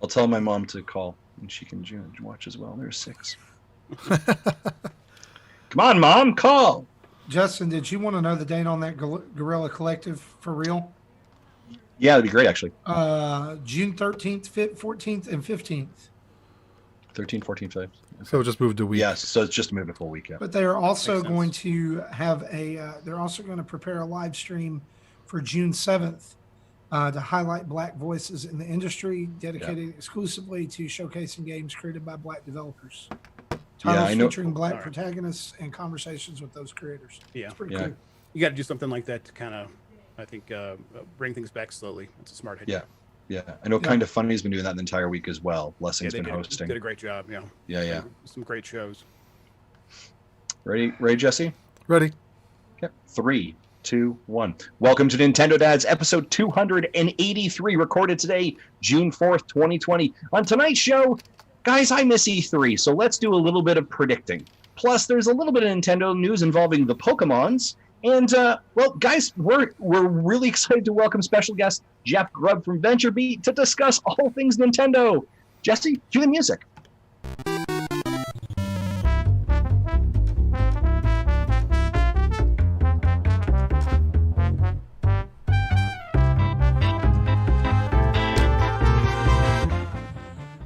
I'll tell my mom to call, and she can watch as well. There's 6. Come on, Mom, call. Justin, did you want to know the date on that Gorilla Collective for real? Yeah, that'd be great, actually. June 13th, 14th, and 15th. 13, 14, 15. So it just moved a week. Yes, so it's just moved a full week. Yeah. But they are also going to have they're also going to prepare a live stream for June 7th to highlight Black voices in the industry, dedicated exclusively to showcasing games created by Black developers. Titles featuring Black protagonists and conversations with those creators. Yeah. It's pretty cool. You got to do something like that to kind of, I think, bring things back slowly. It's a smart idea. Yeah. I know Kind of Funny's been doing that the entire week as well. Blessing's been hosting. Did a great job. Yeah. Some great shows. Ready, Jesse? Ready. Okay. 3, 2, 1. Welcome to Nintendo Dads, episode 283, recorded today, June 4th, 2020. On tonight's show, guys, I miss E3, so let's do a little bit of predicting. Plus, there's a little bit of Nintendo news involving the Pokemons. And, well, guys, we're really excited to welcome special guest Jeff Grubb from VentureBeat to discuss all things Nintendo. Jesse, cue the music.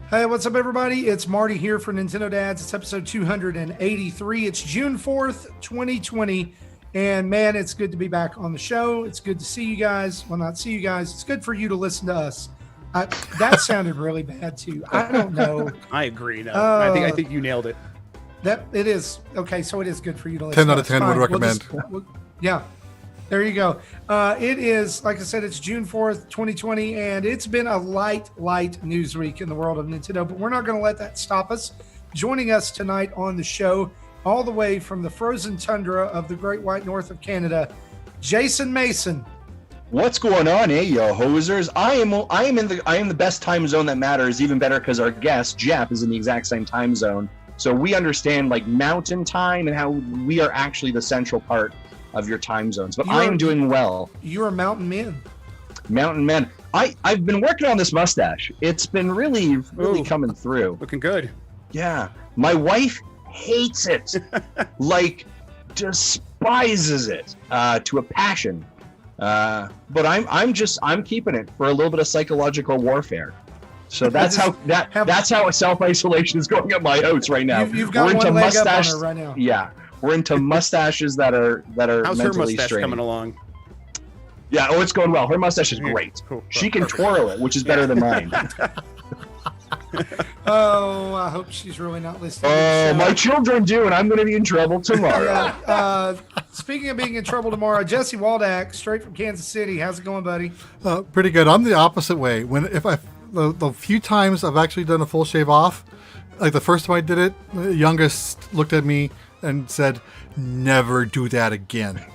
Hey, what's up, everybody? It's Marty here for Nintendo Dads. It's episode 283. It's June 4th, 2020. And man, it's good to be back on the show. It's good to see you guys. Well, not see you guys. It's good for you to listen to us. That sounded really bad too. I don't know. I agree. No, I think you nailed it. That it is okay. So it is good for you to listen. 10 out of 10 would recommend. Yeah, there you go. It is, like I said, it's June 4th, 2020, and it's been a light news week in the world of Nintendo. But we're not going to let that stop us. Joining us tonight on the show, all the way from the frozen tundra of the Great White North of Canada, Jason Mason. What's going on, yo hosers? I am the best time zone that matters. Even better because our guest Jeff is in the exact same time zone, so we understand like mountain time and how we are actually the central part of your time zones. But I am doing well. You're a mountain man. Mountain man. I've been working on this mustache. It's been really coming through. Looking good. Yeah, my wife hates it, like despises it to a passion. But I'm keeping it for a little bit of psychological warfare. So that's how self-isolation is going at my house right now. You've got one leg up on her right now. Yeah, we're into mustaches that are How's mentally her mustache straining. coming along? Yeah, it's going well. Her mustache is great. Cool. She can twirl it, which is better than mine. Oh, I hope she's really not listening. Oh, my children do, and I'm going to be in trouble tomorrow. Speaking of being in trouble tomorrow, Jesse Waldack, straight from Kansas City. How's it going, buddy? Pretty good. I'm the opposite way. The few times I've actually done a full shave off, like the first time I did it, the youngest looked at me and said, "Never do that again."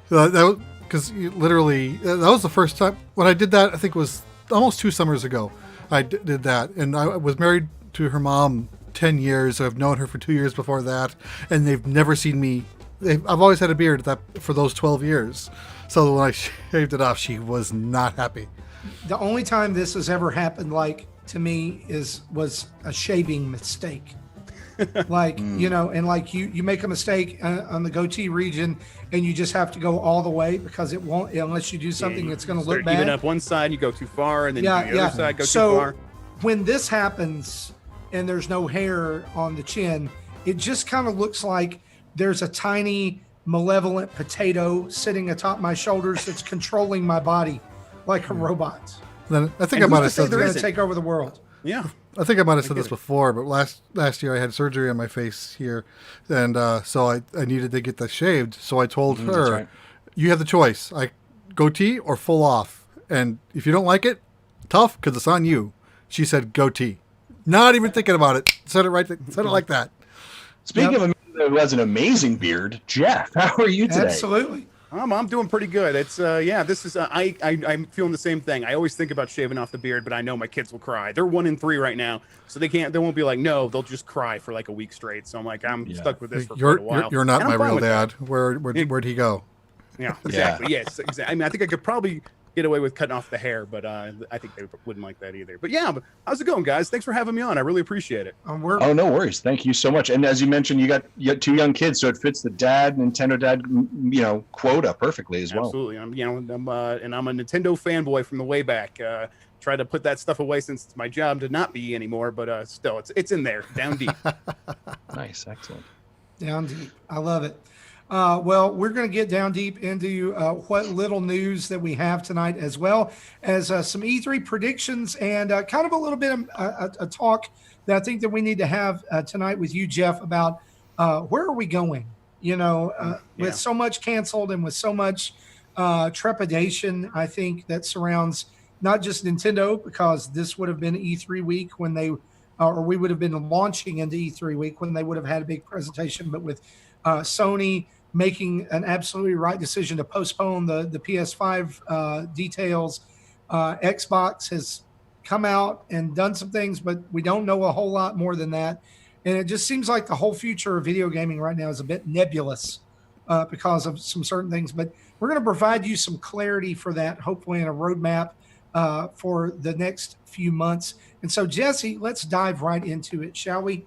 Because literally, that was the first time when I did that. I think it was almost 2 summers ago. I did that, and I was married to her mom 10 years. I've known her for 2 years before that, and they've never seen me. I've always had a beard for those 12 years. So when I shaved it off, she was not happy. The only time this has ever happened, like to me, was a shaving mistake. Like and like you make a mistake on the goatee region, and you just have to go all the way because it won't unless you do something that's going to look bad. Even up one side, you go too far, and then the other side go too far. When this happens and there's no hair on the chin, it just kind of looks like there's a tiny malevolent potato sitting atop my shoulders that's controlling my body like a robot. Then I think I might have said they're going to take over the world. Yeah. I think I might have said this before, but last year I had surgery on my face here, and so I needed to get that shaved. So I told her, right. "You have the choice: goatee or full off. And if you don't like it, tough, because it's on you." She said goatee. Not even thinking about it. Said it like that. Speaking of a man who has an amazing beard, Jeff, how are you today? Absolutely. I'm doing pretty good. It's this is I'm feeling the same thing. I always think about shaving off the beard, but I know my kids will cry. They're 1 and 3 right now, so they won't be like, no, they'll just cry for like a week straight. So I'm like, I'm stuck with this for quite a while. You're not my real dad. Where'd he go? Yeah, exactly. Yes, exactly. I mean, I think I could probably get away with cutting off the hair, but I think they wouldn't like that either. But yeah, how's it going, guys? Thanks for having me on. I really appreciate it. Oh, no worries. Thank you so much. And as you mentioned, you got 2 young kids, so it fits the Nintendo dad, quota perfectly as well. Absolutely. I'm a Nintendo fanboy from the way back. Try to put that stuff away since it's my job to not be anymore, but still, it's in there, down deep. Nice, excellent. Down deep. I love it. Well, we're going to get down deep into what little news that we have tonight, as well as some E3 predictions and kind of a little bit of a talk that I think that we need to have tonight with you, Jeff, about where are we going? With so much canceled and with so much trepidation, I think that surrounds not just Nintendo, because this would have been E3 week when they, or we would have been launching into E3 week when they would have had a big presentation, but with Sony making an absolutely right decision to postpone the PS5 details. Xbox has come out and done some things, but we don't know a whole lot more than that. And it just seems like the whole future of video gaming right now is a bit nebulous because of some certain things. But we're going to provide you some clarity for that, hopefully in a roadmap for the next few months. And so, Jesse, let's dive right into it, shall we?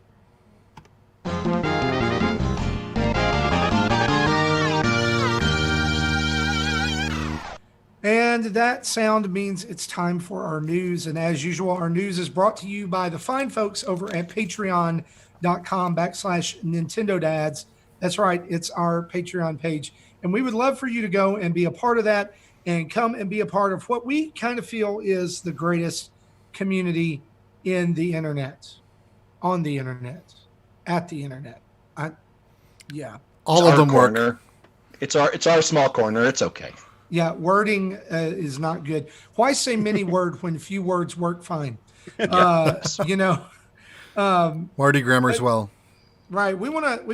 And that sound means it's time for our news. And as usual, our news is brought to you by the fine folks over at patreon.com/Nintendo Dads. That's right. It's our Patreon page. And we would love for you to go and be a part of that and come and be a part of what we kind of feel is the greatest community in the internet, on the internet, at the internet. All of them work. It's our small corner. It's okay. Yeah, wording is not good. Why say many word when few words work fine? Marty grammar as well. Right. We want to,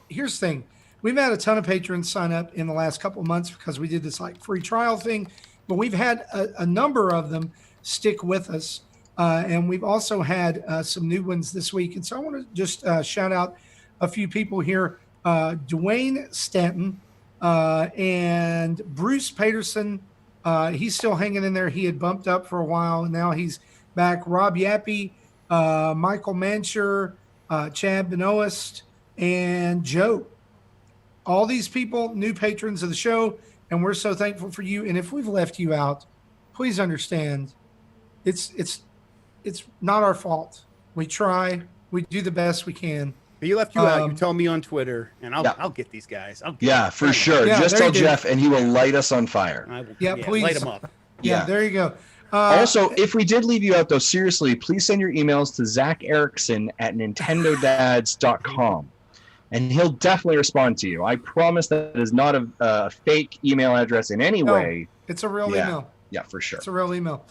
here's the thing. We've had a ton of patrons sign up in the last couple of months because we did this free trial thing, but we've had a number of them stick with us. And we've also had some new ones this week. And so I want to just shout out a few people here. Dwayne Stanton, and Bruce Paterson, he's still hanging in there. He had bumped up for a while, and now he's back. Rob Yappy, Michael Mansher, Chad Benoist, and Joe. All these people, new patrons of the show, and we're so thankful for you. And if we've left you out, please understand, it's not our fault. We try. We do the best we can. If you left you out, you tell me on Twitter, and I'll get these guys. For sure. Yeah, just tell Jeff, and he will light us on fire. Please light them up. Yeah, there you go. Also, if we did leave you out, though, seriously, please send your emails to Zach Erickson at nintendodads.com, and he'll definitely respond to you. I promise that is not a fake email address in any way. It's a real email. Yeah, for sure. It's a real email.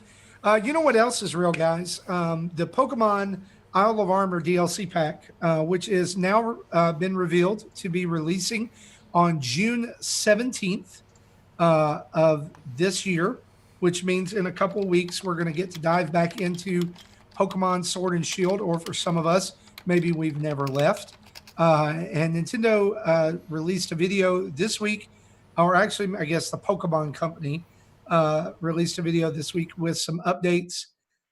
You know what else is real, guys? The Pokemon Isle of Armor DLC pack, which is now been revealed to be releasing on June 17th of this year, which means in a couple of weeks, we're going to get to dive back into Pokemon Sword and Shield, or for some of us, maybe we've never left. And Nintendo released a video this week, or actually, I guess the Pokemon Company released a video this week with some updates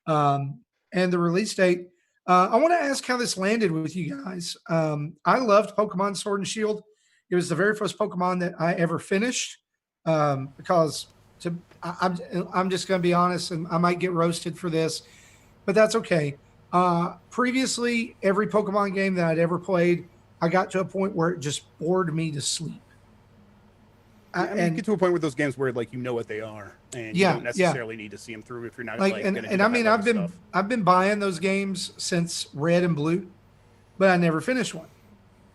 and the release date. I want to ask how this landed with you guys. I loved Pokemon Sword and Shield. It was the very first Pokemon that I ever finished because I'm just going to be honest, and I might get roasted for this, but that's okay. Previously, every Pokemon game that I'd ever played, I got to a point where it just bored me to sleep. And get to a point with those games where you know what they are, and you don't necessarily need to see them through if you're not I've been buying those games since Red and Blue, but I never finished one.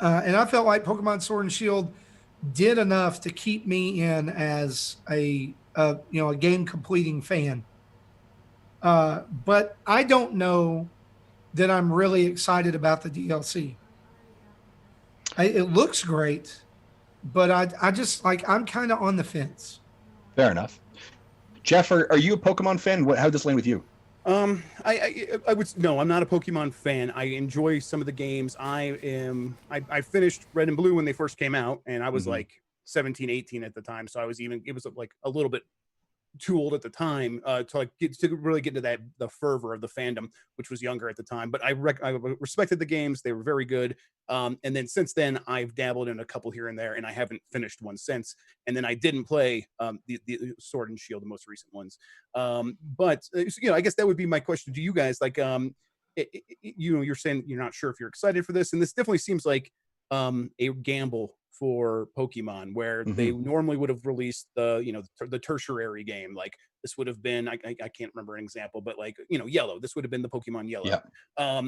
And I felt like Pokemon Sword and Shield did enough to keep me in as a game completing fan. But I don't know that I'm really excited about the DLC. It looks great. But I just I'm kind of on the fence. Fair enough. Jeff, are you a Pokemon fan? How did this land with you? I'm not a Pokemon fan. I enjoy some of the games. I finished Red and Blue when they first came out, and I was 17, 18 at the time. So it was a little bit too old at the time to really get into the fervor of the fandom, which was younger at the time. But I respected the games; they were very good. And then since then, I've dabbled in a couple here and there, and I haven't finished one since. And then I didn't play the Sword and Shield, the most recent ones. But I guess that would be my question to you guys. Like, you're saying you're not sure if you're excited for this, and this definitely seems like a gamble for Pokemon, where they normally would have released the tertiary game. Like this would have been, I can't remember an example, but like, Yellow, this would have been the Pokemon Yellow. Yeah.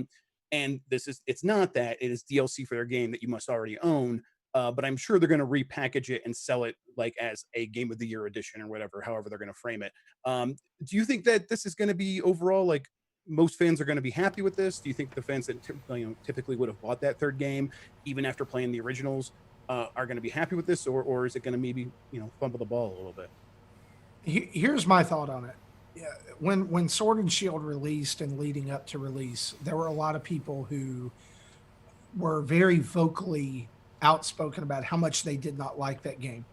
And it's not that, it is DLC for their game that you must already own. But I'm sure they're going to repackage it and sell it like as a Game of the Year edition or whatever, however they're going to frame it. Do you think that this is going to be overall, like, most fans are going to be happy with this? Do you think the fans that typically would have bought that third game, even after playing the originals, are going to be happy with this, or is it going to maybe fumble the ball a little bit? Here's my thought on it. Yeah, when Sword and Shield released and leading up to release, there were a lot of people who were very vocally outspoken about how much they did not like that game,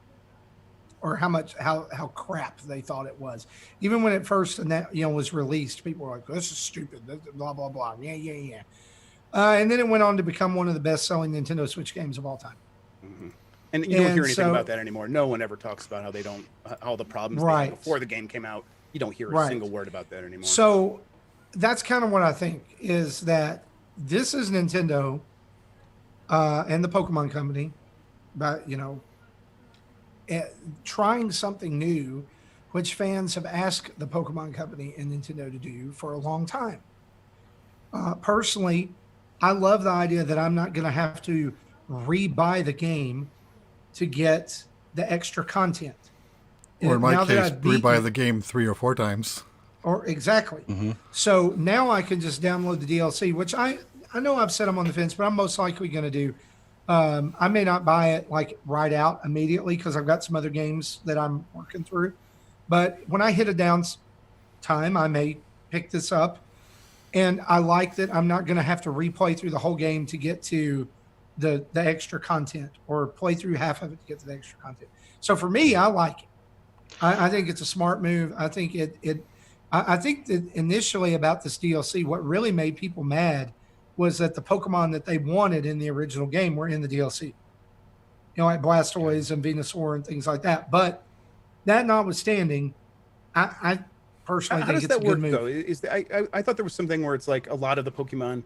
or how crap they thought it was. Even when it first was released, people were like, "This is stupid," blah blah blah. Yeah. And then it went on to become one of the best-selling Nintendo Switch games of all time. Mm-hmm. And you don't hear anything about that anymore. No one ever talks about how the problems they had before the game came out. You don't hear a single word about that anymore. So that's kind of what I think, is that this is Nintendo and the Pokemon Company, but trying something new, which fans have asked the Pokemon Company and Nintendo to do for a long time. Personally, I love the idea that I'm not going to have to re-buy the game to get the extra content. Or in my case, re-buy the game 3 or 4 times. Or exactly. Mm-hmm. So now I can just download the DLC, which I know I've said I'm on the fence, but I'm most likely going to do. I may not buy it like right out immediately because I've got some other games that I'm working through. But when I hit a down time, I may pick this up. And I like that I'm not going to have to replay through the whole game to get to the extra content, or play through half of it to get to the extra content. So for me, I like it. I think it's a smart move. I think I think that initially about this DLC, what really made people mad was that the Pokemon that they wanted in the original game were in the DLC. Like Blastoise and Venusaur and things like that. But that notwithstanding, I personally think it's a good move. Though? I thought there was something where it's like a lot of the Pokemon,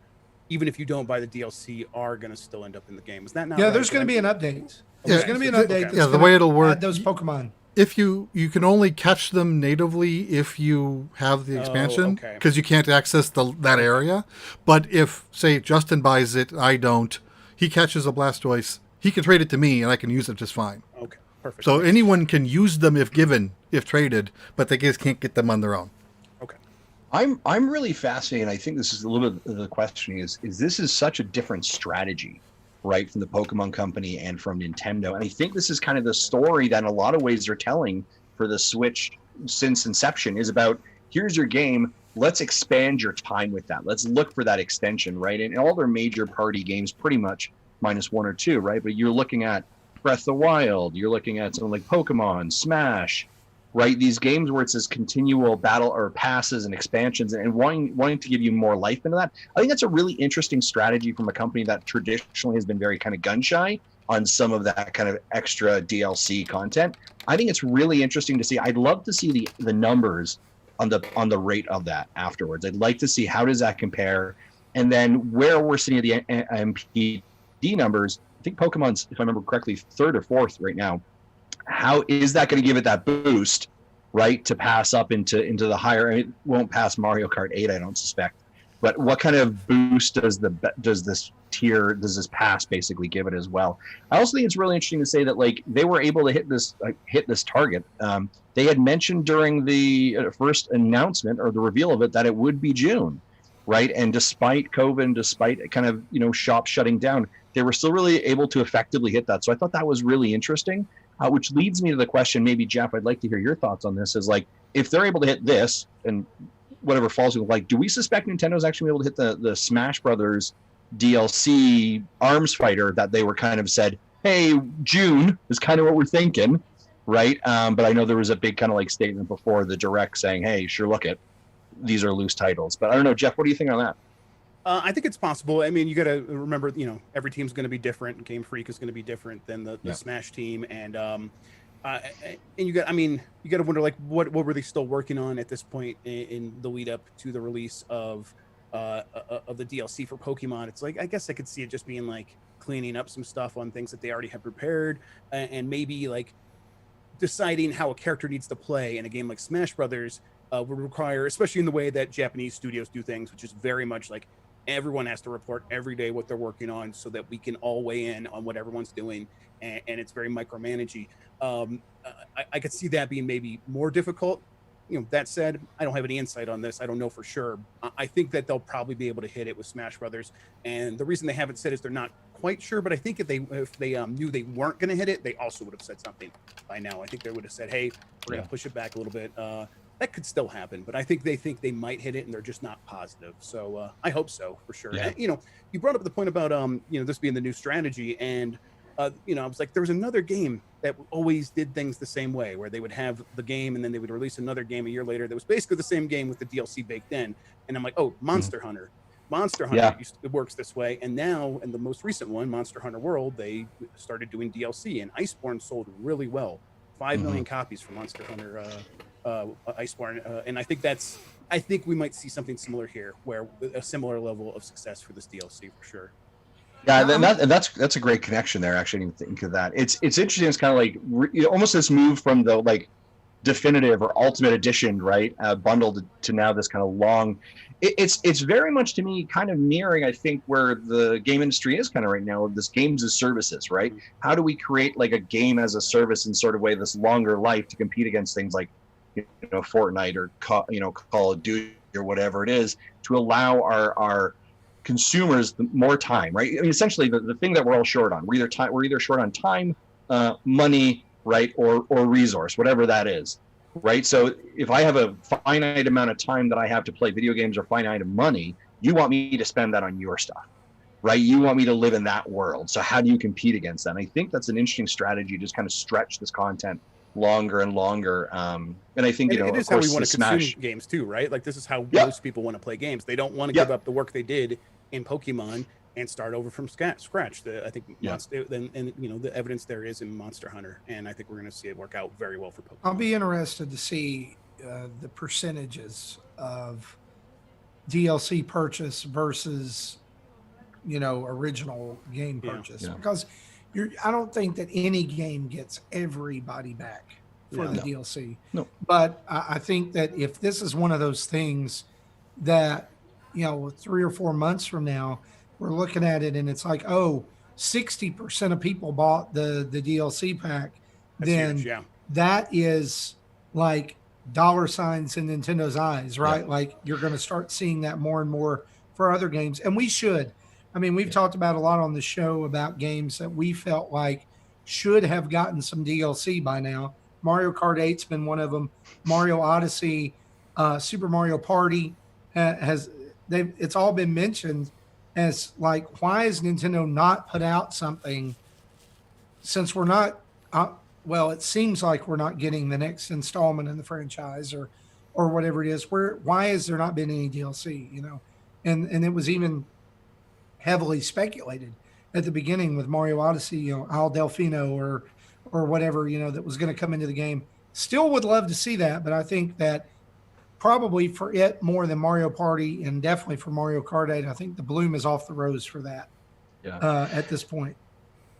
even if you don't buy the DLC, are going to still end up in the game. Is that not? Yeah, there's going to be an update. There's going to be an update. Yeah, the way it'll work. Those Pokemon. If you can only catch them natively if you have the expansion, because you can't access that area. But if, say, Justin buys it, I don't, he catches a Blastoise, he can trade it to me and I can use it just fine. Okay, perfect. So anyone can use them if given, if traded, but they just can't get them on their own. Okay. I'm really fascinated. I think this is a little bit of the question is this is such a different strategy, right, from the Pokemon Company and from Nintendo. And I think this is kind of the story that in a lot of ways they're telling for the Switch since inception, is about, here's your game, let's expand your time with that. Let's look for that extension, right? And all their major party games, pretty much minus 1 or 2, right? But you're looking at Breath of the Wild, you're looking at something like Pokemon, Smash, right? These games where it's this continual battle or passes and expansions and wanting to give you more life into that. I think that's a really interesting strategy from a company that traditionally has been very kind of gun shy on some of that kind of extra DLC content. I think it's really interesting to see. I'd love to see the numbers on the rate of that afterwards. I'd like to see how does that compare, and then where we're seeing the MPD numbers. I think Pokemon's, if I remember correctly, 3rd or 4th right now. How is that going to give it that boost, right, to pass up into the higher? It won't pass Mario Kart 8, I don't suspect. But what kind of boost does this pass basically give it as well? I also think it's really interesting to say that like they were able to hit this target. They had mentioned during the first announcement or the reveal of it that it would be June, right? And despite COVID, despite kind of shops shutting down, they were still really able to effectively hit that. So I thought that was really interesting. Which leads me to the question, maybe Jeff, I'd like to hear your thoughts on this, is like, if they're able to hit this and whatever falls with, like, do we suspect Nintendo's actually able to hit the Smash Brothers DLC arms fighter that they were kind of said, hey, June is kind of what we're thinking. right? But I know there was a big kind of like statement before the direct saying, "Hey, sure, look it, these are loose titles." But I don't know, Jeff. What do you think on that? I think it's possible. I mean, you got to remember, every team's going to be different. Game Freak is going to be different than the Smash team, and you got, I mean, you got to wonder like what were they still working on at this point in the lead up to the release of the DLC for Pokemon. It's like I guess I could see it just being like cleaning up some stuff on things that they already have prepared, and maybe like deciding how a character needs to play in a game like Smash Brothers would require, especially in the way that Japanese studios do things, which is very much like everyone has to report every day what they're working on so that we can all weigh in on what everyone's doing, and it's very micromanagey. I could see that being maybe more difficult. That said, I don't have any insight on this. I don't know for sure. I think that they'll probably be able to hit it with Smash Brothers, and the reason they haven't said is they're not quite sure. But I think if they knew they weren't going to hit it, they also would have said something by now. I think they would have said, "Hey, we're going to push it back a little bit." That could still happen, but I think they might hit it, and they're just not positive. So I hope so for sure. Yeah. And, you brought up the point about this being the new strategy, and I was like, there was another game that always did things the same way, where they would have the game and then they would release another game a year later that was basically the same game with the DLC baked in. And I'm like, oh, Monster Hunter. Monster Hunter it works this way. And now in the most recent one, Monster Hunter World, they started doing DLC, and Iceborne sold really well. 5 million copies for Monster Hunter Iceborne. And I think we might see something similar here, where a similar level of success for this DLC for sure. Yeah, that's a great connection there. Actually, I didn't think of that. It's interesting. It's kind of like almost this move from the like definitive or ultimate edition, right, bundled to now this kind of long. It's very much to me kind of mirroring, I think, where the game industry is kind of right now, of this games as services, right? How do we create like a game as a service in sort of way, this longer life to compete against things like Fortnite or Call of Duty or whatever it is, to allow our consumers more time, right? I mean, essentially the thing that we're all short on. We're either short on time, money, right, or resource, whatever that is, right? So if I have a finite amount of time that I have to play video games or finite of money, you want me to spend that on your stuff, right? You want me to live in that world. So how do you compete against that? And I think that's an interesting strategy, just kind of stretch this content longer and longer. And I think, it is of course, how we want to consume games too, right? Like this is how most people want to play games. They don't want to give up the work they did in Pokemon and start over from scratch. I think the evidence there is in Monster Hunter, and I think we're going to see it work out very well for Pokemon. I'll be interested to see the percentages of DLC purchase versus original game purchase, because I don't think that any game gets everybody back for the DLC. No. But I think that if this is one of those things that 3 or 4 months from now, we're looking at it and it's like, 60% of people bought the DLC pack, then huge, that is like dollar signs in Nintendo's eyes, right? Yeah. Like you're going to start seeing that more and more for other games. And we should. I mean, we've talked about a lot on the show about games that we felt like should have gotten some DLC by now. Mario Kart 8's been one of them. Mario Odyssey, Super Mario Party it's all been mentioned as like, why has Nintendo not put out something, since we're not, it seems like we're not getting the next installment in the franchise or whatever it is. Why has there not been any DLC, And it was even heavily speculated at the beginning with Mario Odyssey, Al Delfino or whatever, that was going to come into the game. Still would love to see that, but I think that probably for it more than Mario Party, and definitely for Mario Kart 8, I think the bloom is off the rose for that at this point.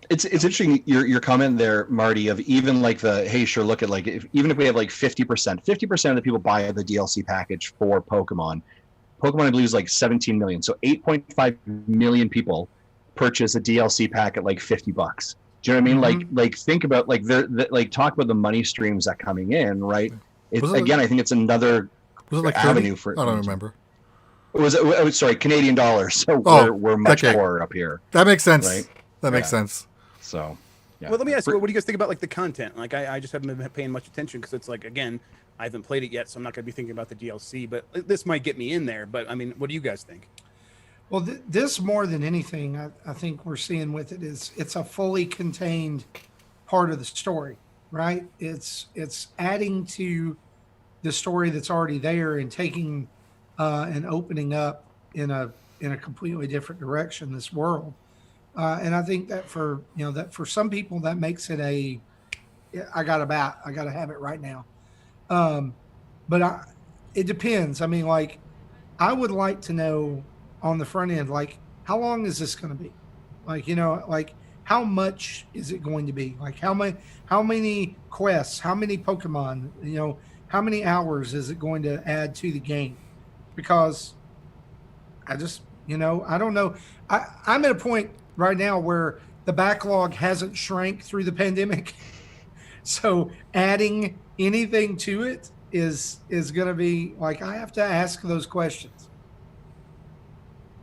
It's interesting your comment there, Marty, of even like hey, sure, look at like even if we have like 50% of the people buy the DLC package for Pokemon, I believe is like 17 million. So 8.5 million people purchase a DLC pack at like $50. Do you know what I mean? Mm-hmm. Like think about like talk about the money streams that coming in, right? I think it's another avenue for. I don't remember. Sorry, Canadian dollars. So we're much poorer up here. That makes sense. Right? That makes sense. So, well, let me ask you, what do you guys think about like the content? Like, I just haven't been paying much attention because it's like, again, I haven't played it yet, so I'm not going to be thinking about the DLC. But this might get me in there. But I mean, what do you guys think? Well, this more than anything, I think we're seeing with it is it's a fully contained part of the story. right? It's adding to the story that's already there and taking and opening up in a completely different direction this world. And I think that for that for some people that makes it a yeah, I got to have it right now. Um, but it depends. I mean, like I would like to know on the front end, like how long is this going to be? Like like how much is it going to be? Like how many quests, how many Pokemon, how many hours is it going to add to the game? Because I just I don't know. I'm at a point right now where the backlog hasn't shrank through the pandemic. So adding anything to it is going to be like I have to ask those questions.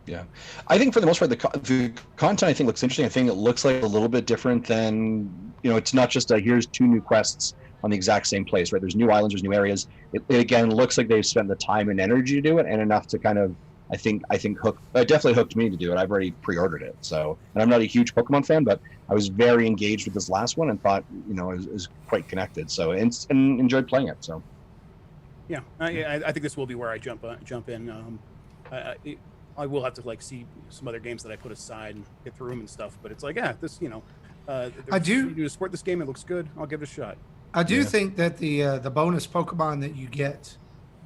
Yeah, I think for the most part, the content I think looks interesting. I think it looks like a little bit different than it's not just here's 2 new quests on the exact same place, right? There's new islands, there's new areas. It again looks like they've spent the time and energy to do it, and enough to kind of I think definitely hooked me to do it. I've already pre-ordered it, so and I'm not a huge Pokemon fan, but I was very engaged with this last one and thought it was quite connected. So and enjoyed playing it. So Yeah, I think this will be where I jump in. I will have to like see some other games that I put aside and get through them and stuff. But it's like, yeah, this I do you support this game. It looks good. I'll give it a shot. I do think that the bonus Pokemon that you get,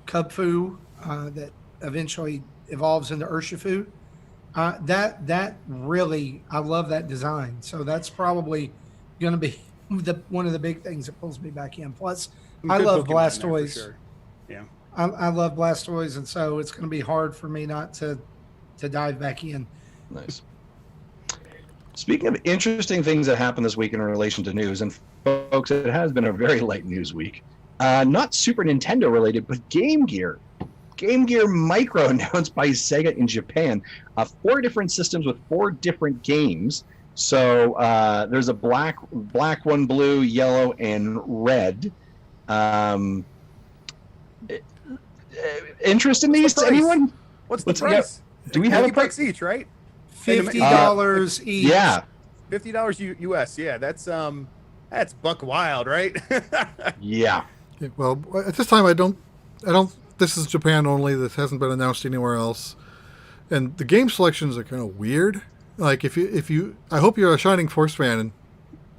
Cubfu, that eventually evolves into Urshifu, that really I love that design. So that's probably going to be one of the big things that pulls me back in. Plus, I love Blastoise. Sure. Yeah, I love Blastoise, and so it's going to be hard for me not to dive back in. Nice. Speaking of interesting things that happened this week in relation to news, and folks, it has been a very light news week. Not Super Nintendo related, but Game Gear. Game Gear Micro announced by Sega in Japan. 4 different systems with 4 different games. So there's a black one, blue, yellow, and red. Interest in these? Anyone? What's the price? Do we have a price each? Right? $50 each. Yeah. $50 US. Yeah, that's buck wild, right? Yeah. Okay, well, at this time, I don't. This is Japan only. This hasn't been announced anywhere else, and the game selections are kind of weird. Like if you, I hope you're a Shining Force fan,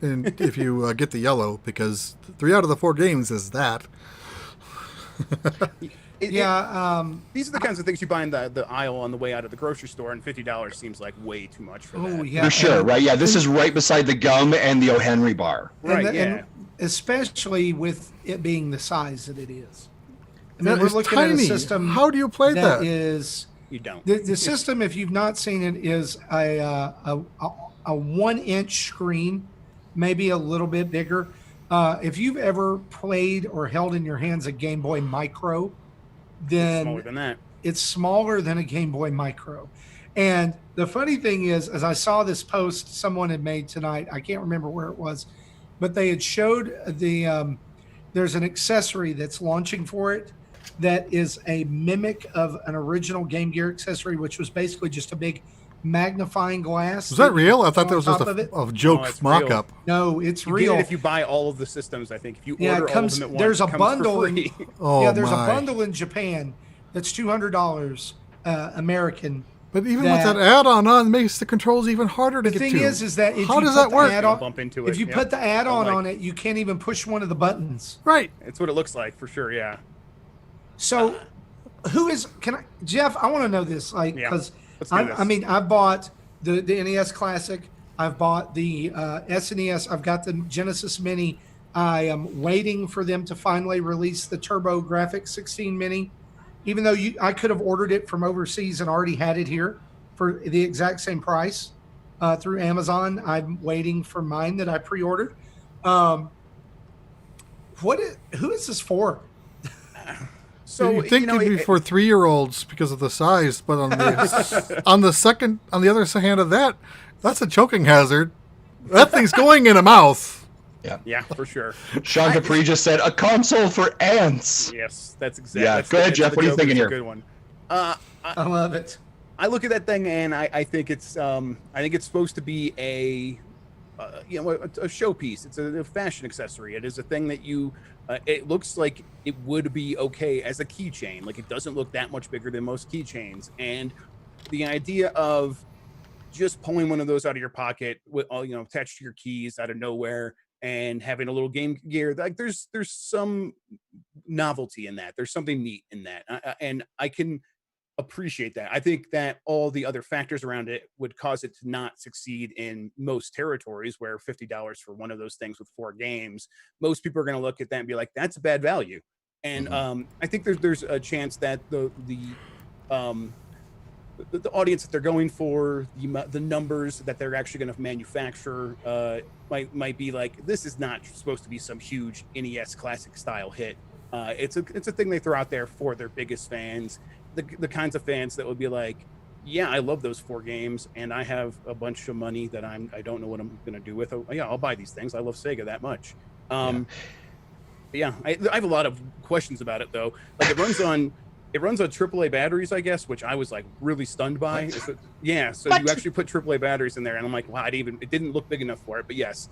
and if you get the yellow, because 3 out of the 4 games is that. These are the kinds of things you buy in the aisle on the way out of the grocery store, and $50 seems like way too much for that. Yeah, for sure, right? Yeah, this is right beside the gum and the O. Henry bar. Right, and especially with it being the size that it is. I mean, That we're is looking tiny. at a system. How do you play that? You don't. The system, if you've not seen it, is a 1-inch screen, maybe a little bit bigger. If you've ever played or held in your hands a Game Boy Micro, then It's smaller than that. it's smaller than a Game Boy Micro. And the funny thing is, as I saw this post someone had made tonight, I can't remember where it was, but they had showed there's an accessory that's launching for it that is a mimic of an original Game Gear accessory, which was basically just a big magnifying glass. Was that real? I thought that was on just top of it. a joke it's mock-up. No, it's You real. get it if you buy all of the systems, I think. If you Yeah, it order comes- all of them at once, there's a it comes bundle for in- free. Oh yeah, there's my. a bundle in Japan that's $200 American. But even that- with that add-on on, it makes the controls even harder to The get thing to. is that if How you does put that the work? add-on, Bump into if it, you yeah. put the add-on Like- on it, you can't even push one of the buttons. Right. It's what it looks like, for sure, yeah. So, Jeff? I want to know this, like, Yeah, because let's do this. I mean, I've bought the NES Classic, I've bought the SNES, I've got the Genesis Mini. I am waiting for them to finally release the Turbo Graphics 16 Mini, even though I could have ordered it from overseas and already had it here for the exact same price through Amazon. I'm waiting for mine that I pre-ordered. Who is this for? So, you think it'd be for 3-year-olds because of the size, but on the on the other hand of that, that's a choking hazard. That thing's going in a mouth. Yeah, for sure. Sean Capri just said, a console for ants. Yes, that's exactly. Yeah, go ahead, Jeff. What are you thinking here? Good one. I love it. I look at that thing and I think it's supposed to be a showpiece. It's a fashion accessory. It is a thing that you. It looks like it would be okay as a keychain. Like, it doesn't look that much bigger than most keychains. And the idea of just pulling one of those out of your pocket with all, attached to your keys out of nowhere and having a little game gear, like there's some novelty in that. There's something neat in that, and I can appreciate that. I think that all the other factors around it would cause it to not succeed in most territories, where $50 for one of those things with 4 games, most people are going to look at that and be like, that's a bad value. And I think there's a chance that the audience that they're going for, the numbers that they're actually going to manufacture might be like, this is not supposed to be some huge NES classic style hit. It's a thing they throw out there for their biggest fans, the kinds of fans that would be like, yeah, I love those 4 games, and I have a bunch of money that I don't know what I'm going to do with. Yeah, I'll buy these things. I love Sega that much. I have a lot of questions about it though. Like, it runs on AAA batteries, I guess, which I was like really stunned by. So you actually put AAA batteries in there, and I'm like, wow, it didn't look big enough for it, but yes.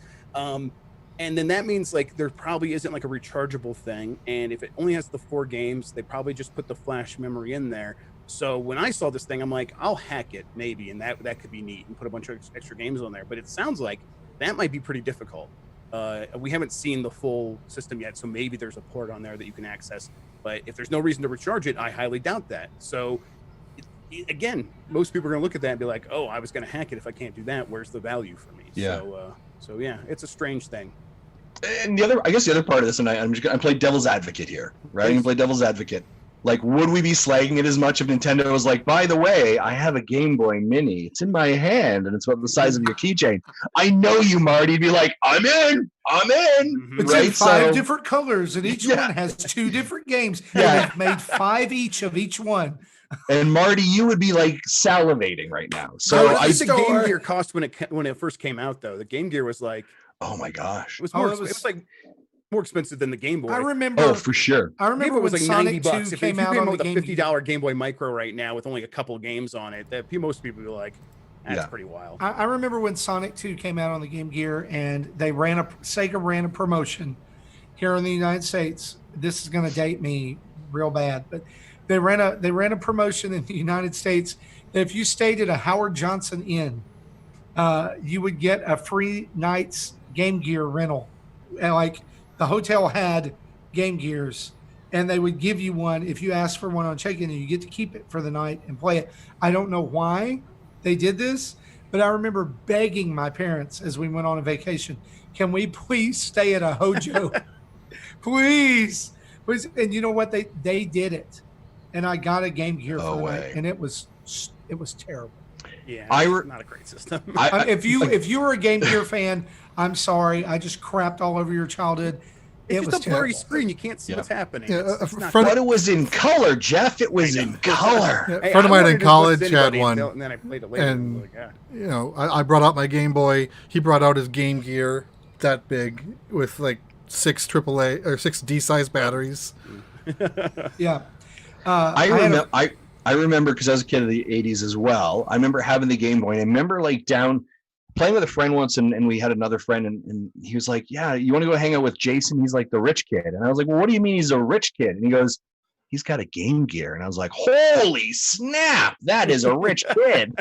And then that means like there probably isn't like a rechargeable thing, and if it only has the 4 games, they probably just put the flash memory in there. So when I saw this thing, I'm like, I'll hack it maybe, and that could be neat, and put a bunch of extra games on there. But it sounds like that might be pretty difficult. We haven't seen the full system yet, so maybe there's a port on there that you can access. But if there's no reason to recharge it, I highly doubt that. So again, most people are going to look at that and be like, oh, I was going to hack it. If I can't do that, where's the value for me? Yeah. So yeah, it's a strange thing. And the other part of this, and I'm play devil's advocate here, right? I'm gonna play devil's advocate. Like, would we be slagging it as much if Nintendo was like, by the way, I have a Game Boy Mini. It's in my hand, and it's about the size of your keychain. I know you, Marty, would be like, I'm in. It's right? in 5 different colors, and each one has 2 different games. Yeah. And they've made 5 each of each one. And Marty, you would be like salivating right now. So I think the Game Gear cost when it first came out, though. The Game Gear was like, oh my gosh, it was like more expensive than the Game Boy. I remember. Oh, for sure. I remember it was when like Sonic $90. 2 If came you out came on out the with a Game $50 Game Boy Micro right now with only a couple of games on it, most people would be like, that's pretty wild. I remember when Sonic 2 came out on the Game Gear, and Sega ran a promotion here in the United States. This is going to date me real bad, but they ran a promotion in the United States that if you stayed at a Howard Johnson Inn, you would get a free night's Game Gear rental. And like, the hotel had Game Gears, and they would give you one if you asked for one on check-in, and you get to keep it for the night and play it. I don't know why they did this, but I remember begging my parents as we went on a vacation, can we please stay at a Hojo? please. And you know what? They did it, and I got a Game Gear for the night, and it was terrible. Yeah, not a great system. If you were a Game Gear fan, I'm sorry. I just crapped all over your childhood. It's just a blurry screen. You can't see what's happening. Yeah, but it was in color, Jeff. It was in color. A friend of mine in college had one. And then I played it later. And, I brought out my Game Boy. He brought out his Game Gear that big with like 6 AAA or 6 D-size batteries. Yeah. I remember because I was a kid of the 80s as well. I remember having the Game Boy. And I remember like playing with a friend once, and we had another friend, and he was like, yeah, you want to go hang out with Jason? He's like the rich kid. And I was like, well, what do you mean he's a rich kid? And he goes, he's got a Game Gear. And I was like, holy snap, that is a rich kid.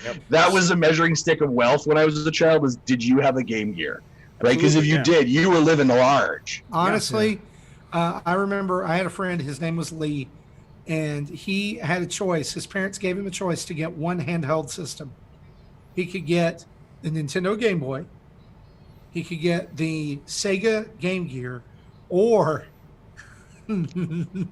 Yep. That was a measuring stick of wealth when I was a child, was did you have a Game Gear? Right? Because if you did, you were living large. Honestly, I remember I had a friend, his name was Lee, and he had a choice. His parents gave him a choice to get one handheld system. He could get the Nintendo Game Boy, he could get the Sega Game Gear, or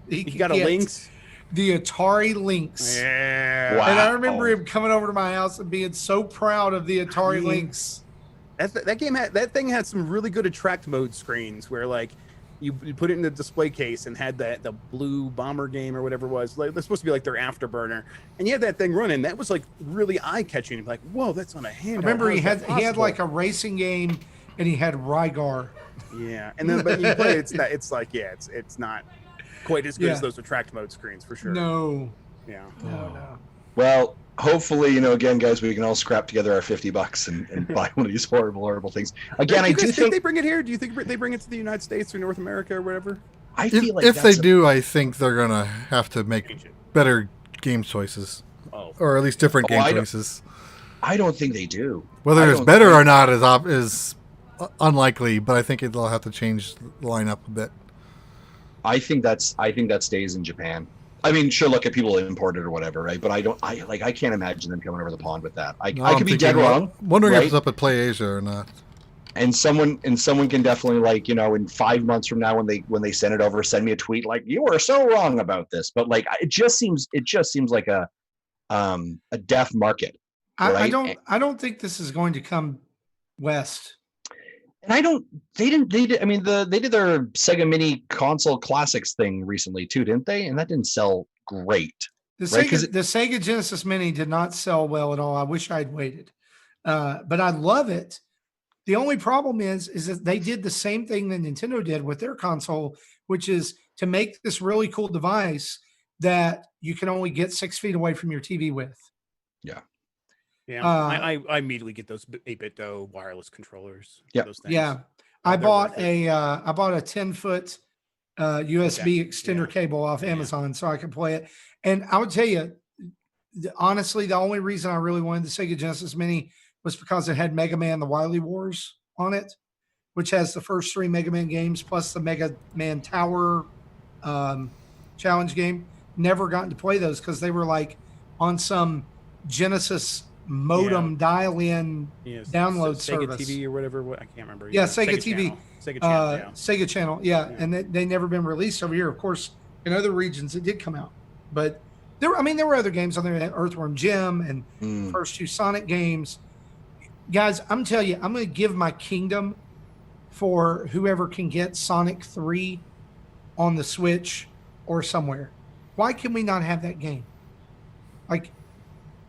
he got a Lynx, the Atari Lynx. Yeah. Wow. And I remember him coming over to my house and being so proud of the Atari Lynx. That thing had some really good attract mode screens where like you put it in the display case and had the blue bomber game or whatever it was. Like, that's supposed to be like their afterburner, and you had that thing running. That was like really eye catching. Like, whoa, that's on a handheld. I remember he had like a racing game, and he had Rygar. Yeah, and then but you play it, it's not quite as good as those attract mode screens for sure. No. Yeah. No. Well, hopefully, again, guys, we can all scrap together our $50 and buy one of these horrible things. Again, Do I you do guys think think they bring it here? Do you think they bring it to the United States or North America or whatever? I feel like If they that's do, I think they're gonna have to make Change it. better game choices, Oh, or at least different game I don't- choices. I don't think they do. Whether I it's don't- better I- or not is unlikely, but I think they'll have to change the lineup a bit. I think that stays in Japan. I mean, sure, look at people import it or whatever, right? But I can't imagine them coming over the pond with that. I I'm could be dead thinking, wrong. Wondering right? if it's up at Play Asia or not. And someone can definitely in 5 months from now when they send it over, send me a tweet like you were so wrong about this. But it just seems like a deaf market. Right? I don't think this is going to come west. And they did their Sega Mini Console Classics thing recently too, didn't they? And that didn't sell great. The Right, Sega Genesis Mini did not sell well at all. I wish I'd waited, but I love it. The only problem is that they did the same thing that Nintendo did with their console, which is to make this really cool device that you can only get 6 feet away from your TV with. Yeah. Yeah, I immediately get those 8-bit wireless controllers. Yeah. Those things. Yeah, I bought a 10-foot USB extender cable off Amazon so I could play it. And I would tell you, honestly, the only reason I really wanted the Sega Genesis Mini was because it had Mega Man: The Wily Wars on it, which has the first 3 Mega Man games plus the Mega Man Tower challenge game. Never gotten to play those because they were like on some Genesis modem dial-in download Sega service. TV or whatever. I can't remember. Yeah, Sega TV. Channel. Sega Channel. Sega Channel. Yeah. And they never been released over here. Of course, in other regions it did come out, but there were other games on there, Earthworm Jim and first 2 Sonic games. Guys, I'm telling you, I'm going to give my kingdom for whoever can get Sonic 3 on the Switch or somewhere. Why can we not have that game?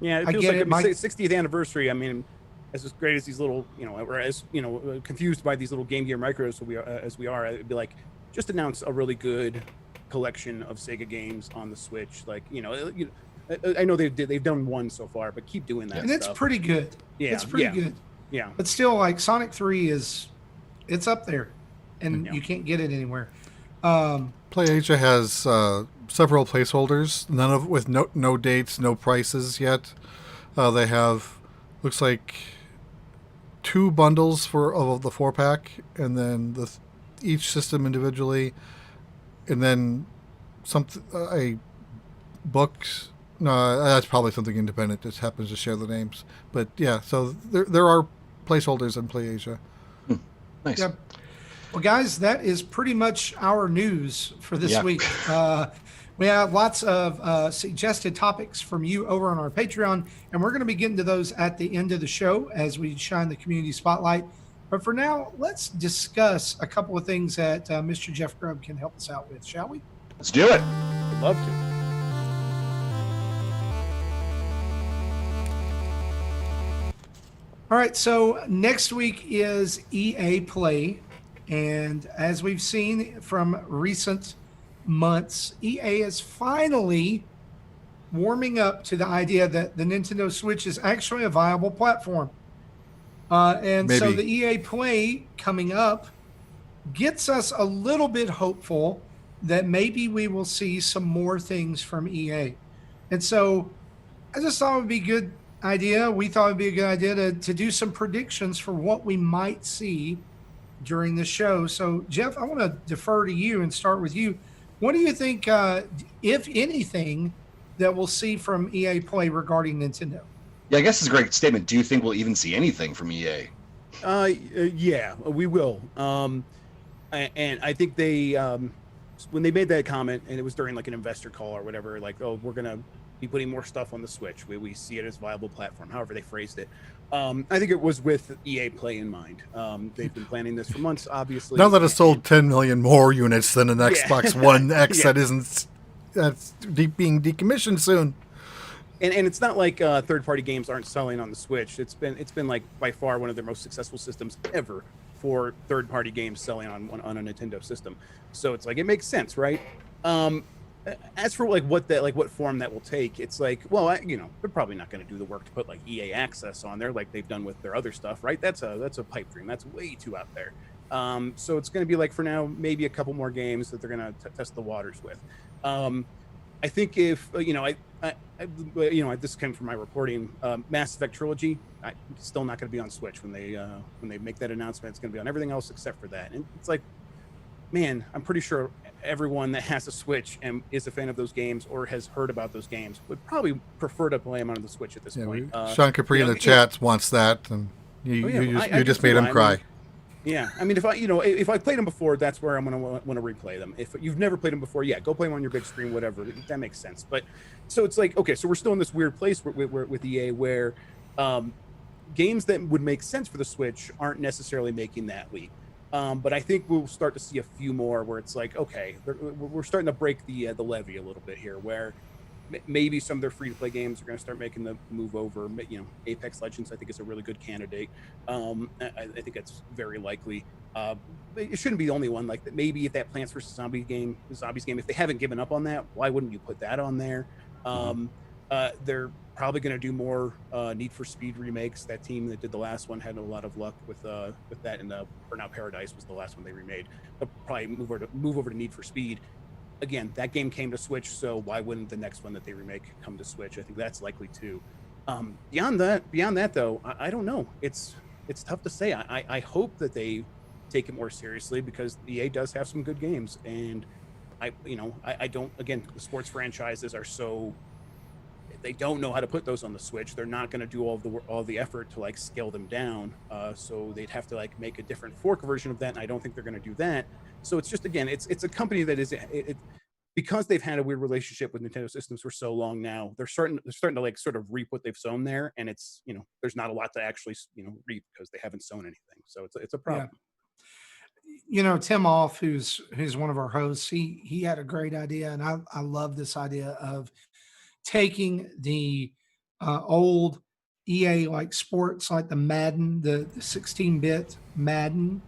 Yeah, it feels like 60th anniversary. I mean, as great as these little, or as confused by these little Game Gear micros as we are, it'd be like just announce a really good collection of Sega games on the Switch. I know they've done one so far, but keep doing that. And it's pretty good. Yeah, it's pretty good. Yeah, but still, Sonic 3 it's up there, and you can't get it anywhere. Play Asia has several placeholders, none of with no dates, no prices yet. They have looks like 2 bundles of the 4-pack, and then each system individually, and then a book. No, that's probably something independent. Just happens to share the names, but yeah. So there are placeholders in Play Asia. Nice. Yep. Well, guys, that is pretty much our news for this week. We have lots of suggested topics from you over on our Patreon, and we're going to be getting to those at the end of the show as we shine the community spotlight. But for now, let's discuss a couple of things that Mr. Jeff Grubb can help us out with, shall we? Let's do it. I'd love to. All right, so next week is EA Play. And as we've seen from recent months, EA is finally warming up to the idea that the Nintendo Switch is actually a viable platform. So the EA Play coming up gets us a little bit hopeful that maybe we will see some more things from EA. And so I just thought it would be a good idea. We thought it would be a good idea to do some predictions for what we might see during the show. So, Jeff, I want to defer to you and start with you. What do you think, if anything, that we'll see from EA Play regarding Nintendo? Yeah, I guess it's a great statement. Do you think we'll even see anything from EA? Yeah, we will. And I think they, when they made that comment, and it was during like an investor call or whatever, like, oh, we're going to be putting more stuff on the Switch. We see it as a viable platform, however they phrased it. I think it was with EA Play in mind. They've been planning this for months, obviously. Now that it's sold 10 million more units than an Xbox One X that's being decommissioned soon. And it's not like third-party games aren't selling on the Switch. It's been like by far one of their most successful systems ever for third-party games selling on a Nintendo system. So it's like it makes sense, right? as for like what form that will take, it's like, well, they're probably not going to do the work to put like EA access on there like they've done with their other stuff, right? That's a pipe dream. That's way too out there. So it's going to be like, for now, maybe a couple more games that they're going to test the waters with. I think if this came from my reporting, Mass Effect Trilogy, still not going to be on Switch when they make that announcement. It's going to be on everything else except for that. And it's like, man, I'm pretty sure everyone that has a Switch and is a fan of those games or has heard about those games would probably prefer to play them on the Switch at this point. Sean Capri in the chat wants that, and you just made him cry. I mean, if I played them before, that's where I'm gonna want to replay them. If you've never played them before, go play them on your big screen, whatever. That makes sense. But so it's like, okay, so we're still in this weird place with EA where games that would make sense for the Switch aren't necessarily making that leap. But I think we'll start to see a few more where it's like, okay, we're starting to break the levee a little bit here, where maybe some of their free-to-play games are going to start making the move over. Apex Legends, I think, is a really good candidate. I think that's very likely. It shouldn't be the only one. Like, maybe if that Plants vs. Zombies game, if they haven't given up on that, why wouldn't you put that on there? They're probably going to do more Need for Speed remakes. That team that did the last one had a lot of luck with that, and Burnout Paradise was the last one they remade. They'll probably move over to Need for Speed. Again, that game came to Switch, so why wouldn't the next one that they remake come to Switch? I think that's likely too. Beyond that though, I don't know. It's tough to say. I hope that they take it more seriously, because EA does have some good games, and I don't. Again, the sports franchises are so, they don't know how to put those on the Switch. They're not going to do all the effort to like scale them down. So they'd have to like make a different fork version of that, and I don't think they're going to do that. So it's just, again, it's a company that is because they've had a weird relationship with Nintendo systems for so long now. They're starting to like sort of reap what they've sown there, and it's there's not a lot to actually reap because they haven't sown anything. So it's a problem. Yeah. Tim Off, who's one of our hosts, he had a great idea, and I love this idea of taking the old EA like sports, like the Madden, the 16-bit Madden,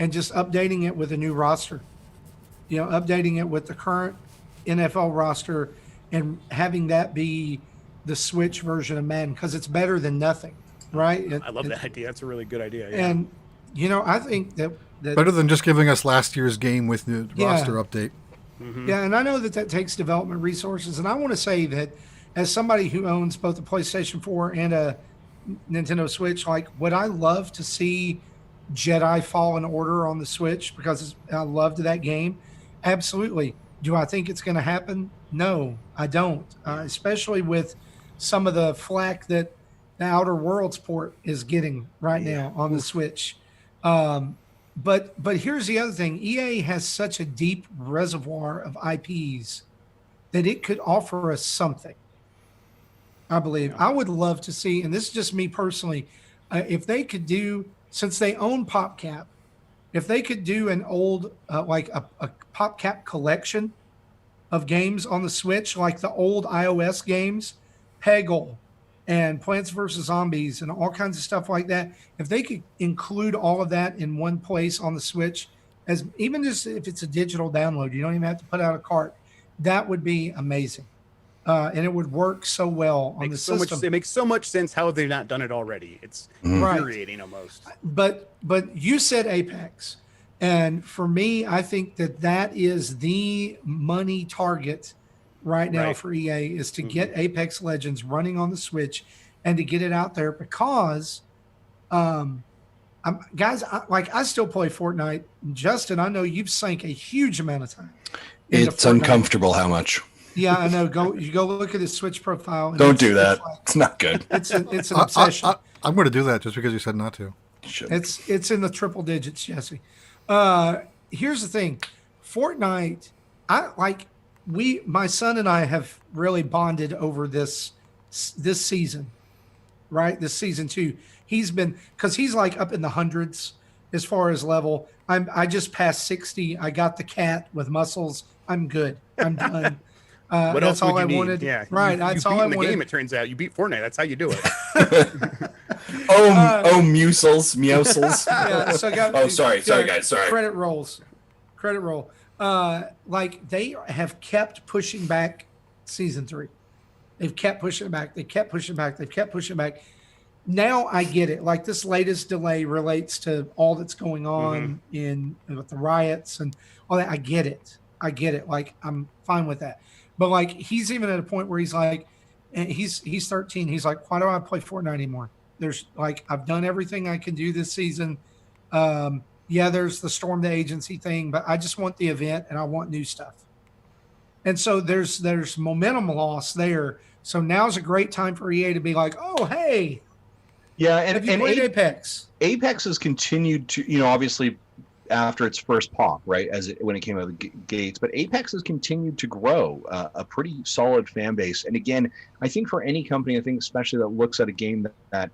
and just updating it with a new roster, updating it with the current NFL roster and having that be the Switch version of Madden, because it's better than nothing, right? I love that idea. That's a really good idea. Yeah. And, I think that better than just giving us last year's game with the roster update. Mm-hmm. Yeah, and I know that takes development resources, and I want to say that as somebody who owns both a PlayStation 4 and a Nintendo Switch, like, would I love to see Jedi Fallen Order on the Switch, because I loved that game? Absolutely. Do I think it's going to happen? No, I don't. Especially with some of the flack that the Outer Worlds port is getting right now on the Switch. But here's the other thing. EA has such a deep reservoir of IPs that it could offer us something, I believe. I would love to see, and this is just me personally, if they could do, since they own PopCap, if they could do an old, like a PopCap collection of games on the Switch, like the old iOS games, Peggle and Plants vs. Zombies and all kinds of stuff like that, if they could include all of that in one place on the Switch, as even just if it's a digital download, you don't even have to put out a cart, that would be amazing. And it would work so well on the system. It makes so much sense. How have they not done it already? It's infuriating almost. But you said Apex. And for me, I think that is the money target right now for EA, is to get Apex Legends running on the Switch and to get it out there, because guys, I still play Fortnite. Justin, I know you've sank a huge amount of time. It's Fortnite. Uncomfortable how much. Yeah, I know. You go look at his Switch profile. And Don't do that. It's not good. It's an obsession. I'm going to do that just because you said not to. It's in the triple digits, Jesse. Here's the thing. Fortnite, my son and I have really bonded over this season, right? This season 2. Because he's like up in the hundreds as far as level. I just passed 60. I got the cat with muscles. I'm good. I'm done. What else all would you I wanted. Need? Yeah, right. That's all I wanted. In the game, it turns out you beat Fortnite. That's how you do it. Musels, meowsels. Yeah, so sorry, guys. Sorry. Credit roll. like they have kept pushing back season 3. They've kept pushing it back. They kept pushing back. They've kept pushing back. Now I get it. Like this latest delay relates to all that's going on in with the riots and all that. I get it. I get it. Like I'm fine with that. But like he's even at a point where he's like, and he's 13. He's like, why do I play Fortnite anymore? There's like I've done everything I can do this season. Yeah, there's the storm the agency thing, but I just want the event and I want new stuff. And so there's momentum loss there. So now's a great time for EA to be like, oh hey, Yeah, have you played Apex? Apex has continued to, you know, obviously after its first pop, right, when it came out of the gates, but Apex has continued to grow a pretty solid fan base. And again, I think for any company, I think especially that looks at a game that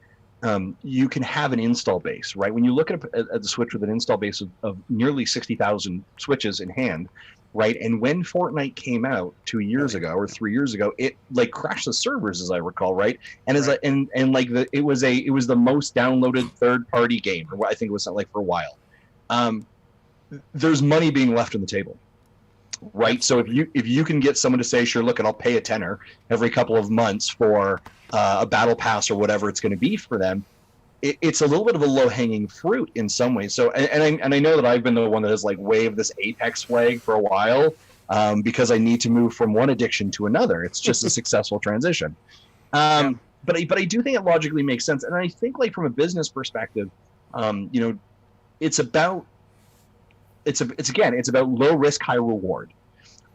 you can have an install base, right? When you look at the Switch with an install base of nearly 60,000 Switches in hand, right? And when Fortnite came out 2 years ago or 3 years ago, it like crashed the servers, as I recall, right? And as it was the most downloaded third-party game, or I think it was something like for a while. There's money being left on the table, right? Absolutely. So if you can get someone to say, sure, look, and I'll pay a tenner every couple of months for a battle pass or whatever it's going to be for them, it's a little bit of a low-hanging fruit in some ways. So, and I know that I've been the one that has like waved this Apex flag for a while because I need to move from one addiction to another. It's just a successful transition. But I do think it logically makes sense, and I think like from a business perspective, you know, it's about low risk, high reward.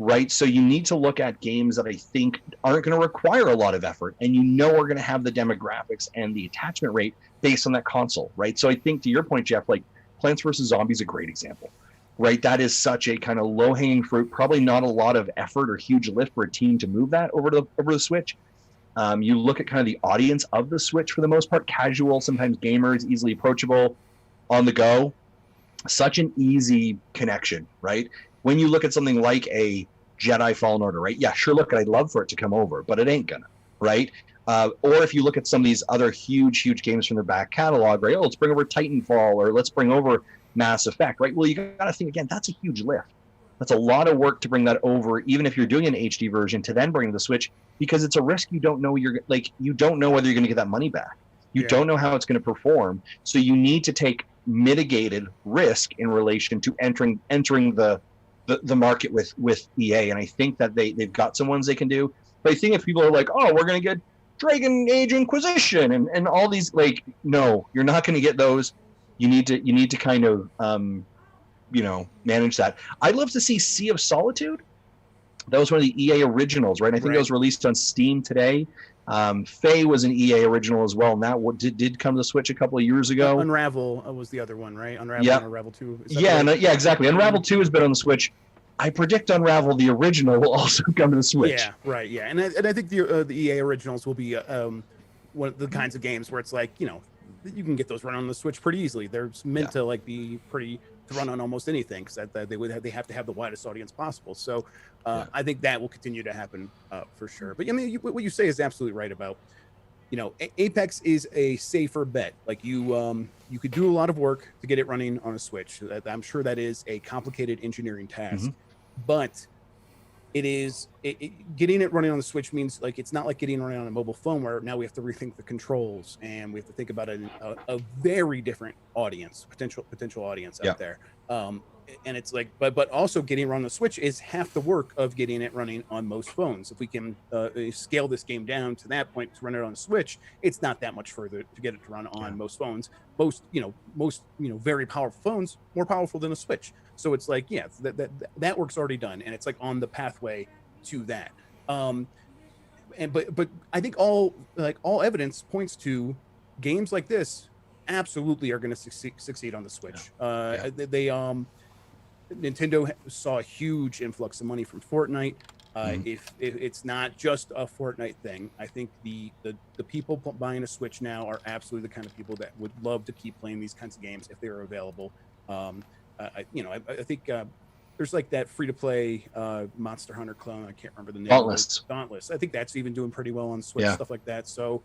Right. So you need to look at games that I think aren't going to require a lot of effort and you know are going to have the demographics and the attachment rate based on that console. Right. So I think to your point, Jeff, like Plants vs. Zombies is a great example. Right. That is such a kind of low hanging fruit, probably not a lot of effort or huge lift for a team to move that over the Switch. You look at kind of the audience of the Switch for the most part, casual, sometimes gamers, easily approachable, on the go. Such an easy connection. Right. When you look at something like a Jedi Fallen Order, right? Yeah, sure, look, I'd love for it to come over, but it ain't gonna, right? Or if you look at some of these other huge games from their back catalog, right? Oh, let's bring over Titanfall, or let's bring over Mass Effect, right? Well, you gotta think, again, that's a huge lift. That's a lot of work to bring that over, even if you're doing an HD version, to then bring the Switch, because it's a risk you don't know you don't know whether you're gonna get that money back. You don't know how it's gonna perform, so you need to take mitigated risk in relation to entering the market with EA, and I think that they've got some ones they can do. But I think if people are like, oh, we're going to get Dragon Age Inquisition and all these, like, no, you're not going to get those. You need to kind of you know, manage that. I'd love to see Sea of Solitude. That was one of the EA originals, right? I think it was released on Steam today. Faye was an EA original as well, and that did come to the Switch a couple of years ago. Unravel was the other one, right? Unravel and Unravel 2. Yeah, exactly. Unravel 2 has been on the Switch. I predict Unravel, the original, will also come to the Switch. Yeah, right, yeah. And I think the EA originals will be one of the kinds of games where it's like, you know, you can get those run on the Switch pretty easily. They're meant to like be pretty to run on almost anything, because they have to have the widest audience possible. So I think that will continue to happen for sure. But I mean, what you say is absolutely right about, you know, Apex is a safer bet. Like you could do a lot of work to get it running on a Switch. I'm sure that is a complicated engineering task, but getting it running on the Switch means like it's not like getting it running on a mobile phone where now we have to rethink the controls and we have to think about a very different audience, potential audience out there. And it's like, but also getting it running on the Switch is half the work of getting it running on most phones. If we can scale this game down to that point to run it on the Switch, it's not that much further to get it to run on most phones. Most very powerful phones, more powerful than a Switch. So it's like, yeah, that work's already done, and it's like on the pathway to that. But I think all evidence points to games like this absolutely are going to succeed on the Switch. Nintendo saw a huge influx of money from Fortnite. If it's not just a Fortnite thing, I think the people buying a Switch now are absolutely the kind of people that would love to keep playing these kinds of games if they were available. I think there's like that free-to-play Monster Hunter clone. I can't remember the name. Dauntless. I think that's even doing pretty well on Switch, stuff like that. So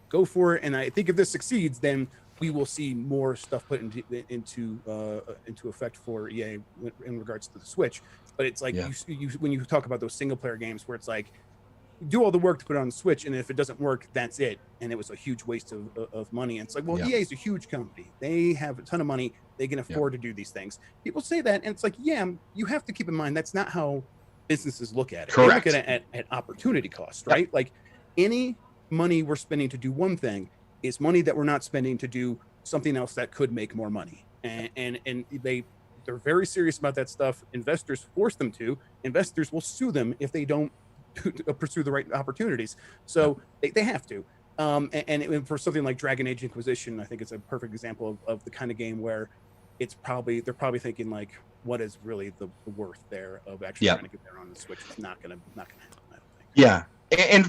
go for it. And I think if this succeeds, then we will see more stuff put into effect for EA in regards to the Switch. But it's like you when you talk about those single player games where it's like do all the work to put it on the Switch, and if it doesn't work, that's it, and it was a huge waste of money. And it's like, well, EA is a huge company; they have a ton of money, they can afford to do these things. People say that, and it's like, yeah, you have to keep in mind that's not how businesses look at it. Correct. They look at it at opportunity cost, right? Like any money we're spending to do one thing is money that we're not spending to do something else that could make more money. And they're very serious about that stuff. Investors force them to. Investors will sue them if they don't pursue the right opportunities. So they have to. And for something like Dragon Age Inquisition, I think it's a perfect example of the kind of game where they're probably thinking like, what is really the worth there of actually trying to get there on the Switch? It's not gonna happen, I don't think. Yeah.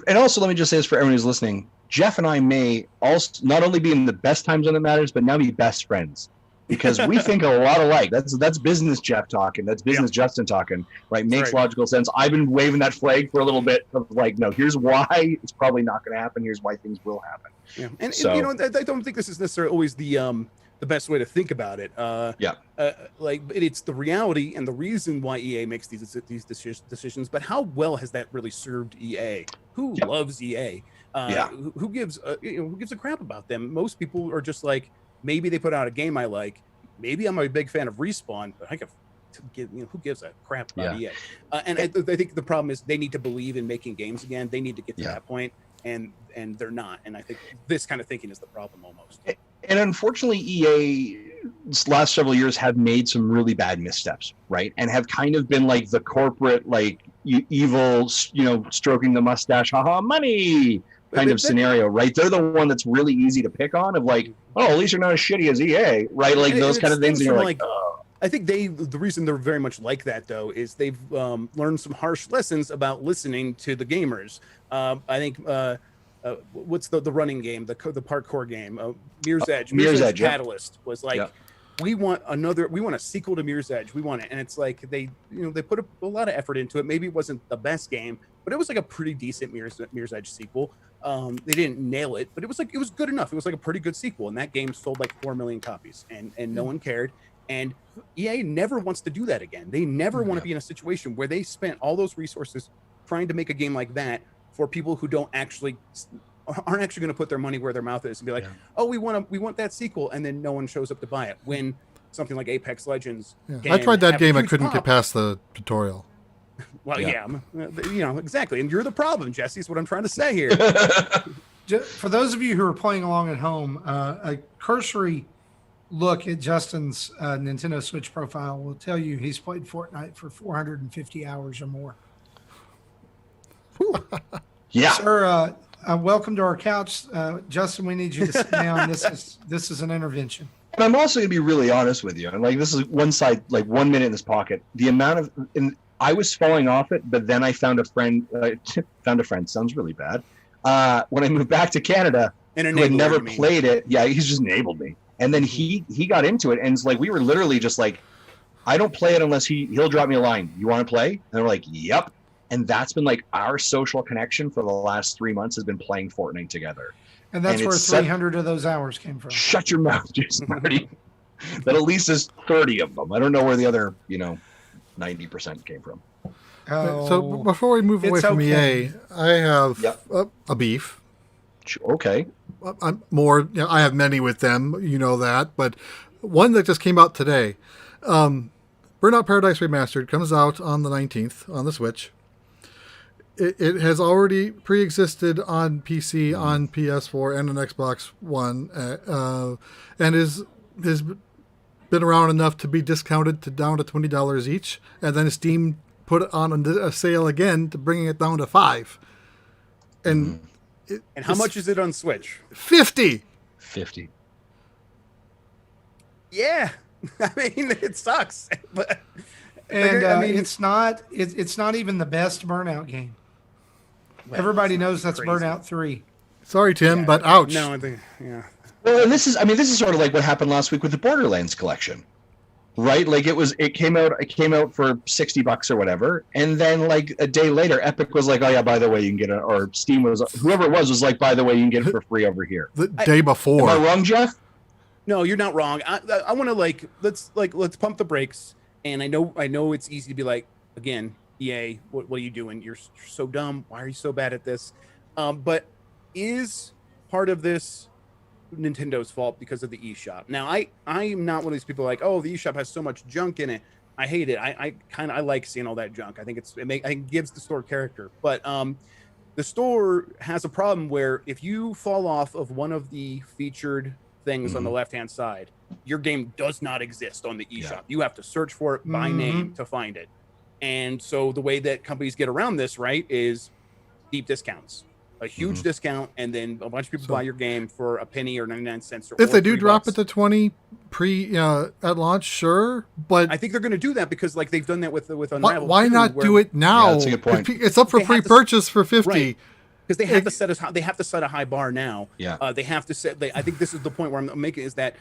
And also, let me just say this for everyone who's listening. Jeff and I may also not only be in the best time zone that matters, but now be best friends because we think a lot alike. That's business Jeff talking. That's business Justin talking. Right? Makes logical sense. I've been waving that flag for a little bit of like, no, here's why it's probably not going to happen. Here's why things will happen. Yeah. And you know, I don't think this is necessarily always the best way to think about it. Like it's the reality and the reason why EA makes these decisions. But how well has that really served EA? Who loves EA? Who gives a crap about them? Most people are just like, maybe they put out a game I like. Maybe I'm a big fan of Respawn, but I who gives a crap about EA? And I think the problem is they need to believe in making games again. They need to get to that point, and they're not. And I think this kind of thinking is the problem almost. And unfortunately, EA's last several years have made some really bad missteps, right? And have kind of been like the corporate, like evil, stroking the mustache, haha, money kind of scenario, right? They're the one that's really easy to pick on of like, oh, at least you're not as shitty as EA, right? Like those kind of things. And you're like, oh. I think the reason they're very much like that though, is they've learned some harsh lessons about listening to the gamers. I think, what's the running game, the parkour game, Mirror's Edge. Mirror's Edge Catalyst was like, we want a sequel to Mirror's Edge. We want it. And it's like, they put a lot of effort into it. Maybe it wasn't the best game, but it was like a pretty decent Mirror's Edge sequel. They didn't nail it, but it was good enough. It was like a pretty good sequel. And that game sold like 4 million copies and no one cared. And EA never wants to do that again. They never want to be in a situation where they spent all those resources trying to make a game like that for people who aren't actually going to put their money where their mouth is and be like, oh, we want that sequel, and then no one shows up to buy it. When something like Apex Legends, I tried that game, I couldn't get past the tutorial. Well, exactly, and you're the problem, Jesse. Is what I'm trying to say here. For those of you who are playing along at home, a cursory look at Justin's Nintendo Switch profile will tell you he's played Fortnite for 450 hours or more. Sir, welcome to our couch. Justin, we need you to sit down. This is an intervention. And I'm also going to be really honest with you. And like, this is one side, like 1 minute in this pocket. The amount of, I was falling off it, but then I found a friend, sounds really bad. When I moved back to Canada, who had never played it. Yeah, he's just enabled me. And then he got into it, and it's like, we were literally just like, I don't play it unless he'll drop me a line. You want to play? And they're like, yep. And that's been like our social connection for the last 3 months has been playing Fortnite together. And that's where 300 of those hours came from. Shut your mouth, Jason. That at least is 30 of them. I don't know where the other, 90% came from. Oh, so before we move away from EA, I have a beef. Okay. I have many with them, you know that, but one that just came out today. Burnout Paradise Remastered comes out on the 19th on the Switch. It has already pre-existed on PC, on PS4, and an Xbox One, and has been around enough to be discounted down to $20 each, and then Steam put it on a sale again to bringing it down to $5. And and how much is it on Switch? $50. Yeah, I mean it sucks, but it's not even the best Burnout game. Well, everybody knows that's crazy. Burnout 3. Sorry, Tim, but ouch. No, I think Well, and this is sort of like what happened last week with the Borderlands collection, right? Like it came out for $60 or whatever, and then like a day later, Epic was like, oh yeah, by the way, you can get it, or Steam was, whoever it was like, by the way, you can get it for free over here. The day before. Am I wrong, Jeff? No, you're not wrong. I want to let's pump the brakes. And I know it's easy to be like, again, EA, what are you doing? You're so dumb. Why are you so bad at this? But is part of this Nintendo's fault because of the eShop? Now, I'm not one of these people like, oh, the eShop has so much junk in it. I hate it. I like seeing all that junk. I think I think it gives the store character. But the store has a problem where if you fall off of one of the featured things on the left-hand side, your game does not exist on the eShop. Yeah. You have to search for it by name to find it. And so the way that companies get around this, right, is deep discounts. A huge discount, and then a bunch of people buy your game for a penny or 99 cents. Or if they do drop $3. it to 20 at launch, sure. But I think they're going to do that because like they've done that with Unravel. Why not do it now? Yeah, that's a good point. It's up for free purchase for 50. Right. Because they have to set a high bar now. Yeah. They have to set. I think this is the point where I'm making is that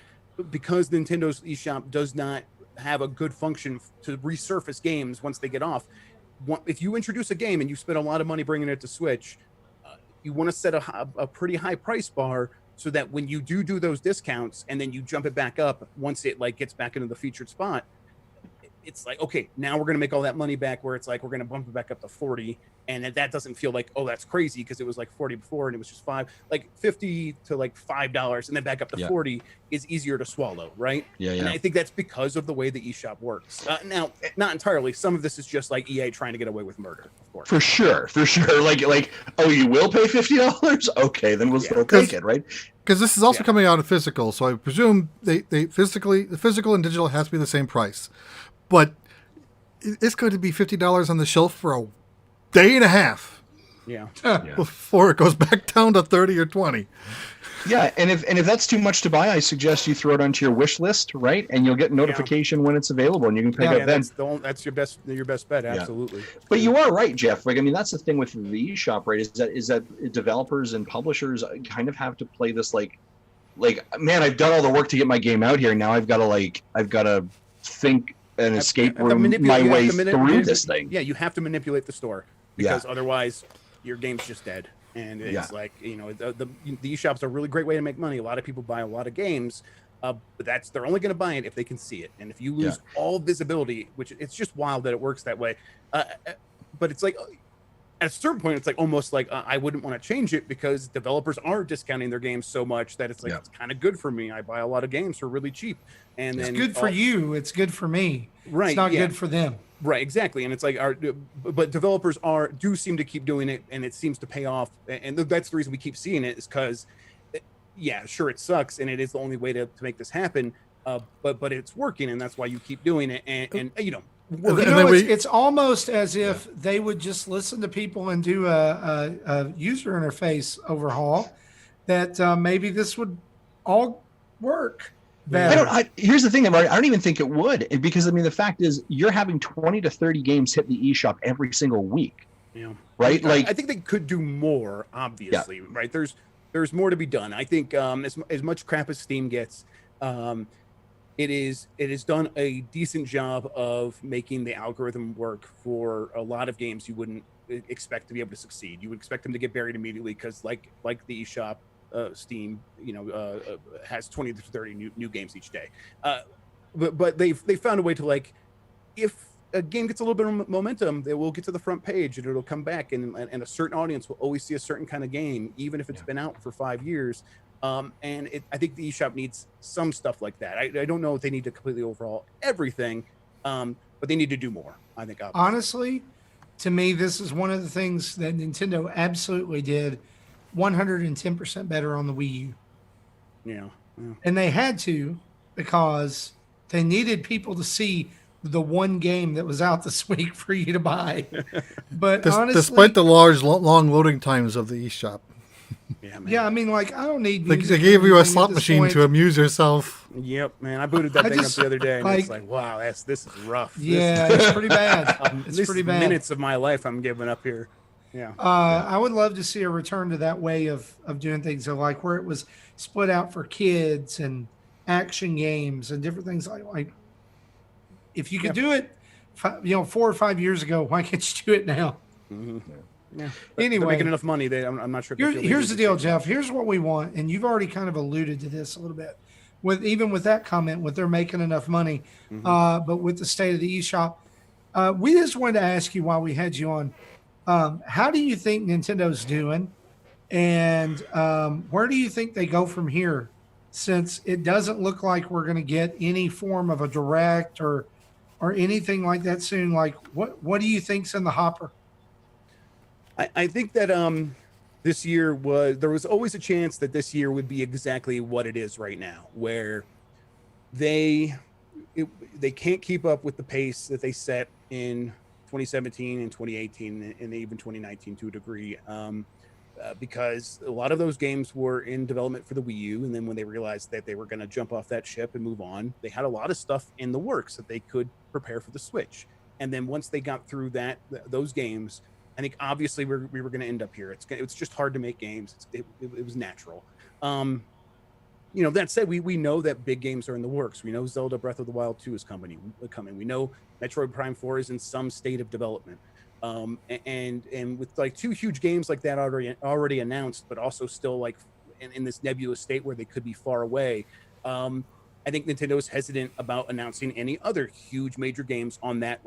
because Nintendo's eShop does not have a good function to resurface games once they get off. If you introduce a game and you spend a lot of money bringing it to Switch, you want to set a pretty high price bar so that when you do those discounts and then you jump it back up once it like gets back into the featured spot, it's like, okay, now we're going to make all that money back, where it's like we're going to bump it back up to 40, and that doesn't feel like, oh, that's crazy because it was like 40 before and it was just like 50 to like $5 and then back up to 40 is easier to swallow, right? And I think that's because of the way the eShop works. Now, not entirely. Some of this is just like EA trying to get away with murder, of course. For sure. Like, oh, you will pay $50? Okay, then we'll still take it, right? Because this is also coming out of physical, so I presume the physical and digital has to be the same price. But it's going to be $50 on the shelf for a day and a half. Yeah. Before it goes back down to 30 or 20. Yeah, and if that's too much to buy, I suggest you throw it onto your wish list, right? And you'll get notification when it's available, and you can pick up then. That's your best bet, absolutely. But you are right, Jeff. Like, I mean, that's the thing with the eShop, right? Is that developers and publishers kind of have to play this like, man, I've done all the work to get my game out here. Now I've got to think an escape room my way through this thing. Yeah, you have to manipulate the store because otherwise your game's just dead. And it's like, the eShop's a really great way to make money. A lot of people buy a lot of games, but they're only going to buy it if they can see it. And if you lose all visibility, which it's just wild that it works that way. But it's like, at a certain point, it's like almost like I wouldn't want to change it because developers are discounting their games so much that it's like it's kind of good for me. I buy a lot of games for really cheap, and it's good for you. It's good for me. Right? It's not good for them. Right? Exactly. And it's like but developers do seem to keep doing it, and it seems to pay off. And that's the reason we keep seeing it is because, sure, it sucks, and it is the only way to make this happen. But it's working, and that's why you keep doing it. And it's almost as if they would just listen to people and do a user interface overhaul that maybe this would all work better. Here's the thing, I don't even think it would, because I mean the fact is you're having 20 to 30 games hit the eShop every single week. Yeah. Right? Like I think they could do more, obviously, right? There's more to be done. I think as much crap as Steam gets, it has done a decent job of making the algorithm work for a lot of games you wouldn't expect to be able to succeed. You would expect them to get buried immediately because like the eShop, Steam, has 20 to 30 new games each day. But they found a way to, like, if a game gets a little bit of momentum, they will get to the front page and it'll come back, and a certain audience will always see a certain kind of game, even if it's been out for 5 years. I think the eShop needs some stuff like that. I don't know if they need to completely overhaul everything, but they need to do more, I think. Obviously. Honestly, to me, this is one of the things that Nintendo absolutely did 110% better on the Wii U. Yeah. And they had to, because they needed people to see the one game that was out this week for you to buy. But honestly, despite the long loading times of the eShop. Yeah, man. Yeah, I mean, like, I don't need. They gave you a slot machine to amuse yourself. Yep, man. I booted that thing up the other day, and it's like, wow, this is rough. Yeah, it's pretty bad. It's pretty bad. Minutes of my life I'm giving up here. Yeah. I would love to see a return to that way of doing things. So, like, where it was split out for kids and action games and different things like. If you could do it, 4 or 5 years ago, why can't you do it now? Mm-hmm. Yeah. Anyway, they're making enough money. I'm not sure. Here's the deal, Jeff. Here's what we want, and you've already kind of alluded to this a little bit. with that comment, with they're making enough money, but with the state of the eShop, we just wanted to ask you while we had you on, how do you think Nintendo's doing, and where do you think they go from here? Since it doesn't look like we're going to get any form of a direct or anything like that soon, like what do you think's in the hopper? I think that this year there was always a chance that this year would be exactly what it is right now, where they they can't keep up with the pace that they set in 2017 and 2018 and even 2019 to a degree, because a lot of those games were in development for the Wii U, and then when they realized that they were going to jump off that ship and move on, they had a lot of stuff in the works that they could prepare for the Switch. And then once they got through those games, I think obviously we were going to end up here. It's just hard to make games. It was natural. That said, we know that big games are in the works. We know Zelda Breath of the Wild 2 is coming. We know Metroid Prime 4 is in some state of development. And with like 2 huge games like that already announced, but also still like in this nebulous state where they could be far away, I think Nintendo is hesitant about announcing any other huge major games on that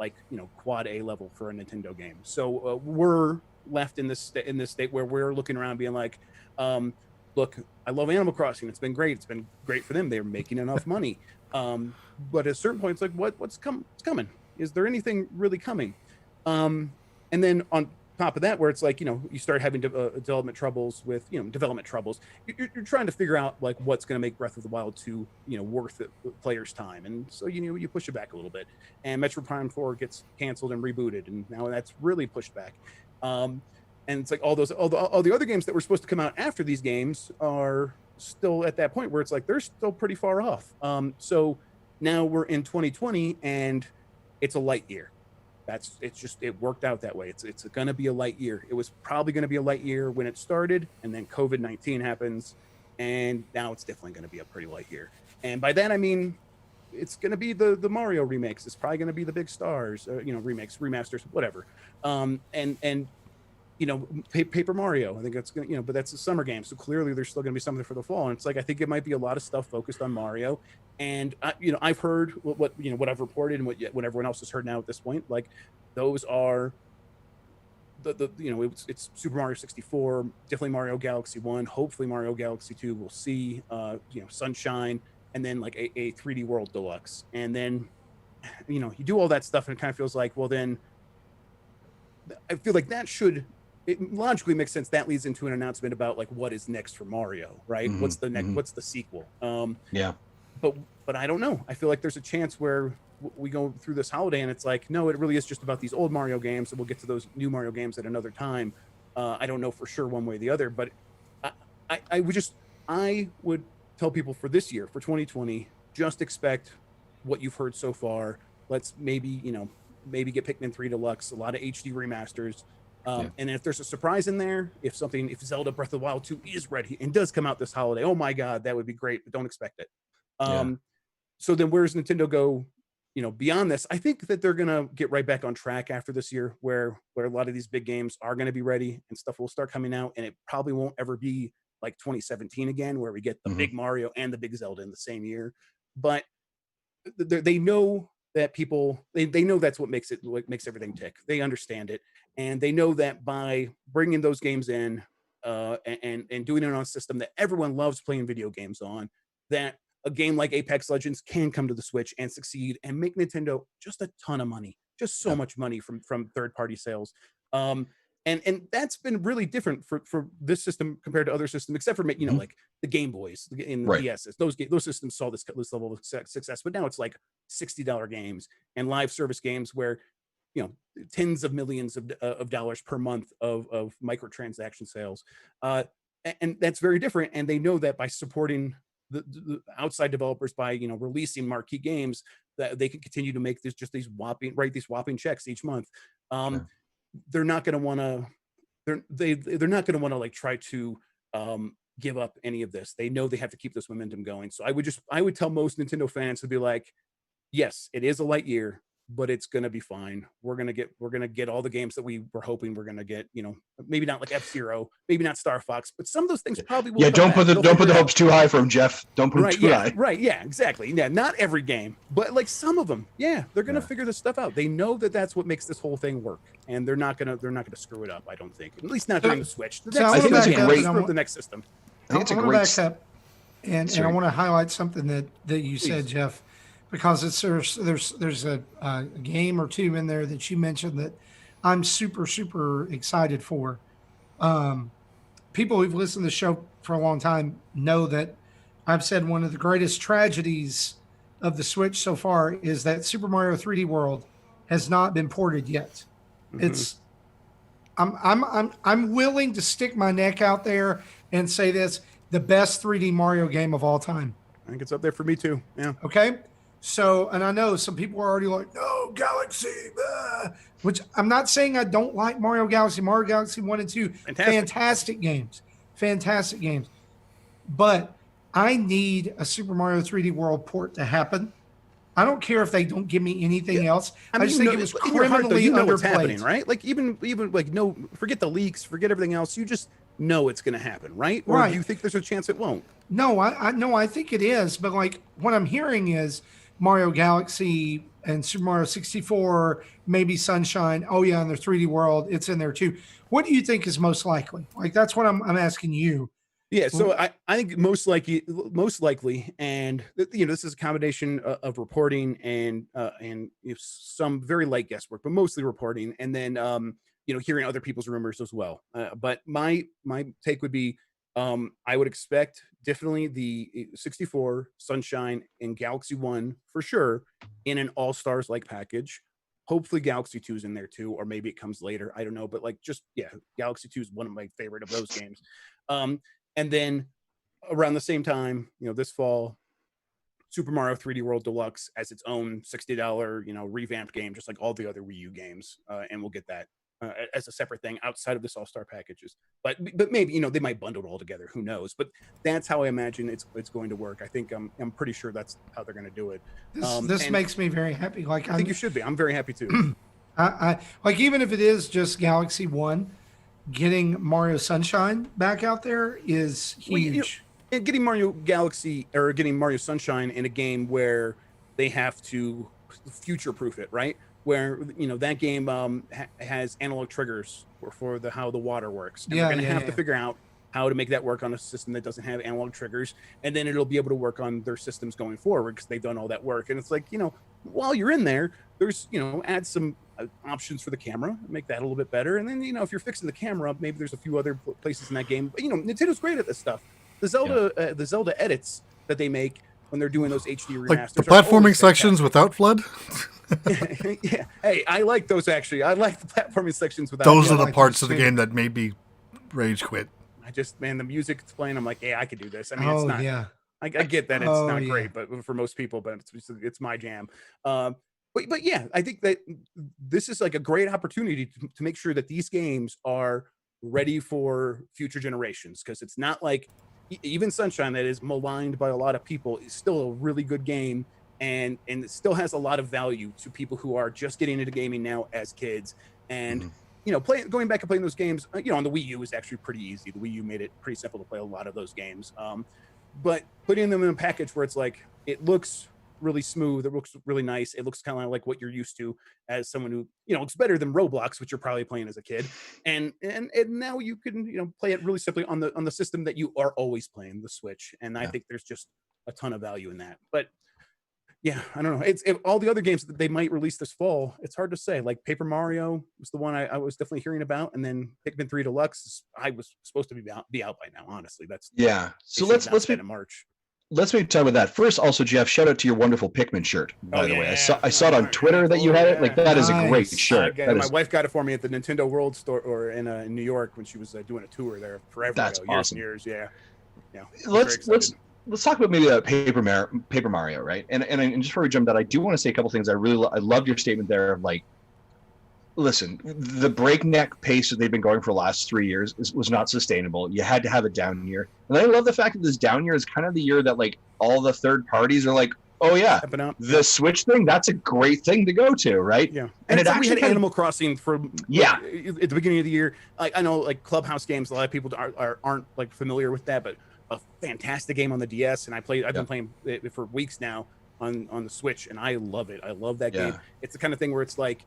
quad A level for a Nintendo game. So we're left in this state where we're looking around being like, look, I love Animal Crossing. It's been great. It's been great for them. They're making enough money. But at a certain point, it's like, what's coming? Is there anything really coming? And then on top of that, where it's like, you start having development troubles. You're trying to figure out like what's going to make Breath of the Wild 2, worth it, players' time. And so, you push it back a little bit. And Metroid Prime 4 gets canceled and rebooted. And now that's really pushed back. And it's like all the other games that were supposed to come out after these games are still at that point where it's like they're still pretty far off. So now we're in 2020 and it's a light year. It worked out that way. It's going to be a light year. It was probably going to be a light year when it started, and then COVID-19 happens, and now it's definitely going to be a pretty light year. And by that I mean it's going to be the Mario remakes. It's probably going to be the big stars, remakes, remasters, whatever. And Paper Mario. I think that's going to, but that's a summer game, so clearly there's still going to be something for the fall. And it's like I think it might be a lot of stuff focused on Mario. And I've heard what I've reported and what everyone else has heard now at this point. Like those are it's Super Mario 64, definitely Mario Galaxy 1, hopefully Mario Galaxy 2. We'll see Sunshine, and then like a 3D World Deluxe. And then you do all that stuff and it kind of feels like, well, then I feel like it logically makes sense. That leads into an announcement about like what is next for Mario, right? Mm-hmm, What's the next? What's the sequel? Yeah. But I don't know. I feel like there's a chance where we go through this holiday and it's like, no, it really is just about these old Mario games, and we'll get to those new Mario games at another time. I don't know for sure one way or the other, but I would tell people for this year, for 2020, just expect what you've heard so far. Let's maybe get Pikmin 3 Deluxe, a lot of HD remasters. And if there's a surprise in there, if Zelda Breath of the Wild 2 is ready and does come out this holiday, oh my God, that would be great, but don't expect it. So then where does Nintendo go, beyond this? I think that they're going to get right back on track after this year where a lot of these big games are going to be ready and stuff will start coming out, and it probably won't ever be like 2017 again, where we get the big Mario and the big Zelda in the same year. But they know that they know that's what makes everything tick. They understand it, and they know that by bringing those games in and doing it on a system that everyone loves playing video games on, that a game like Apex Legends can come to the Switch and succeed and make Nintendo just a ton of money, just so much money from third-party sales. And that's been really different for this system compared to other systems, except for like the Game Boys and the DSs. Those systems saw this level of success, but now it's like $60 games and live service games where tens of millions of dollars per month of microtransaction sales, and that's very different. And they know that by supporting the outside developers, by releasing marquee games, that they can continue to make these whopping checks each month. They're not going to want to. They're not going to want to like try to give up any of this. They know they have to keep this momentum going. So I would tell most Nintendo fans to be like, yes, it is a light year, but it's gonna be fine. We're gonna get all the games that we were hoping we're gonna get. Maybe not like F-Zero, maybe not Star Fox, but some of those things probably will. Yeah, come don't back. put the hopes too high for him, Jeff. Don't put them too high. Right, yeah, exactly. Yeah, not every game, but like some of them, yeah, they're gonna figure this stuff out. They know that that's what makes this whole thing work, and they're not gonna screw it up. I don't think, at least not during the Switch. I think that's a great. The next system. I think it's a I'm great. back up, and I want to highlight something that you said, Jeff, because there's a game or two in there that you mentioned that I'm super excited for. People who've listened to the show for a long time know that I've said one of the greatest tragedies of the Switch so far is that Super Mario 3D World has not been ported yet. It's I'm willing to stick my neck out there and say this: the best 3D Mario game of all time. I think it's up there for me too. Yeah. Okay. So, and I know some people are already like, no, Galaxy, which I'm not saying I don't like Mario Galaxy 1 and 2, fantastic games. But I need a Super Mario 3D World port to happen. I don't care if they don't give me anything else. I just think it was criminally underplayed. What's happening, right? Like even like no, forget the leaks, forget everything else. You just know it's going to happen, right? Or do you think there's a chance it won't? No, I think it is. But like what I'm hearing is Mario Galaxy and Super Mario 64, maybe Sunshine. Oh yeah, in their 3D World, it's in there too. What do you think is most likely? Like that's what I'm asking you. Yeah, so I think most likely, and this is a combination of reporting and some very light guesswork, but mostly reporting, and then hearing other people's rumors as well. But my take would be, I would expect definitely the 64, Sunshine, and Galaxy 1 for sure in an All-Stars like package. Hopefully Galaxy 2 is in there too, or maybe it comes later. I don't know, but Galaxy 2 is one of my favorite of those games. And then around the same time, this fall, Super Mario 3D World Deluxe as its own $60, revamped game, just like all the other Wii U games, and we'll get that as a separate thing outside of this all-star packages. But maybe they might bundle it all together. Who knows? But that's how I imagine it's going to work. I think I'm pretty sure that's how they're going to do it. This makes me very happy. Like I think you should be. I'm very happy too. I like even if it is just Galaxy 1. Getting Mario Sunshine back out there is huge. And getting Mario Galaxy or getting Mario Sunshine in a game where they have to future-proof it, right? Where that game has analog triggers for how the water works. And they're going to have to figure out how to make that work on a system that doesn't have analog triggers, and then it'll be able to work on their systems going forward because they've done all that work. And it's like while you're in there, there's add some options for the camera, make that a little bit better. And then if you're fixing the camera up, maybe there's a few other places in that game. But Nintendo's great at this stuff. The Zelda edits that they make when they're doing those HD remasters, like the platforming sections without flood. Yeah, hey, I like those actually. I like the platforming sections without. Those are the parts of the game that made me rage quit. The music's playing. I'm like, yeah, I could do this. I mean, it's not. Yeah. I get that it's not great, but for most people, but it's my jam. But yeah, I think that this is like a great opportunity to make sure that these games are ready for future generations, because it's not like even Sunshine, that is maligned by a lot of people, is still a really good game, and it still has a lot of value to people who are just getting into gaming now as kids. And going back and playing those games, on the Wii U is actually pretty easy. The Wii U made it pretty simple to play a lot of those games. But putting them in a package where it's like it looks really smooth, it looks really nice, it looks kind of like what you're used to as someone who it's better than Roblox, which you're probably playing as a kid, and now you can play it really simply on the system that you are always playing, the Switch. And I think there's just a ton of value in that. But yeah, I don't know. It's all the other games that they might release this fall. It's hard to say. Like Paper Mario was the one I was definitely hearing about, and then Pikmin 3 Deluxe. I was supposed to be out by now. Honestly, that's So let's be in March. Let's maybe talk about that first. Also, Jeff, shout out to your wonderful Pikmin shirt. By the way, I saw it on Twitter that you had it. Like that is a great shirt. My wife got it for me at the Nintendo World Store or in New York when she was doing a tour there forever That's ago, awesome. years. Yeah. Let's talk about maybe Paper Mario, right? And just before we jump that, I do want to say a couple things. I loved your statement there of like, listen, the breakneck pace that they've been going for the last 3 years was not sustainable. You had to have a down year. And I love the fact that this down year is kind of the year that like all the third parties are like, Oh yeah, stepping up. the Switch thing, that's a great thing to go to, right? Yeah, and it we actually had kind of, Animal Crossing for Yeah. at the beginning of the year. I know like Clubhouse games, a lot of people aren't like familiar with that, but a fantastic game on the DS, and I've been playing it for weeks now on the Switch, and I love it. I love that game. It's the kind of thing where it's like,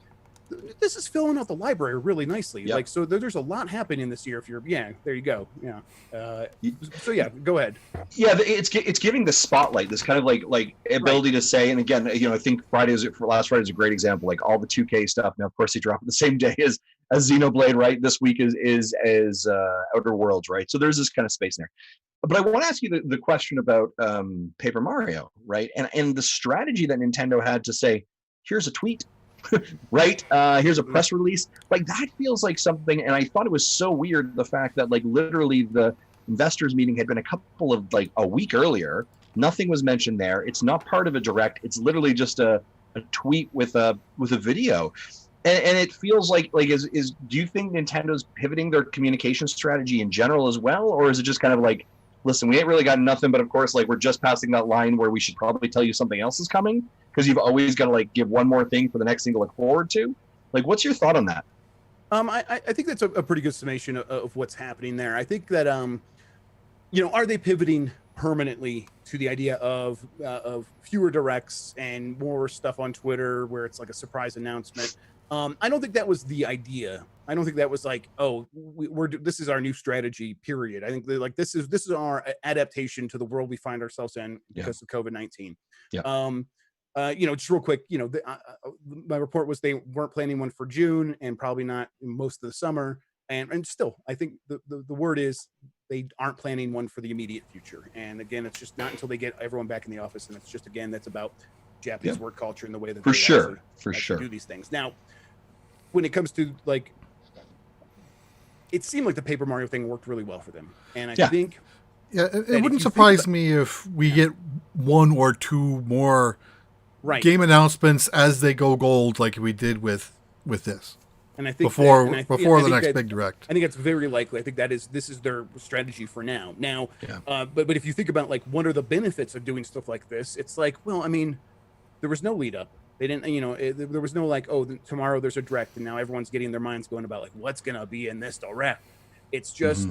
this is filling out the library really nicely. Like, so there's a lot happening this year. If you're, there you go. Yeah. So yeah, go ahead. Yeah, it's giving the spotlight, this kind of like ability to say, and again, I think last Friday is a great example. Like all the 2K stuff. Now, of course, they drop it the same day as Xenoblade, right? This week is Outer Worlds, right? So there's this kind of space there. But I want to ask you the question about Paper Mario, right? And the strategy that Nintendo had to say, here's a tweet. Right, here's a press release. Like that feels like something, and I thought it was so weird the fact that like literally the investors meeting had been a week earlier. Nothing was mentioned there. It's not part of a direct. It's literally just a tweet with a video, and it feels like do you think Nintendo's pivoting their communication strategy in general as well, or is it just kind of like, listen, we ain't really got nothing, but of course, like we're just passing that line where we should probably tell you something else is coming, because you've always got to like give one more thing for the next thing to look forward to. Like, what's your thought on that? I think that's a pretty good summation of what's happening there. I think that are they pivoting permanently to the idea of fewer directs and more stuff on Twitter where it's like a surprise announcement? I don't think that was the idea. I don't think that was like, oh, this is our new strategy, period. I think like this is our adaptation to the world we find ourselves in because of COVID-19. Just real quick, my report was they weren't planning one for June and probably not most of the summer. And still, I think the word is they aren't planning one for the immediate future. And again, it's just not until they get everyone back in the office. And it's just, again, that's about Japanese work culture and the way that they actually do these things. Now, when it comes to like, it seemed like the Paper Mario thing worked really well for them. And I think it wouldn't surprise me if we get one or two more game announcements as they go gold, like we did with this. And I think before the next big direct, I think it's very likely. I think this is their strategy for now. But if you think about like what are the benefits of doing stuff like this, it's like, well, I mean, there was no lead up. They didn't, there was no like, oh, tomorrow there's a direct, and now everyone's getting their minds going about like what's gonna be in this direct. It's just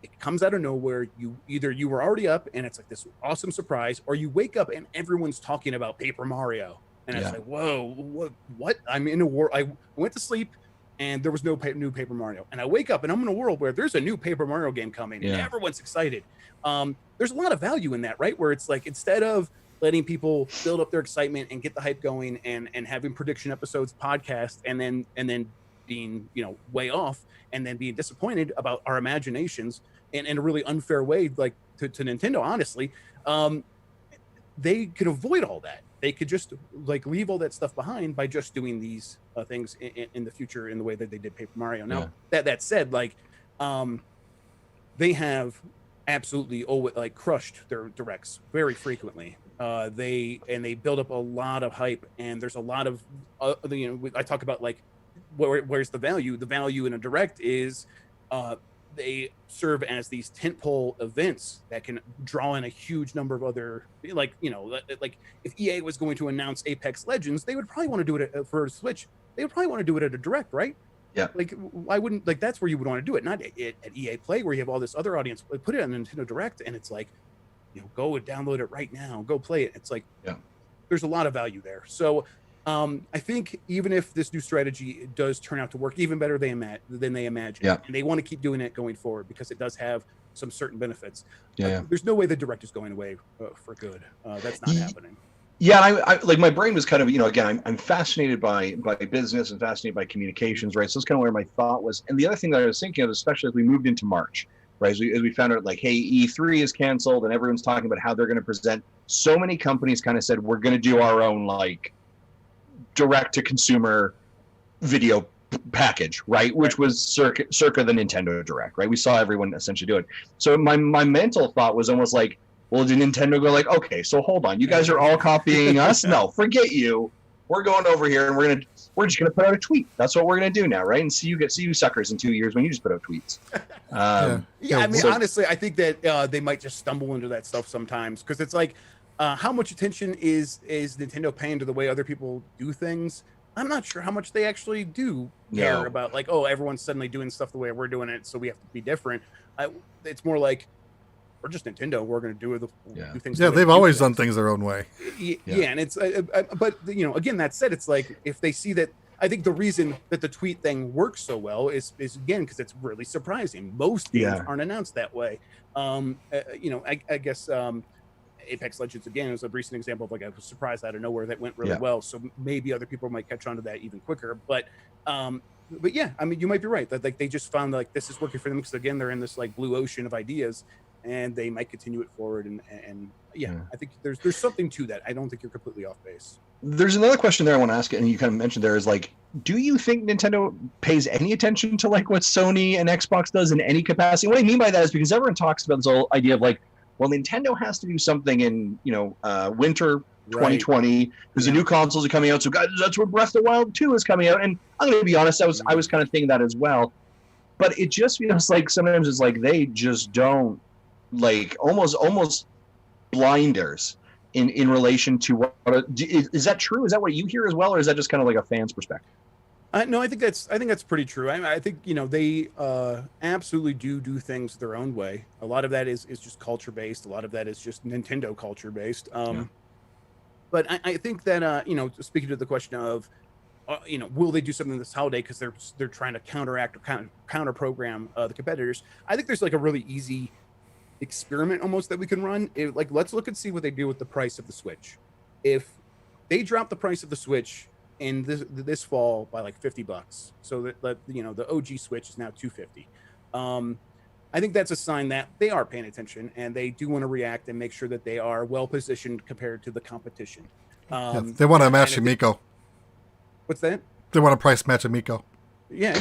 it comes out of nowhere. You were already up, and it's like this awesome surprise, or you wake up and everyone's talking about Paper Mario, and it's like, whoa, what? I'm in a war. I went to sleep, and there was no new Paper Mario, and I wake up and I'm in a world where there's a new Paper Mario game coming, and everyone's excited. There's a lot of value in that, right? Where it's like instead of letting people build up their excitement and get the hype going and having prediction episodes podcast and then being way off and then being disappointed about our imaginations in a really unfair way, like to Nintendo, honestly, they could avoid all that. They could just like leave all that stuff behind by just doing these things in the future in the way that they did Paper Mario. Now that said, like they have absolutely crushed their directs very frequently. They build up a lot of hype, and there's a lot of I talk about like where's the value. The value in a direct is they serve as these tentpole events that can draw in a huge number of other like if EA was going to announce Apex Legends, they would probably want to do it for Switch. They would probably want to do it at a direct, right? Yeah. Like I wouldn't like that's where you would want to do it, not at EA Play where you have all this other audience. Put it on Nintendo Direct, and it's like, go and download it right now. Go play it. It's like, there's a lot of value there. So I think even if this new strategy does turn out to work even better than they imagine, and they want to keep doing it going forward because it does have some certain benefits. There's no way the direct is going away for good. That's not happening. Yeah, I like my brain was kind of, again, I'm fascinated by business and fascinated by communications, right? So that's kind of where my thought was. And the other thing that I was thinking of, especially as we moved into March, right? As we found out like, hey, E3 is canceled and everyone's talking about how they're going to present. So many companies kind of said, we're going to do our own like direct to consumer video package, right? Which was circa the Nintendo Direct, right? We saw everyone essentially do it. So my mental thought was almost like, well, did Nintendo go like, okay, so hold on, you guys are all copying us? No, forget you. We're going over here and we're just gonna put out a tweet. That's what we're gonna do now, right? And see you suckers in 2 years when you just put out tweets. I mean, honestly, I think that they might just stumble into that stuff sometimes because it's like How much attention is Nintendo paying to the way other people do things? I'm not sure how much they actually do care No. about, like, oh, everyone's suddenly doing stuff the way we're doing it, so we have to be different. It's more like, we're just Nintendo. We're going to do things. Yeah, the way they've we do always done things. things their own way. Yeah, and it's but again, that said, it's like, if they see that, I think the reason that the tweet thing works so well is again because it's really surprising. Most games aren't announced that way. I guess Apex Legends again is a recent example of, like, I was surprised out of nowhere that went really well. So maybe other people might catch on to that even quicker. But yeah, I mean, you might be right that, like, they just found, like, this is working for them because, again, they're in this, like, blue ocean of ideas, and they might continue it forward. And I think there's something to that. I don't think you're completely off base. There's another question there I want to ask, and you kind of mentioned there, is like, do you think Nintendo pays any attention to, like, what Sony and Xbox does in any capacity? What I mean by that is because everyone talks about this whole idea of, like, well, Nintendo has to do something in winter 2020 because the new consoles are coming out. So guys, that's where Breath of the Wild 2 is coming out. And I'm going to be honest, I was kind of thinking that as well. But it just feels like sometimes it's like they just don't, like, almost blinders in relation to what is that true? Is that what you hear as well, or is that just kind of like a fan's perspective? No, I think that's pretty true. I think they absolutely do things their own way. A lot of that is just culture based. A lot of that is just Nintendo culture based. But I think that speaking to the question of will they do something this holiday because they're trying to counteract or counter program the competitors. I think there's, like, a really easy experiment almost that we can run. Let's look and see what they do with the price of the Switch. If they drop the price of the Switch in this fall by, like, $50, so that the OG Switch is now $250. I think that's a sign that they are paying attention and they do want to react and make sure that they are well positioned compared to the competition. They want to match Amico. What's that? They want to price match Amico. Yeah,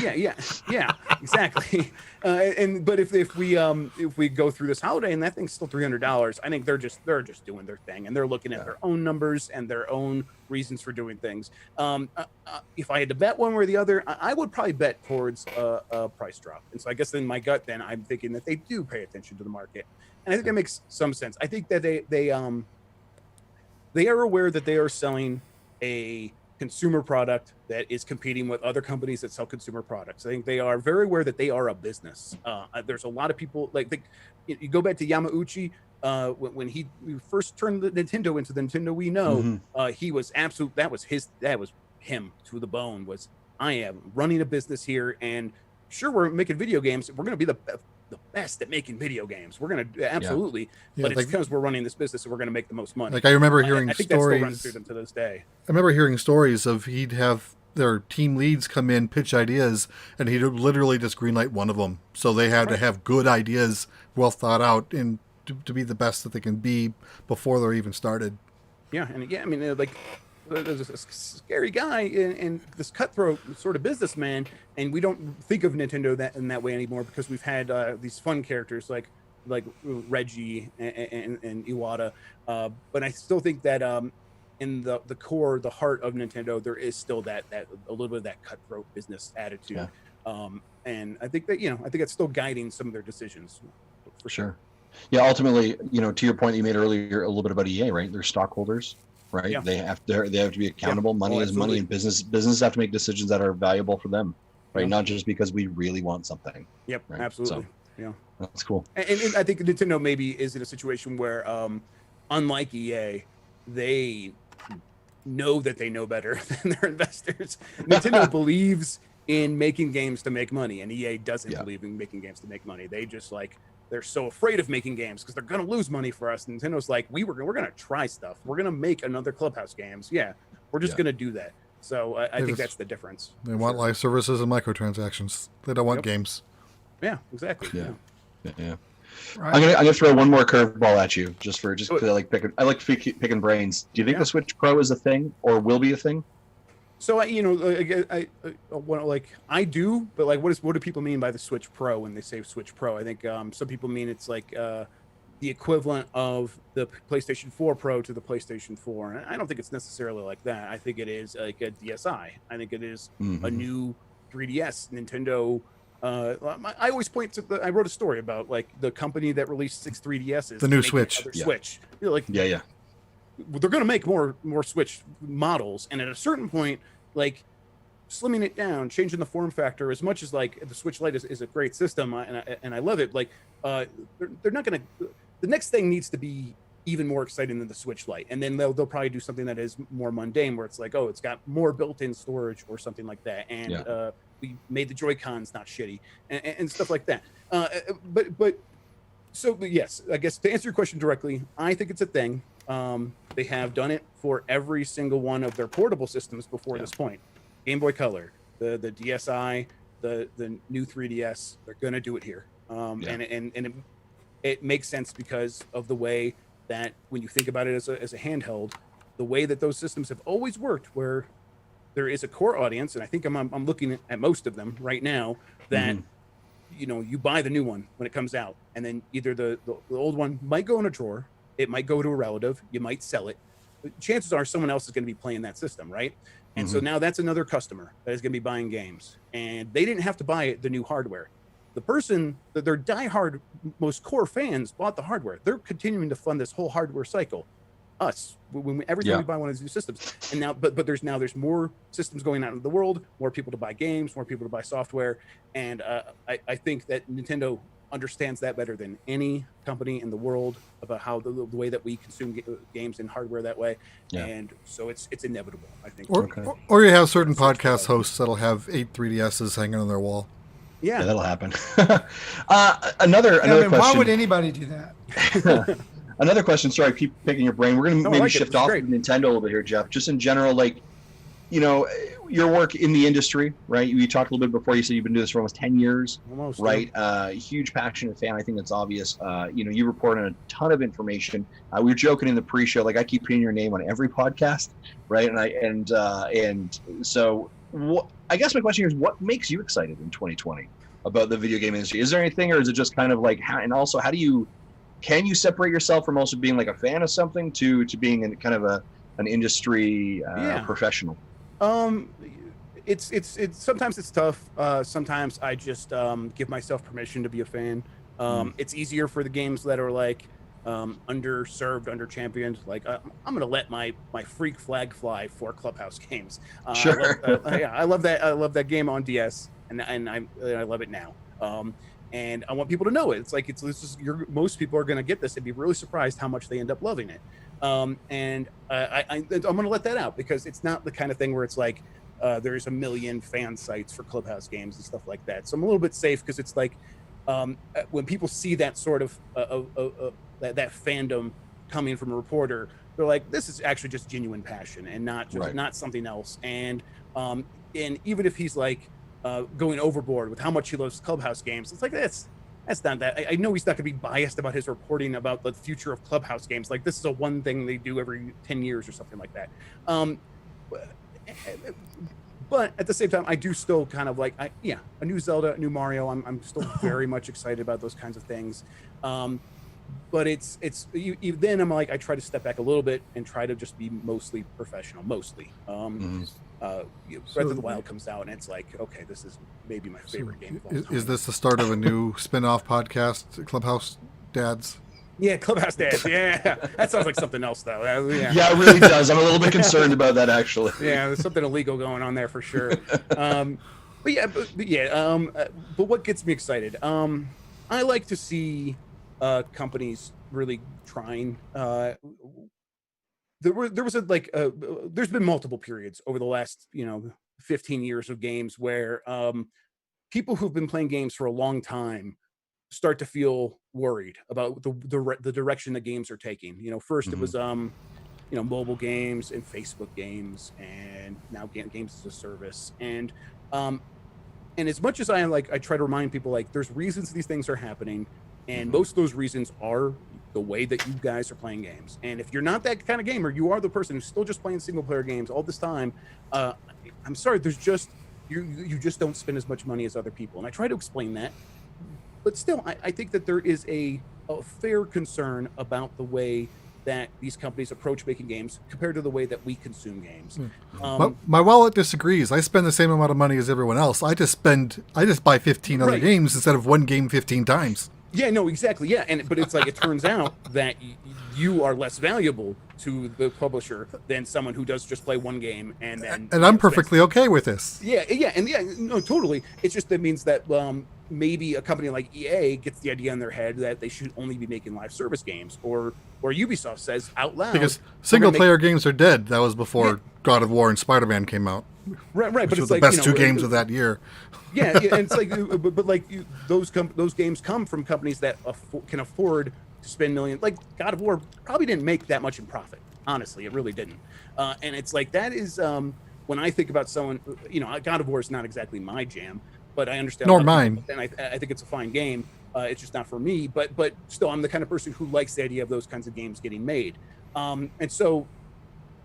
exactly. But if we go through this holiday and that thing's still $300, I think they're just doing their thing and they're looking at their own numbers and their own reasons for doing things. If I had to bet one way or the other, I would probably bet towards a price drop. And so I guess in my gut, then I'm thinking that they do pay attention to the market, and I think that makes some sense. I think that they are aware that they are selling a consumer product that is competing with other companies that sell consumer products. I think they are very aware that they are a business. There's a lot of people, like, you go back to Yamauchi, when he first turned the Nintendo into the Nintendo we know, he was absolute. That was him to the bone. Was, I am running a business here, and sure, we're making video games. We're going to be the best at making video games. We're going to absolutely, but it's because we're running this business and we're going to make the most money. Like, I remember hearing I think stories. that still runs through them to this day. I remember hearing stories of he'd have their team leads come in, pitch ideas, and he'd literally just greenlight one of them. So they had to have good ideas, well thought out, and to be the best that they can be before they're even started. Yeah, and I mean, like, there's a scary guy and this cutthroat sort of businessman, and we don't think of Nintendo in that way anymore because we've had these fun characters like Reggie and Iwata, but I still think that in the core, the heart of Nintendo, there is still that a little bit of that cutthroat business attitude, and I think that I think it's still guiding some of their decisions for sure. Yeah, ultimately, to your point that you made earlier, a little bit about EA, right? They're stockholders. Right, Yeah. they have to be accountable. Money is money, and businesses have to make decisions that are valuable for them, right? Not just because we really want something. Yep, right? absolutely. So, that's cool. And I think Nintendo maybe is in a situation where, unlike EA, they know that they know better than their investors. Nintendo believes in making games to make money, and EA doesn't believe in making games to make money. They just they're so afraid of making games because they're going to lose money for us. Nintendo's like, we're going to try stuff. We're going to make another Clubhouse games. Yeah, we're just going to do that. So I think that's the difference. They want live services and microtransactions. They don't want games. Yeah, exactly. Yeah. Right. I'm gonna throw one more curveball at you just because I like picking brains. Do you think the Switch Pro is a thing or will be a thing? So I do, but like, what do people mean by the Switch Pro when they say Switch Pro? I think some people mean it's like the equivalent of the PlayStation 4 Pro to the PlayStation 4, and I don't think it's necessarily like that. I think it is like a DSi. I think it is a new 3DS. Nintendo. I always point to I wrote a story about like the company that released 6 3DSs. The new Switch. Switch. they're going to make more Switch models, and at a certain point, like slimming it down, changing the form factor, as much as like the Switch Lite is a great system, and I love it. Like they're not going to. The next thing needs to be even more exciting than the Switch Lite, and then they'll probably do something that is more mundane, where it's like, oh, it's got more built-in storage or something like that, and we made the Joy-Cons not shitty and stuff like that. But yes, I guess to answer your question directly, I think it's a thing. They have done it for every single one of their portable systems before this point. Game Boy Color, the DSi, the new 3DS, they're gonna do it here. And it makes sense because of the way that when you think about it as a handheld, the way that those systems have always worked, where there is a core audience, and I think I'm looking at most of them right now, that you buy the new one when it comes out, and then either the old one might go in a drawer, it might go to a relative, you might sell it. Chances are someone else is going to be playing that system, right? And so now that's another customer that is going to be buying games, and they didn't have to buy the new hardware. The person that their diehard, most core fans bought the hardware. They're continuing to fund this whole hardware cycle. Us, every time we buy one of these new systems, and now, but there's more systems going out in the world, more people to buy games, more people to buy software, and I think that Nintendo understands that better than any company in the world about how the way that we consume games and hardware that way, and so it's inevitable, I think. Or you have certain podcast hosts that'll have 8 3DSs hanging on their wall. Yeah, that'll happen. Another question. Why would anybody do that? Another question. Sorry, I keep picking your brain. We're going to maybe shift off of Nintendo a little bit here, Jeff. Just in general, like, your work in the industry, right? You talked a little bit before. You said you've been doing this for almost 10 years, right? Huge passionate fan. I think that's obvious. You report on a ton of information. We were joking in the pre-show, like I keep hearing your name on every podcast, right? And so I guess my question here is, what makes you excited in 2020 about the video game industry? Is there anything, or is it just kind of like, can you separate yourself from also being like a fan of something to being kind of an industry professional? It's sometimes it's tough. Sometimes I just give myself permission to be a fan. It's easier for the games that are like underserved, under-championed. Like I'm gonna let my freak flag fly for Clubhouse games. Sure. I love that. I love that game on DS, and I love it now. And I want people to know it. It's like most people are gonna get this and be really surprised how much they end up loving it. And I'm gonna let that out, because it's not the kind of thing where it's like there's a million fan sites for Clubhouse games and stuff like that. So I'm a little bit safe, because it's like when people see that sort of that fandom coming from a reporter, they're like, this is actually just genuine passion and not something else. And even if he's like going overboard with how much he loves Clubhouse games, it's like that's not that. I know he's not going to be biased about his reporting about the future of Clubhouse games. Like, this is a one thing they do every 10 years or something like that. But at the same time, I do still kind of like, a new Zelda, a new Mario. I'm still very much excited about those kinds of things. But then I'm like, I try to step back a little bit and try to just be mostly professional, Breath of the Wild comes out, and it's like, okay, this is maybe my favorite game of all time. Is this the start of a new spin-off podcast, Clubhouse Dads? Yeah, Clubhouse Dads. Yeah, that sounds like something else, though. Yeah, it really does. I'm a little bit concerned about that, actually. Yeah, there's something illegal going on there for sure. But what gets me excited? I like to see companies really trying. There's been multiple periods over the last 15 years of games where people who've been playing games for a long time start to feel worried about the direction the games are taking. First it was mobile games and Facebook games, and now games as a service. And as much as I try to remind people, like, there's reasons these things are happening, and most of those reasons are the way that you guys are playing games. And if you're not that kind of gamer, you are the person who's still just playing single player games all this time, I'm sorry, there's just you just don't spend as much money as other people. And I try to explain that, but still I think that there is a fair concern about the way that these companies approach making games compared to the way that we consume games. My wallet disagrees. I spend the same amount of money as everyone else. I just buy 15 other games instead of one game 15 times. Yeah, no, exactly. Yeah, but it's like it turns out that you are less valuable to the publisher than someone who does just play one game and then. And I'm perfectly okay with this. Yeah, no, totally. It's just that means that maybe a company like EA gets the idea in their head that they should only be making live service games, or Ubisoft says out loud, because single player games are dead. That was before God of War and Spider-Man came out. Right. Which But were it's the like, best two games of that year. Yeah, and it's like, but like those games come from companies that can afford to spend millions. Like God of War probably didn't make that much in profit. Honestly, it really didn't. And it's like that is when I think about someone, God of War is not exactly my jam, but I understand. Nor mine. And I think it's a fine game. It's just not for me. But still, I'm the kind of person who likes the idea of those kinds of games getting made. And so.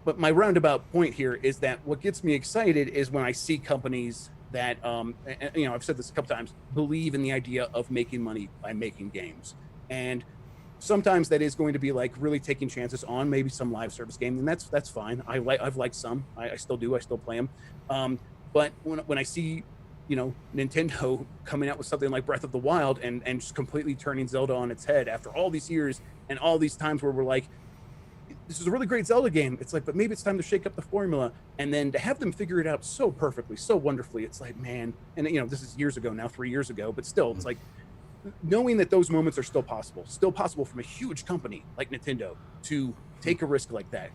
But my roundabout point here is that what gets me excited is when I see companies that, I've said this a couple times, believe in the idea of making money by making games. And sometimes that is going to be like really taking chances on maybe some live service game, and that's fine. I've liked some. I still do. I still play them. But when I see, Nintendo coming out with something like Breath of the Wild and just completely turning Zelda on its head after all these years and all these times where we're like, this is a really great Zelda game. It's like, but maybe it's time to shake up the formula. And then to have them figure it out so perfectly, so wonderfully, it's like, man, and this is years ago now, 3 years ago, but still, it's like knowing that those moments are still possible from a huge company like Nintendo to take a risk like that,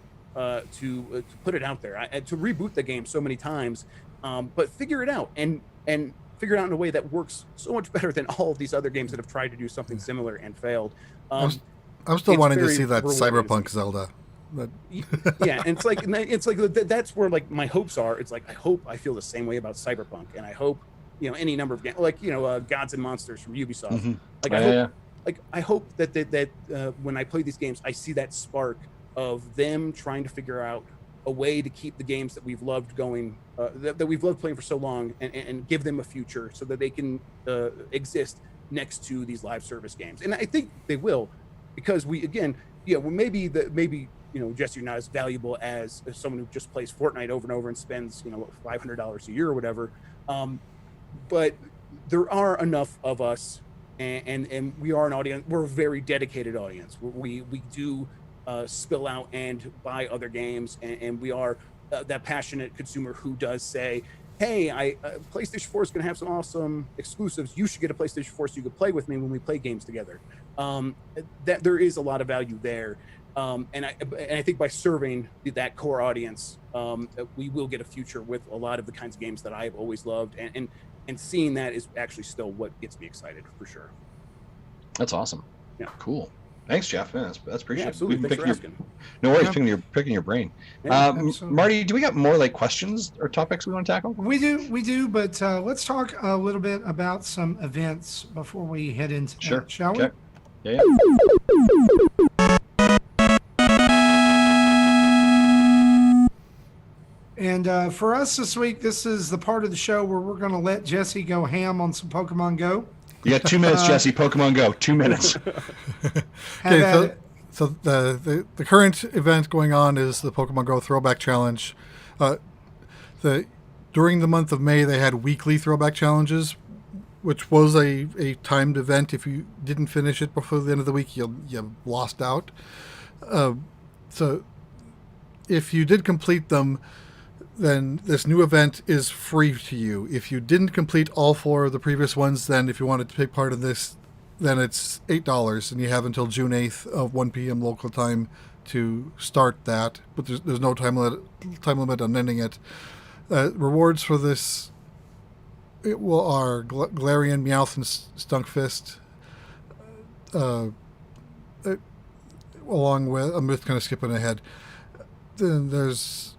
to put it out there, to reboot the game so many times, but figure it out and figure it out in a way that works so much better than all of these other games that have tried to do something similar and failed. I'm still wanting to see that Cyberpunk Zelda. But yeah, and it's like that's where like my hopes are. It's like I feel the same way about Cyberpunk, and I hope any number of games like Gods and Monsters from Ubisoft. I hope that when I play these games, I see that spark of them trying to figure out a way to keep the games that we've loved going, that we've loved playing for so long, and give them a future so that they can exist next to these live service games. And I think they will, because maybe Jesse, you're not as valuable as someone who just plays Fortnite over and over and spends $500 a year or whatever, but there are enough of us, and we are an audience. We're a very dedicated audience. We do spill out and buy other games, and we are that passionate consumer who does say, hey, PlayStation 4 is going to have some awesome exclusives. You should get a PlayStation 4 so you can play with me when we play games together. That there is a lot of value there. And I think by serving that core audience, we will get a future with a lot of the kinds of games that I've always loved. And seeing that is actually still what gets me excited, for sure. That's awesome. Yeah. Cool. Thanks, Jeff. Man, that's appreciated. Yeah, absolutely. Thanks for asking. No worries, picking your brain. Yeah, Marty, do we got more like questions or topics we want to tackle? We do, but let's talk a little bit about some events before we head into that, shall we? Yeah. And for us this week, this is the part of the show where we're going to let Jesse go ham on some Pokemon Go. You got 2 minutes, Jesse. Pokemon Go. 2 minutes. Okay, so the current event going on is the Pokemon Go Throwback Challenge. During the month of May, they had weekly throwback challenges, which was a timed event. If you didn't finish it before the end of the week, you lost out. So if you did complete them, then this new event is free to you. If you didn't complete all 4 of the previous ones, then if you wanted to take part in this, then it's $8, and you have until June 8th of 1 p.m. local time to start that. But there's no time limit on ending it. Rewards for this are Galarian, Meowth, and Stunkfist. Along with, I'm just kind of skipping ahead. Then there's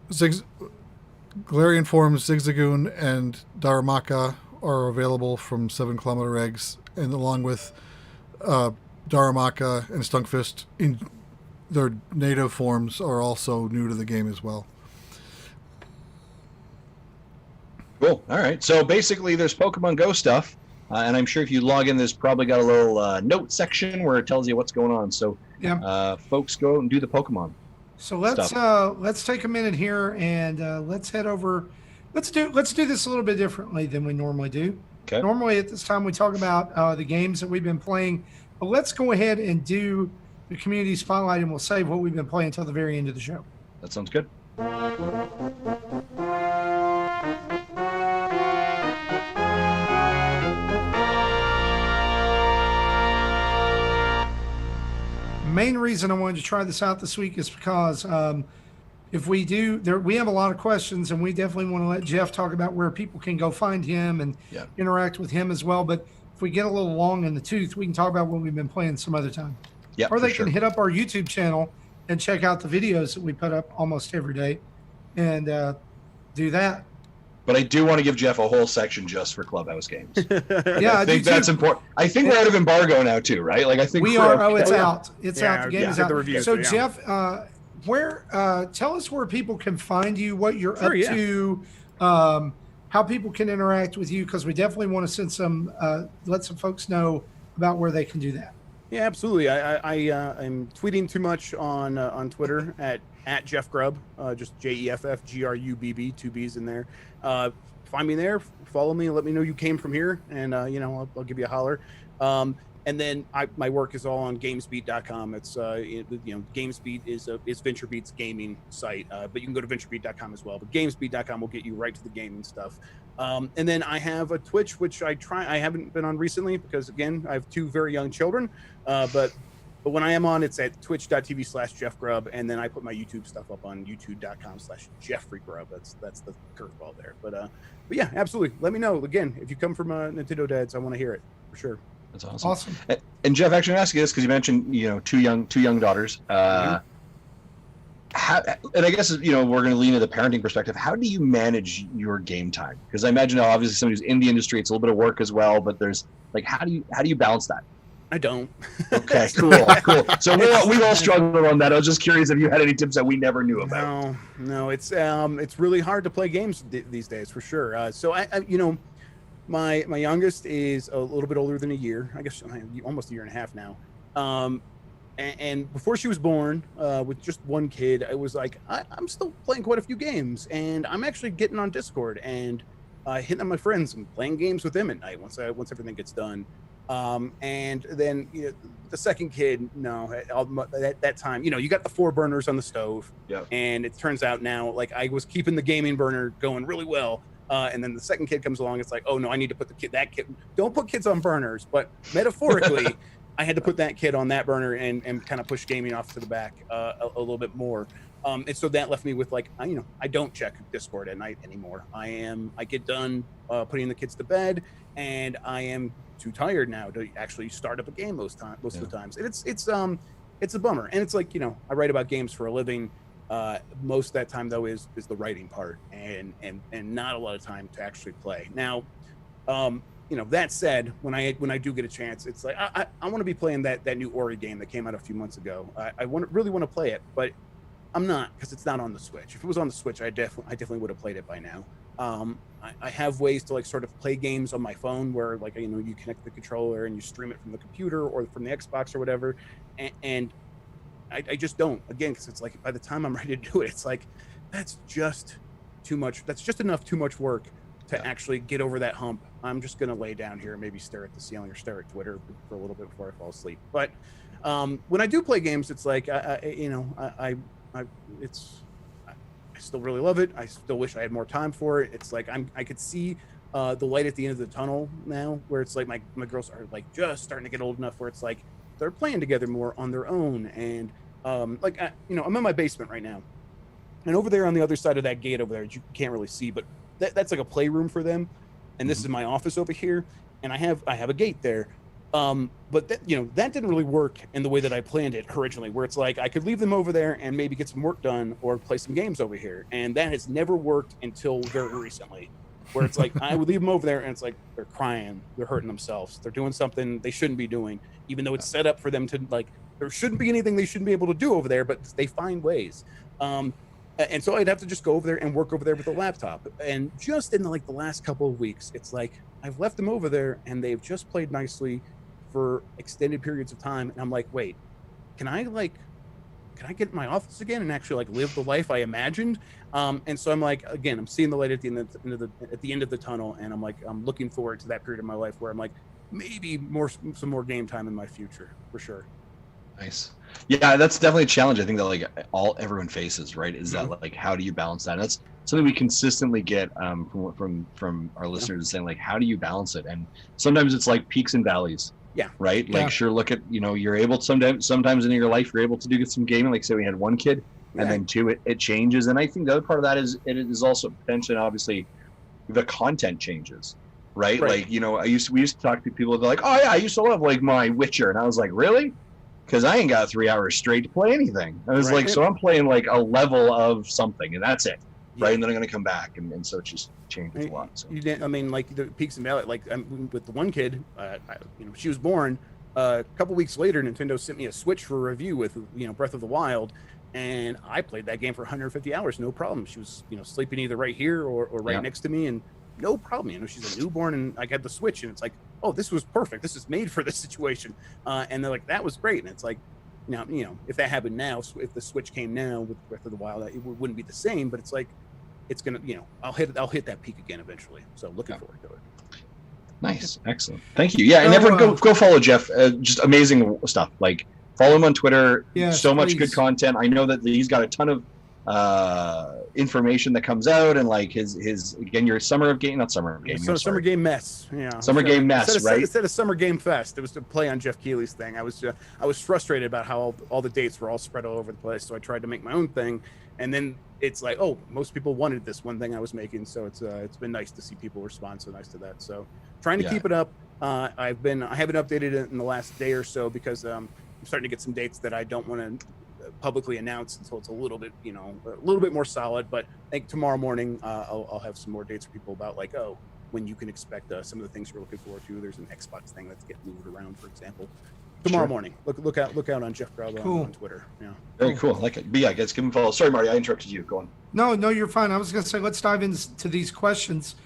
Galarian forms, Zigzagoon and Darumaka are available from 7 kilometer eggs, and along with Darumaka and Stunkfist in their native forms are also new to the game as well. Cool. All right. So basically, there's Pokemon Go stuff, and I'm sure if you log in, there's probably got a little note section where it tells you what's going on. So, folks, go and do the Pokemon. So let's take a minute here and let's head over. Let's do this a little bit differently than we normally do. Okay. Normally at this time we talk about the games that we've been playing, but let's go ahead and do the community spotlight, and we'll save what we've been playing until the very end of the show. That sounds good. Main reason I wanted to try this out this week is because if we do, we have a lot of questions, and we definitely want to let Jeff talk about where people can go find him and interact with him as well. But if we get a little long in the tooth, we can talk about what we've been playing some other time. Yeah, or they can hit up our YouTube channel and check out the videos that we put up almost every day, and do that. But I do want to give Jeff a whole section just for Clubhouse games. Yeah, I think that's important. I think we're out of embargo now too, right? Like I think we are. Oh, it's out. It's out. The game is out. So yeah. Jeff, tell us where people can find you, what you're up to, how people can interact with you, because we definitely want to send some, let some folks know about where they can do that. Yeah, absolutely. I'm tweeting too much on Twitter at Jeff Grubb, just JEFFGRUBB, 2 B's in there. Find me there, follow me, let me know you came from here, and I'll give you a holler. And then my work is all on GamesBeat.com. It's GamesBeat is VentureBeat's gaming site, but you can go to VentureBeat.com as well. But GamesBeat.com will get you right to the gaming stuff. And then I have a Twitch, which I haven't been on recently because, again, I have 2 very young children. But when I am on, it's at twitch.tv/Jeff Grubb, and then I put my YouTube stuff up on youtube.com/JeffreyGrubb. That's the curveball there. But yeah, absolutely. Let me know. Again, if you come from Nintendo Dads, I want to hear it for sure. That's awesome. And Jeff, actually, I'm asking this because you mentioned, 2 young daughters. And I guess, we're going to lean into the parenting perspective. How do you manage your game time? Because I imagine obviously somebody who's in the industry, it's a little bit of work as well, but there's how do you balance that? I don't. Okay, cool. So we've all struggled on that. I was just curious if you had any tips that we never knew about. No, it's really hard to play games these days for sure. So I my youngest is a little bit older than a year, I guess almost a year and a half now. And before she was born, with just 1 kid, I was like, I'm still playing quite a few games, and I'm actually getting on Discord and hitting on my friends and playing games with them at night once everything gets done. And then the second kid, at that time, you got the 4 burners on the stove, and it turns out now, I was keeping the gaming burner going really well. And then the second kid comes along. It's like, oh no, I need to put that kid. Don't put kids on burners, but metaphorically, I had to put that kid on that burner and kind of push gaming off to the back a little bit more. And so that left me with I don't check Discord at night anymore. I get done putting the kids to bed, and I am too tired now to actually start up a game most of the times. And it's a bummer. And it's I write about games for a living. Most of that time though is the writing part, and not a lot of time to actually play. Now, that said, when I do get a chance, it's like I want to be playing that new Ori game that came out a few months ago. I really want to play it, but I'm not, because it's not on the Switch. If it was on the Switch, I definitely would have played it by now. I have ways to sort of play games on my phone where you connect the controller and you stream it from the computer or from the Xbox or whatever, and I just don't, again, because it's by the time I'm ready to do it, it's that's just too much. That's just too much work to actually get over that hump. I'm just going to lay down here and maybe stare at the ceiling or stare at Twitter for a little bit before I fall asleep. But when I do play games, it's I still really love it. I still wish I had more time for it. It's I could see the light at the end of the tunnel now, where it's my girls are just starting to get old enough where it's they're playing together more on their own. And I'm in my basement right now, and over there on the other side of that gate over there, you can't really see, but that's a playroom for them. And this is my office over here, and I have a gate there. But that didn't really work in the way that I planned it originally, where it's I could leave them over there and maybe get some work done or play some games over here. And that has never worked until very recently, where it's I would leave them over there and it's they're crying, they're hurting themselves, they're doing something they shouldn't be doing, even though it's set up for them to there shouldn't be anything they shouldn't be able to do over there, but they find ways. And so I'd have to just go over there and work over there with a laptop. And just in the last couple of weeks, it's I've left them over there and they've just played nicely for extended periods of time. And I'm wait, can I can I get in my office again and actually like live the life I imagined? And so I'm like, again, I'm seeing the light at the end of the tunnel, and I'm like, I'm looking forward to that period of my life where I'm like, maybe some more game time in my future for sure. Nice. Yeah, that's definitely a challenge. I think that like everyone faces, right? Is that like, how do you balance that? And that's something we consistently get from our listeners saying, like, how do you balance it? And sometimes it's like peaks and valleys. Yeah. Right. Yeah. Like, sure. Look at, you're able to sometimes in your life, you're able to do some gaming. Like, say we had one kid, and then two, it changes. And I think the other part of that is it is also potentially, obviously, the content changes. Right. Like, we used to talk to people, they're like, oh yeah, I used to love like my Witcher, and I was like, really? Because I ain't got 3 hours straight to play anything. I was like, so I'm playing like a level of something, and that's it, right? And then I'm going to come back, and so it just changes a lot. So. I mean, like the peaks and valleys. Like with the one kid, she was born. A couple weeks later, Nintendo sent me a Switch for review with Breath of the Wild, and I played that game for 150 hours, no problem. She was sleeping either right here or right next to me, and no problem. She's a newborn, and I got the Switch, and it's like, oh, this was perfect. This is made for this situation. And they're like, that was great. And it's like, now, if that happened now, if the Switch came now with Breath of the Wild, it wouldn't be the same, but it's like, it's going to, I'll hit that peak again eventually. So looking forward to it. Nice. Excellent. Thank you. Yeah. And everyone go follow Jeff. Just amazing stuff. Like, follow him on Twitter. Yes, so much good content. I know that he's got a ton of information that comes out, and like his again, your summer game mess. Yeah. Summer game mess, right? Instead of summer game fest, it was to play on Jeff Keighley's thing. I was frustrated about how all the dates were all spread all over the place, so I tried to make my own thing, and then it's like, oh, most people wanted this one thing I was making, so it's been nice to see people respond so nice to that. So trying to keep it up. I haven't updated it in the last day or so because I'm starting to get some dates that I don't want to publicly announced until it's a little bit more solid. But I think tomorrow morning I'll have some more dates for people about like, oh, when you can expect some of the things you're looking forward to. There's an Xbox thing that's getting moved around, for example. Tomorrow morning. Look out on Jeff Grubb on Twitter. Yeah. Very cool. Like it. But yeah, guys, give him a follow. Sorry, Marty, I interrupted you. Go on. No, you're fine. I was going to say, let's dive into these questions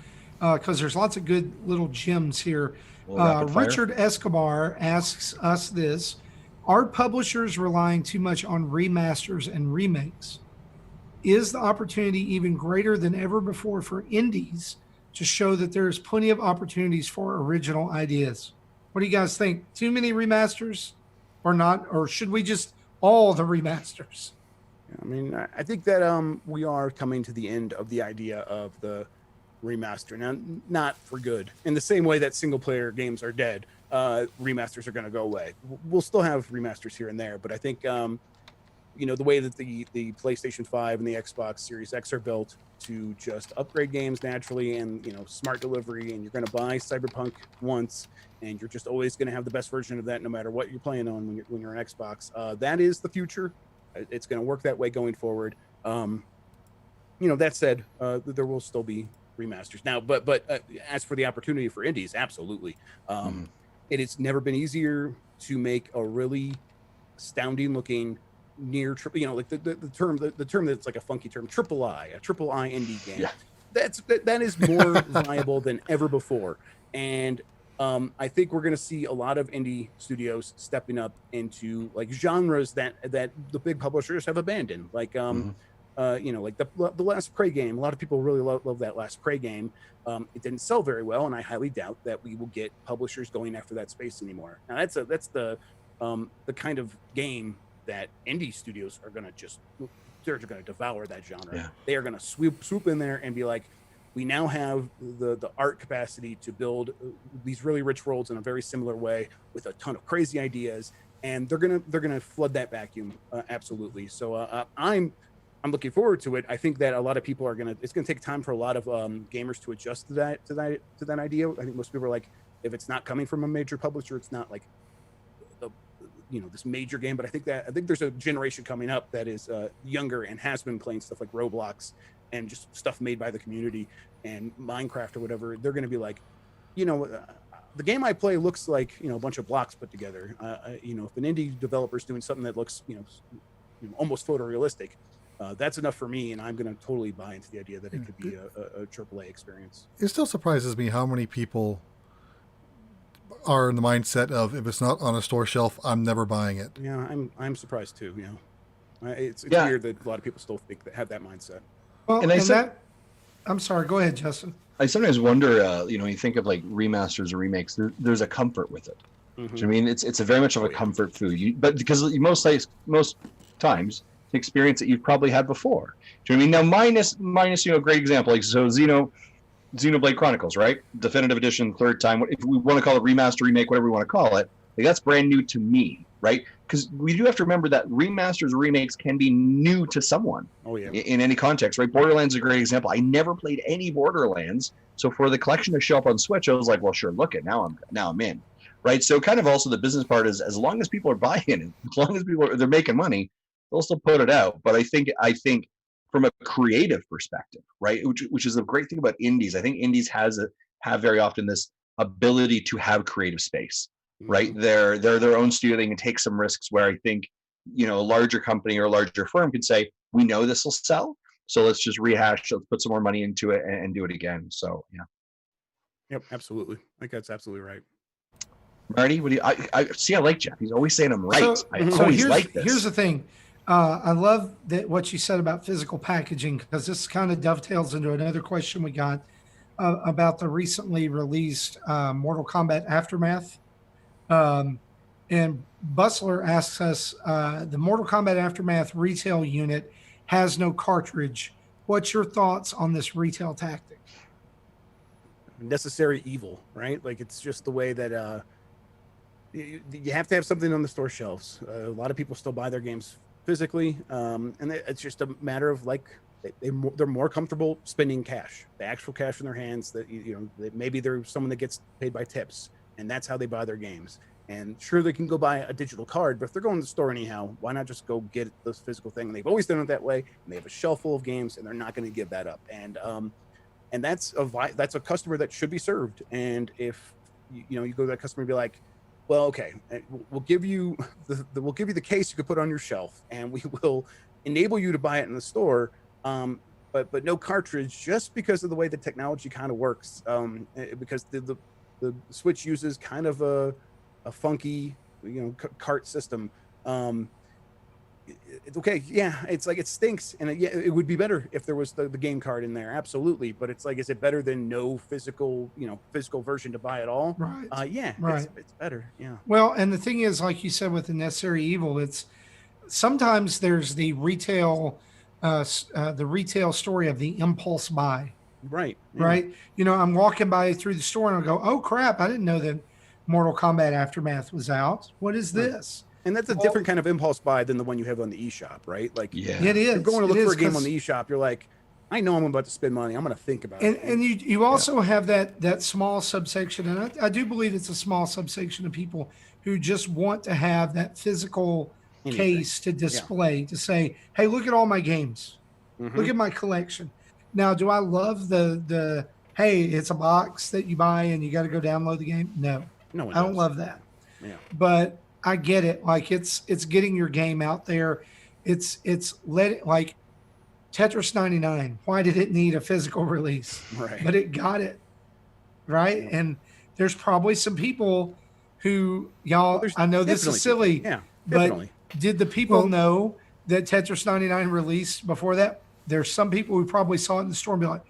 because there's lots of good little gems here. Richard Escobar asks us this. Are publishers relying too much on remasters and remakes? Is the opportunity even greater than ever before for indies to show that there's plenty of opportunities for original ideas? What do you guys think? Too many remasters or not? Or should we just all the remasters? I mean, I think that we are coming to the end of the idea of the remaster. Now, not for good. In the same way that single player games are dead, remasters are going to go away. We'll still have remasters here and there, but I think the way that the PlayStation 5 and the Xbox Series X are built to just upgrade games naturally, and smart delivery, and you're going to buy Cyberpunk once, and you're just always going to have the best version of that no matter what you're playing on when you're on Xbox. That is the future. It's going to work that way going forward. That said, there will still be remasters now, but as for the opportunity for indies, absolutely. It has never been easier to make a really astounding looking near triple, like the term that's like a funky term, a triple I indie game. Yeah. That is more viable than ever before. And I think we're going to see a lot of indie studios stepping up into like genres that the big publishers have abandoned, like like the Last Prey game. A lot of people really love that Last Prey game. It didn't sell very well, and I highly doubt that we will get publishers going after that space anymore. Now that's the kind of game that indie studios are going to devour that genre. Yeah. They are going to swoop in there and be like, we now have the art capacity to build these really rich worlds in a very similar way with a ton of crazy ideas, and they're gonna flood that vacuum absolutely. So I'm looking forward to it. I think that a lot of people it's gonna take time for a lot of gamers to adjust to that idea. I think most people are like, if it's not coming from a major publisher, it's not like this major game. But I think there's a generation coming up that is younger and has been playing stuff like Roblox and just stuff made by the community and Minecraft or whatever. They're going to be like, the game I play looks like a bunch of blocks put together. If an indie developer's doing something that looks almost photorealistic, that's enough for me, and I'm going to totally buy into the idea that it could be a AAA experience. It still surprises me how many people are in the mindset of, if it's not on a store shelf, I'm never buying it. Yeah, I'm surprised too. Yeah. It's Yeah. weird that a lot of people still think that have that mindset. Well, And I said- that, I'm sorry. Go ahead, Justin. I sometimes wonder, you know, you think of like remasters or remakes, there's a comfort with it. Do you know what I mean? It's a very much of a comfort food. But because most times it's an experience that you've probably had before. Do you know what I mean? Now minus you know, a great example, like so Xenoblade Chronicles, right? Definitive edition, third time. If we want to call it remaster, remake, whatever we want to call it, like that's brand new to me, right? Because we do have to remember that remasters or remakes can be new to someone. Oh yeah. In any context, right? Borderlands is a great example. I never played any Borderlands, so for the collection to show up on Switch, I was like, well, sure, look it, now I'm in, right? So kind of also the business part is, as long as people are buying it, as long as they're making money, they'll still put it out. But I think from a creative perspective, right, which is a great thing about indies. I think indies have very often this ability to have creative space, right? They're their own studio. They can take some risks where I think, you know, a larger company or a larger firm can say, we know this will sell, so let's just rehash, let's put some more money into it and do it again. So yeah. Yep, absolutely. I think that's absolutely right. Marty, what do you? I see. I like Jeff. He's always saying I'm right. I So always like this. here's the thing. I love that what you said about physical packaging, because this kind of dovetails into another question we got about the recently released Mortal Kombat Aftermath. And Bustler asks us, the Mortal Kombat Aftermath retail unit has no cartridge. What's your thoughts on this retail tactic? Necessary evil, right? Like, it's just the way that you have to have something on the store shelves. A lot of people still buy their games physically, and it's just a matter of like they're more comfortable spending cash, the actual cash in their hands. That that maybe they're someone that gets paid by tips, and that's how they buy their games. And sure, they can go buy a digital card, but if they're going to the store anyhow, why not just go get this physical thing? And they've always done it that way, and they have a shelf full of games, and they're not going to give that up. And that's a customer that should be served. And if you go to that customer and be like, well, okay, we'll give you the case you could put on your shelf, and we will enable you to buy it in the store, but no cartridge, just because of the way the technology kind of works. Because the Switch uses kind of a funky cart system. It's okay, yeah, it's like it stinks, and it would be better if there was the game card in there, absolutely. But it's like, is it better than no physical version to buy at all? Right. Yeah, right. It's better. Yeah. Well, and the thing is, like you said, with the necessary evil, it's sometimes there's the retail story of the impulse buy. Right. Yeah. Right. I'm walking by through the store and I go, oh crap, I didn't know that Mortal Kombat Aftermath was out. What is this? And that's a different kind of impulse buy than the one you have on the eShop, right? Like, yeah, it is. You're going to look for a game on the eShop. You're like, I know I'm about to spend money. I'm going to think about it. And you also have that small subsection, and I do believe it's a small subsection of people who just want to have that physical case to display, to say, hey, look at all my games. Look at my collection. Now, do I love the hey, it's a box that you buy and you got to go download the game? No, I don't love that. Yeah. But I get it. Like, it's getting your game out there. It's like Tetris 99. Why did it need a physical release? Right. But it got it. Right. Yeah. And there's probably some people who, y'all, I know this is silly, but did the people know that Tetris 99 released before that? There's some people who probably saw it in the store and be like,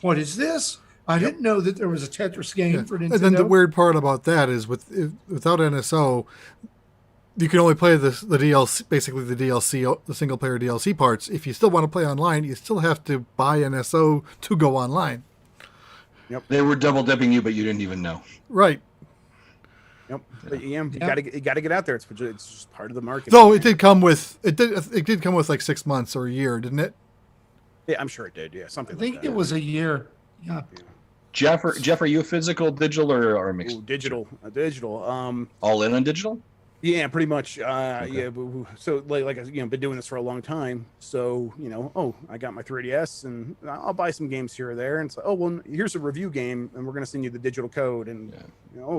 what is this? I didn't know that there was a Tetris game for Nintendo. And then the weird part about that is without NSO, you can only play the DLC, basically the DLC, the single player DLC parts. If you still want to play online, you still have to buy NSO to go online. Yep. They were double dipping you, but you didn't even know. Right. Yep. But you got to get out there. It's just part of the market. So it did come with like 6 months or a year, didn't it? Yeah, I'm sure it did. Yeah, something. I think it was a year. Yeah. Jeff, are you a physical, digital, or a mixed? Ooh, digital. All in on digital? Yeah, pretty much. Okay. Yeah. So like been doing this for a long time. So I got my 3DS and I'll buy some games here or there. And so, well, here's a review game, and we're gonna send you the digital code. And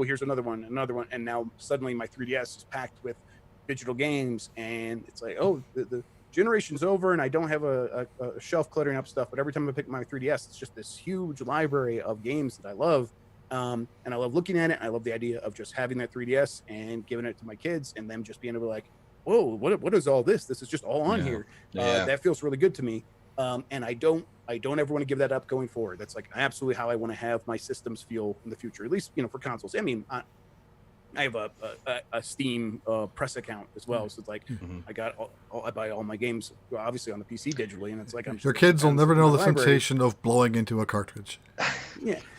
here's another one. And now suddenly my 3DS is packed with digital games, and it's like, the generation's over, and I don't have a shelf cluttering up stuff. But every time I pick my 3DS, it's just this huge library of games that I love. And I love looking at it. I love the idea of just having that 3DS and giving it to my kids and them just being able to like, whoa, what is all this? This is just all on here. Yeah. That feels really good to me. And I don't ever want to give that up going forward. That's like absolutely how I want to have my systems feel in the future, at least, for consoles. I mean, I have a Steam press account as well, so it's like I buy all my games obviously on the PC digitally, and it's like your kids will never know the sensation of blowing into a cartridge.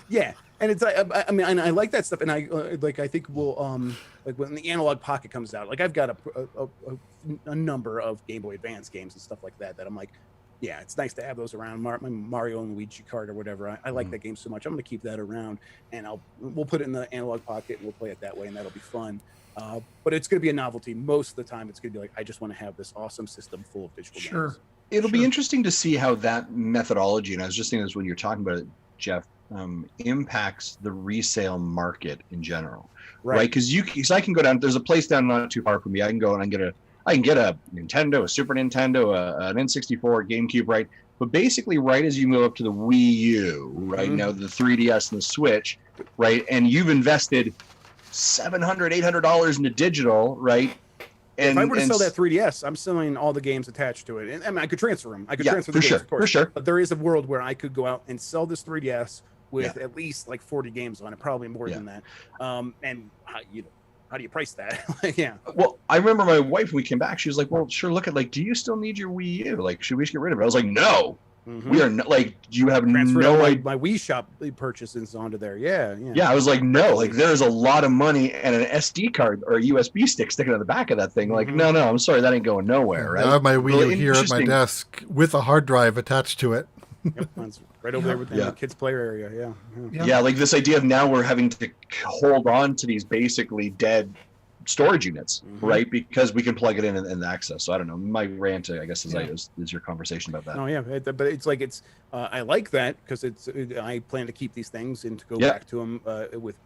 Yeah, and it's I mean, and I like that stuff, and I think we'll like when the Analog Pocket comes out, like I've got a number of Game Boy Advance games and stuff like that I'm like, yeah, it's nice to have those around. My Mario and Luigi card or whatever. I like that game so much. I'm going to keep that around, and we'll put it in the Analog Pocket and we'll play it that way, and that'll be fun. But it's going to be a novelty. Most of the time, it's going to be like, I just want to have this awesome system full of digital games. It'll be interesting to see how that methodology, and I was just thinking this when you're talking about it, Jeff, impacts the resale market in general, right? Because I can go down. There's a place down not too far from me. I can go and I can get a Nintendo, a Super Nintendo, an N64, GameCube, right? But basically, right as you move up to the Wii U, right now the 3DS and the Switch, right, and you've invested $700, $800 into digital, right? And if I were to sell that 3DS, I'm selling all the games attached to it, and I mean, I could transfer them. I could transfer the games, of course. For sure. But there is a world where I could go out and sell this 3DS with at least like 40 games on it, probably more than that. And how do you price that? Well, I remember my wife, when we came back, she was like, well, sure, look at, like, do you still need your Wii U? Like, should we just get rid of it? I was like, no. We are not, like, you have no idea. My Wii Shop purchases onto there. Yeah, I was like, no, like, there's a lot of money and an SD card or a USB stick sticking on the back of that thing. Like, no, I'm sorry, that ain't going nowhere, right? I have my Wii U here at my desk with a hard drive attached to it. Yep, mine's right over there within the kids' player area. Yeah, like this idea of now we're having to hold on to these basically dead storage units, right? Because we can plug it in and access. So I don't know. My rant, I guess, is your conversation about that. Oh yeah, but it's like I like that because I plan to keep these things and to go back to them with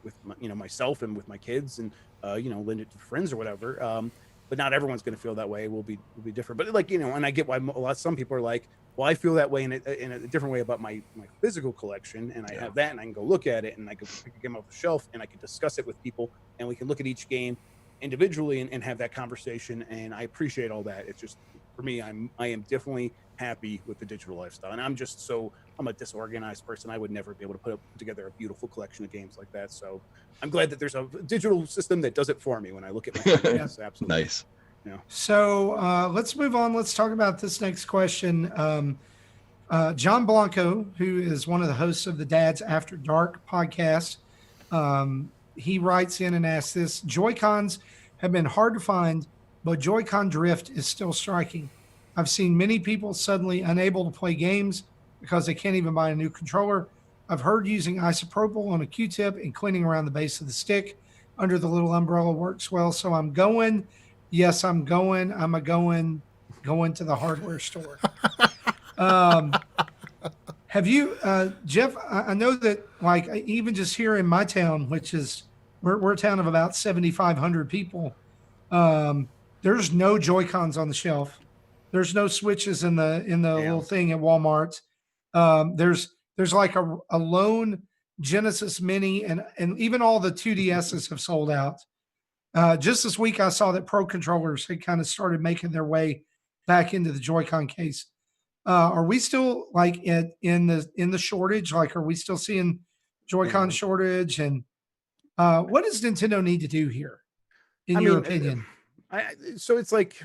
myself and with my kids and lend it to friends or whatever. But not everyone's going to feel that way. We'll be different. But like and I get why some people are like, well, I feel that way in a different way about my physical collection, and I have that, and I can go look at it, and I can pick a game off the shelf, and I can discuss it with people, and we can look at each game individually and have that conversation. And I appreciate all that. It's just, for me, I am definitely happy with the digital lifestyle, and I'm a disorganized person. I would never be able to put together a beautiful collection of games like that. So I'm glad that there's a digital system that does it for me when I look at my games. Absolutely. Nice. Yeah. So let's move on. Let's talk about this next question. John Blanco, who is one of the hosts of the Dads After Dark podcast, he writes in and asks this: Joy-Cons have been hard to find, but Joy-Con drift is still striking. I've seen many people suddenly unable to play games because they can't even buy a new controller. I've heard using isopropyl on a Q-tip and cleaning around the base of the stick under the little umbrella works well. So I'm going. Yes, I'm going. I'm going to the hardware store. Have you, Jeff? I know that, like, even just here in my town, which is we're a town of about 7,500 people. There's no Joy-Cons on the shelf. There's no Switches in the little thing at Walmart. There's like a lone Genesis Mini, and even all the 2DSs have sold out. Just this week, I saw that Pro controllers had kind of started making their way back into the Joy-Con case. Are we still like in the shortage? Like, are we still seeing Joy-Con shortage? And what does Nintendo need to do here, in your opinion? So it's like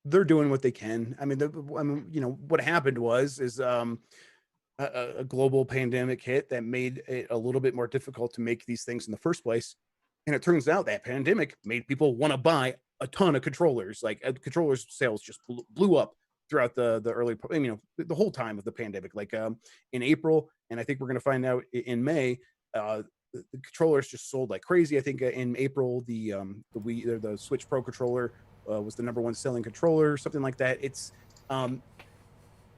they're doing what they can. I mean, what happened is a global pandemic hit that made it a little bit more difficult to make these things in the first place. And it turns out that pandemic made people want to buy a ton of controllers. Like controllers sales just blew up throughout the early, the whole time of the pandemic. Like in April, and I think we're going to find out in May, the controllers just sold like crazy. I think in April, the Switch Pro controller was the #1 selling controller, something like that. It's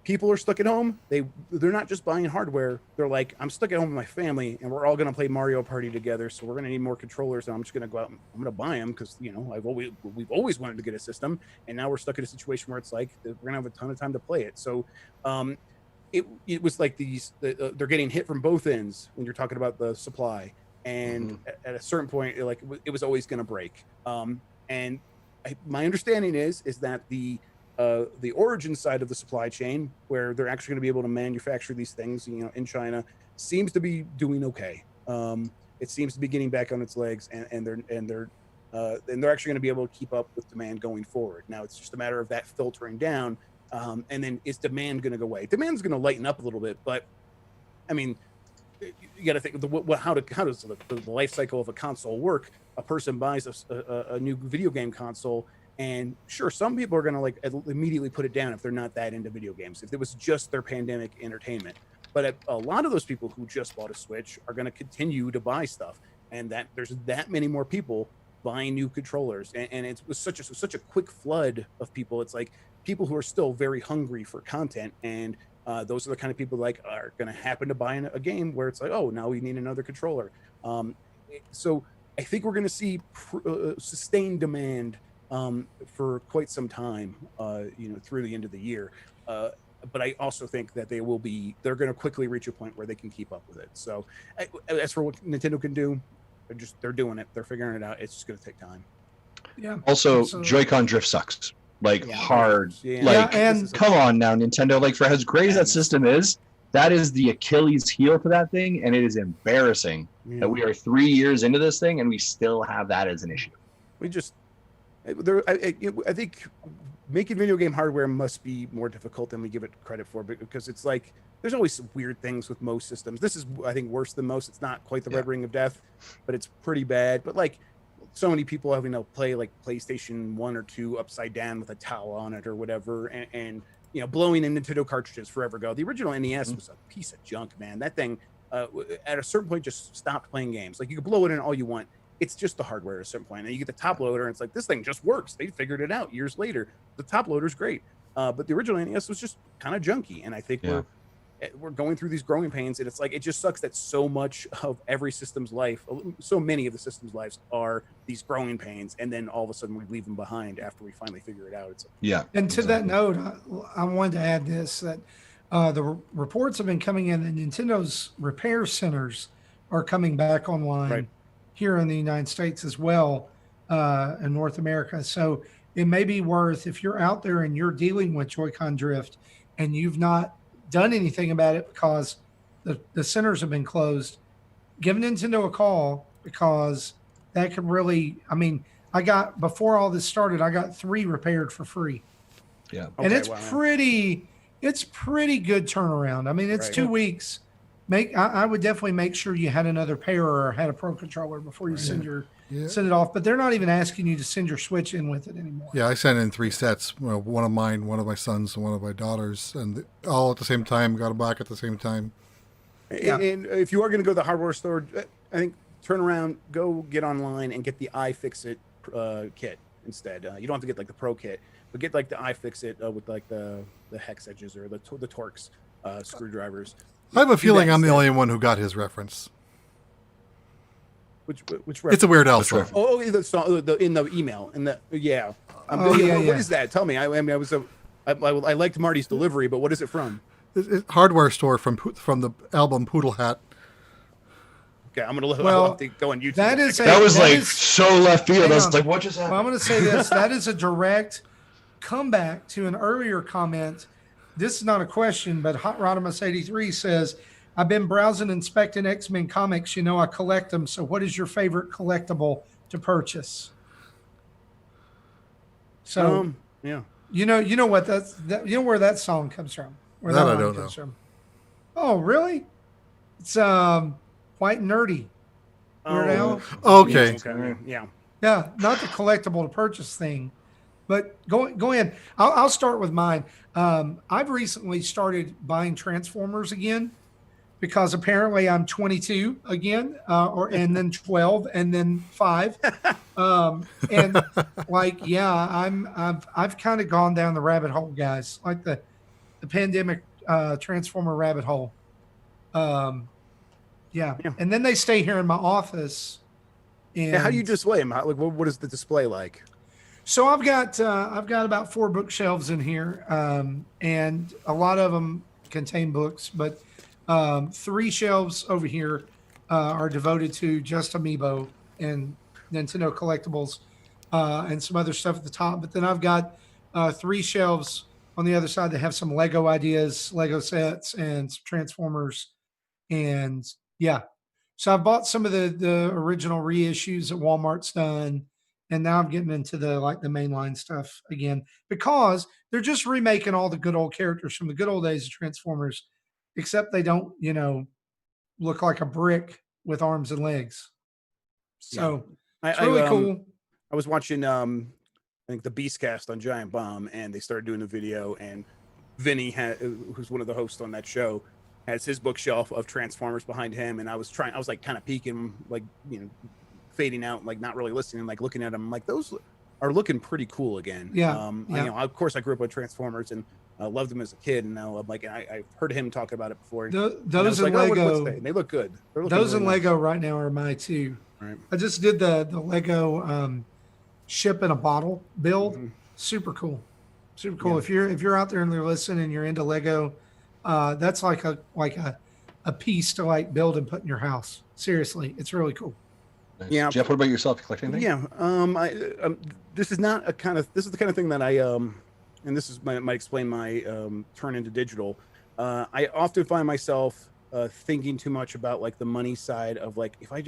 people are stuck at home. They're not just buying hardware. They're like, I'm stuck at home with my family, and we're all going to play Mario Party together. So we're going to need more controllers, and I'm just going to go out and I'm going to buy them because we've always wanted to get a system, and now we're stuck in a situation where it's like we're going to have a ton of time to play it. So it was like they're getting hit from both ends when you're talking about the supply, and at a certain point, it was always going to break. And my understanding is that the origin side of the supply chain, where they're actually going to be able to manufacture these things, in China, seems to be doing okay. It seems to be getting back on its legs, and they're actually going to be able to keep up with demand going forward. Now it's just a matter of that filtering down, and then is demand going to go away? Demand's going to lighten up a little bit, but I mean, you got to think how does the life cycle of a console work? A person buys a new video game console, and sure, some people are going to like immediately put it down if they're not that into video games, if it was just their pandemic entertainment. But a lot of those people who just bought a Switch are going to continue to buy stuff, and that there's that many more people buying new controllers, and it was such a quick flood of people. It's like people who are still very hungry for content, and those are the kind of people like are going to happen to buy a game where it's like, oh, now we need another controller. So I think we're going to see sustained demand for quite some time, through the end of the year. But I also think that they're going to quickly reach a point where they can keep up with it. So as for what Nintendo can do, they're doing it. They're figuring it out. It's just going to take time. Yeah. Also, absolutely. Joy-Con drift sucks. Hard. Yeah. Like, and come on now, Nintendo. Like, for as great as that system is, that is the Achilles heel for that thing, and it is embarrassing that we are 3 years into this thing and we still have that as an issue. I think making video game hardware must be more difficult than we give it credit for, because it's like there's always some weird things with most systems. This is, I think, worse than most. It's not quite the red ring of death, but it's pretty bad. But like, so many people having to play like PlayStation 1 or 2 upside down with a towel on it or whatever, and blowing in Nintendo cartridges forever ago. The original NES was a piece of junk, man. That thing at a certain point just stopped playing games. Like, you can blow it in all you want. It's just the hardware at a certain point. And you get the top loader, and it's like, this thing just works. They figured it out years later. The top loader's great. But the original NES was just kind of junky. And I think we're going through these growing pains, and it's like, it just sucks that so much of every system's life, so many of the system's lives are these growing pains, and then all of a sudden we leave them behind after we finally figure it out. It's And to that note, I wanted to add this, that the reports have been coming in that Nintendo's repair centers are coming back online here in the United States as well, in North America. So it may be worth, if you're out there and you're dealing with Joy-Con drift and you've not done anything about it because the centers have been closed, give Nintendo a call, because that could really, before all this started, I got 3 repaired for free. Yeah. And it's pretty good turnaround. I mean, it's 2 weeks. I would definitely make sure you had another pair or had a Pro controller before you send it off. But they're not even asking you to send your Switch in with it anymore. Yeah, I sent in 3 sets. One of mine, one of my sons, and one of my daughters, and all at the same time. Got them back at the same time. Yeah. And if you are going to go to the hardware store, I think turn around, go get online and get the iFixit kit instead. You don't have to get like the Pro kit, but get like the iFixit with like the hex edges or the Torx screwdrivers. I have a feeling I'm the only one who got his reference. Which reference? It's a Weird Al song. Oh, the song in the email, and what is that? Tell me. I liked Marty's delivery, but what is it from? It's hardware store from the album Poodle Hat. Okay, I'm gonna I'll go on YouTube. That was so left field. I was like, what just happened? Well, I'm going to say this. That is a direct comeback to an earlier comment. This is not a question, but Hot Rodimus 83 says, I've been browsing, inspecting X-Men comics. I collect them. So what is your favorite collectible to purchase? So, you know what where that song comes from? Where that I don't know. From. Oh, really? It's White and Nerdy. Weird Al? Okay. Yeah. Yeah, not the collectible to purchase thing, but go in. I'll start with mine. I've recently started buying Transformers again, because apparently I'm 22 again, and then 12 and then 5. And I've kind of gone down the rabbit hole, guys, like the pandemic Transformer rabbit hole. And then they stay here in my office. And how do you display them? What is the display like? So I've got about 4 bookshelves in here, and a lot of them contain books, but 3 shelves over here are devoted to just Amiibo and Nintendo collectibles. and some other stuff at the top. But then I've got 3 shelves on the other side that have some Lego ideas, Lego sets, and some Transformers. And yeah, so I bought some of the original reissues that Walmart's done, and now I'm getting into the mainline stuff again because they're just remaking all the good old characters from the good old days of Transformers, except they don't, look like a brick with arms and legs. So it's really cool. I was watching I think the Beastcast on Giant Bomb, and they started doing a video, and Vinny who's one of the hosts on that show, has his bookshelf of Transformers behind him, and I was like kind of peeking, like, fading out, like not really listening, like looking at them, like those are looking pretty cool again. Yeah. Of course I grew up with Transformers and loved them as a kid, and now I'm like, I've heard him talk about it before. Those in Lego, they look good. Those in Lego right now are my two. Right. I just did the Lego ship in a bottle build. Mm-hmm. Super cool. Yeah. If you're out there and you're listening and you're into Lego, that's like a piece to like build and put in your house. Seriously, it's really cool. Nice. Yeah, Jeff, what about yourself? You collecting things? Yeah, this is the kind of thing that I and this is might explain my turn into digital. I often find myself thinking too much about like the money side of like, if I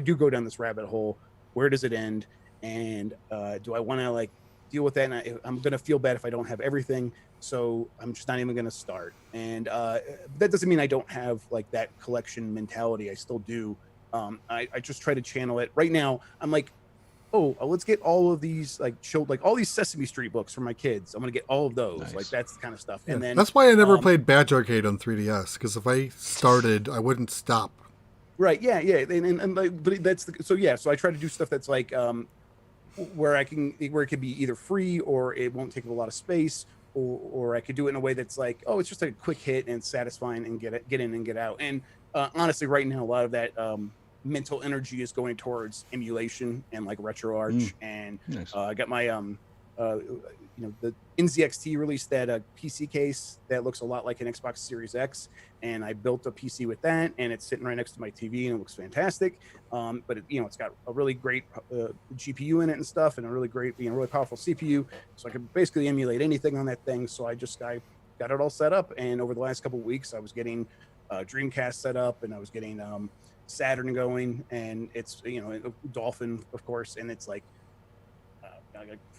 do go down this rabbit hole, where does it end? And do I want to like deal with that? And I'm going to feel bad if I don't have everything. So I'm just not even going to start. And that doesn't mean I don't have like that collection mentality. I still do. I just try to channel it. Right now, I'm like, let's get all of these like all these Sesame Street books for my kids. I'm gonna get all of those. Nice. Like that's the kind of stuff. Yeah. And then that's why I never played Badge Arcade on 3DS, because if I started, I wouldn't stop. Right? Yeah. And like, but that's so I try to do stuff that's like where it could be either free or it won't take up a lot of space, or I could do it in a way that's like, it's just a quick hit and satisfying and get in and get out. And honestly, right now, a lot of that mental energy is going towards emulation and like RetroArch. And nice. I got my the NZXT released that PC case that looks a lot like an Xbox Series X, and I built a PC with that, and it's sitting right next to my TV, and it looks fantastic. But it's got a really great GPU in it and stuff, and a really great, really powerful CPU, so I could basically emulate anything on that thing. So I got it all set up, and over the last couple of weeks, I was getting Dreamcast set up, and I was getting Saturn going, and it's Dolphin, of course, and it's like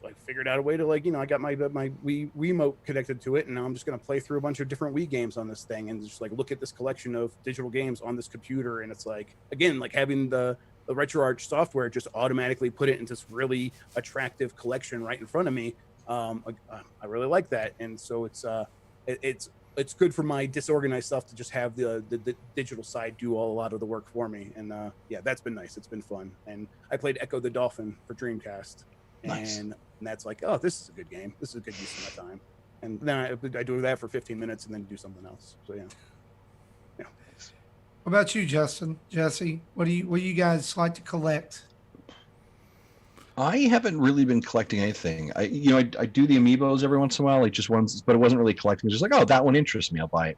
I figured out a way to I got my Wii Wiimote connected to it, and now I'm just going to play through a bunch of different Wii games on this thing, and just like look at this collection of digital games on this computer. And it's like, again, like having the RetroArch software just automatically put it into this really attractive collection right in front of me. I really like that, and so it's good for my disorganized stuff to just have the digital side do a lot of the work for me. And that's been nice. It's been fun. And I played Echo the Dolphin for Dreamcast. Nice. And that's like, this is a good game. This is a good use of my time. And then I do that for 15 minutes and then do something else. So yeah. What about you, Jesse? What do you guys like to collect? I haven't really been collecting anything. I do the amiibos every once in a while, like just ones, but it wasn't really collecting. It's just like, that one interests me, I'll buy it.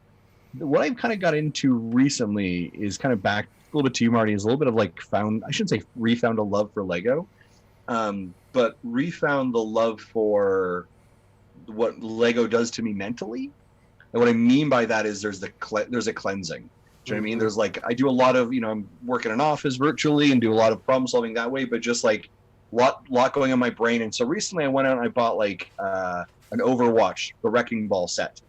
What I've kind of got into recently is kind of back a little bit to you, Marty, is a little bit of like refound a love for Lego, but refound the love for what Lego does to me mentally. And what I mean by that is there's a cleansing. Do you know what I mean? There's like, I do a lot of, I'm working in an office virtually and do a lot of problem solving that way, but just like lot going on my brain. And so recently I went out and I bought like an Overwatch, the Wrecking Ball set.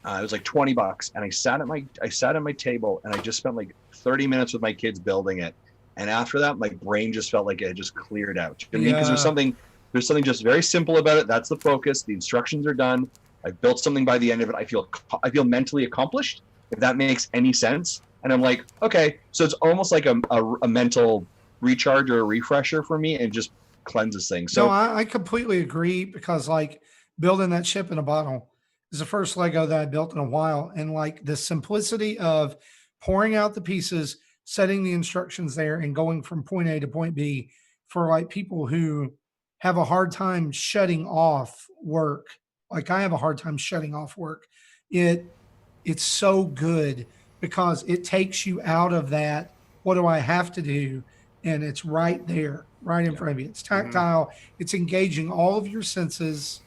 It was like $20, and I sat at my table and I just spent like 30 minutes with my kids building it. And after that, my brain just felt like it just cleared out. You know what I mean? Because there's something just very simple about it. That's the focus. The instructions are done. I built something by the end of it. I feel mentally accomplished, if that makes any sense. And I'm like, okay, so it's almost like a mental recharge or a refresher for me, and just cleanses things. So no, I completely agree, because like building that ship in a bottle is the first Lego that I built in a while. And like the simplicity of pouring out the pieces, setting the instructions there, and going from point A to point B for like people who have a hard time shutting off work. Like I have a hard time shutting off work. It's so good because it takes you out of that, what do I have to do? And it's right there. right in front of you. It's tactile. It's engaging all of your senses.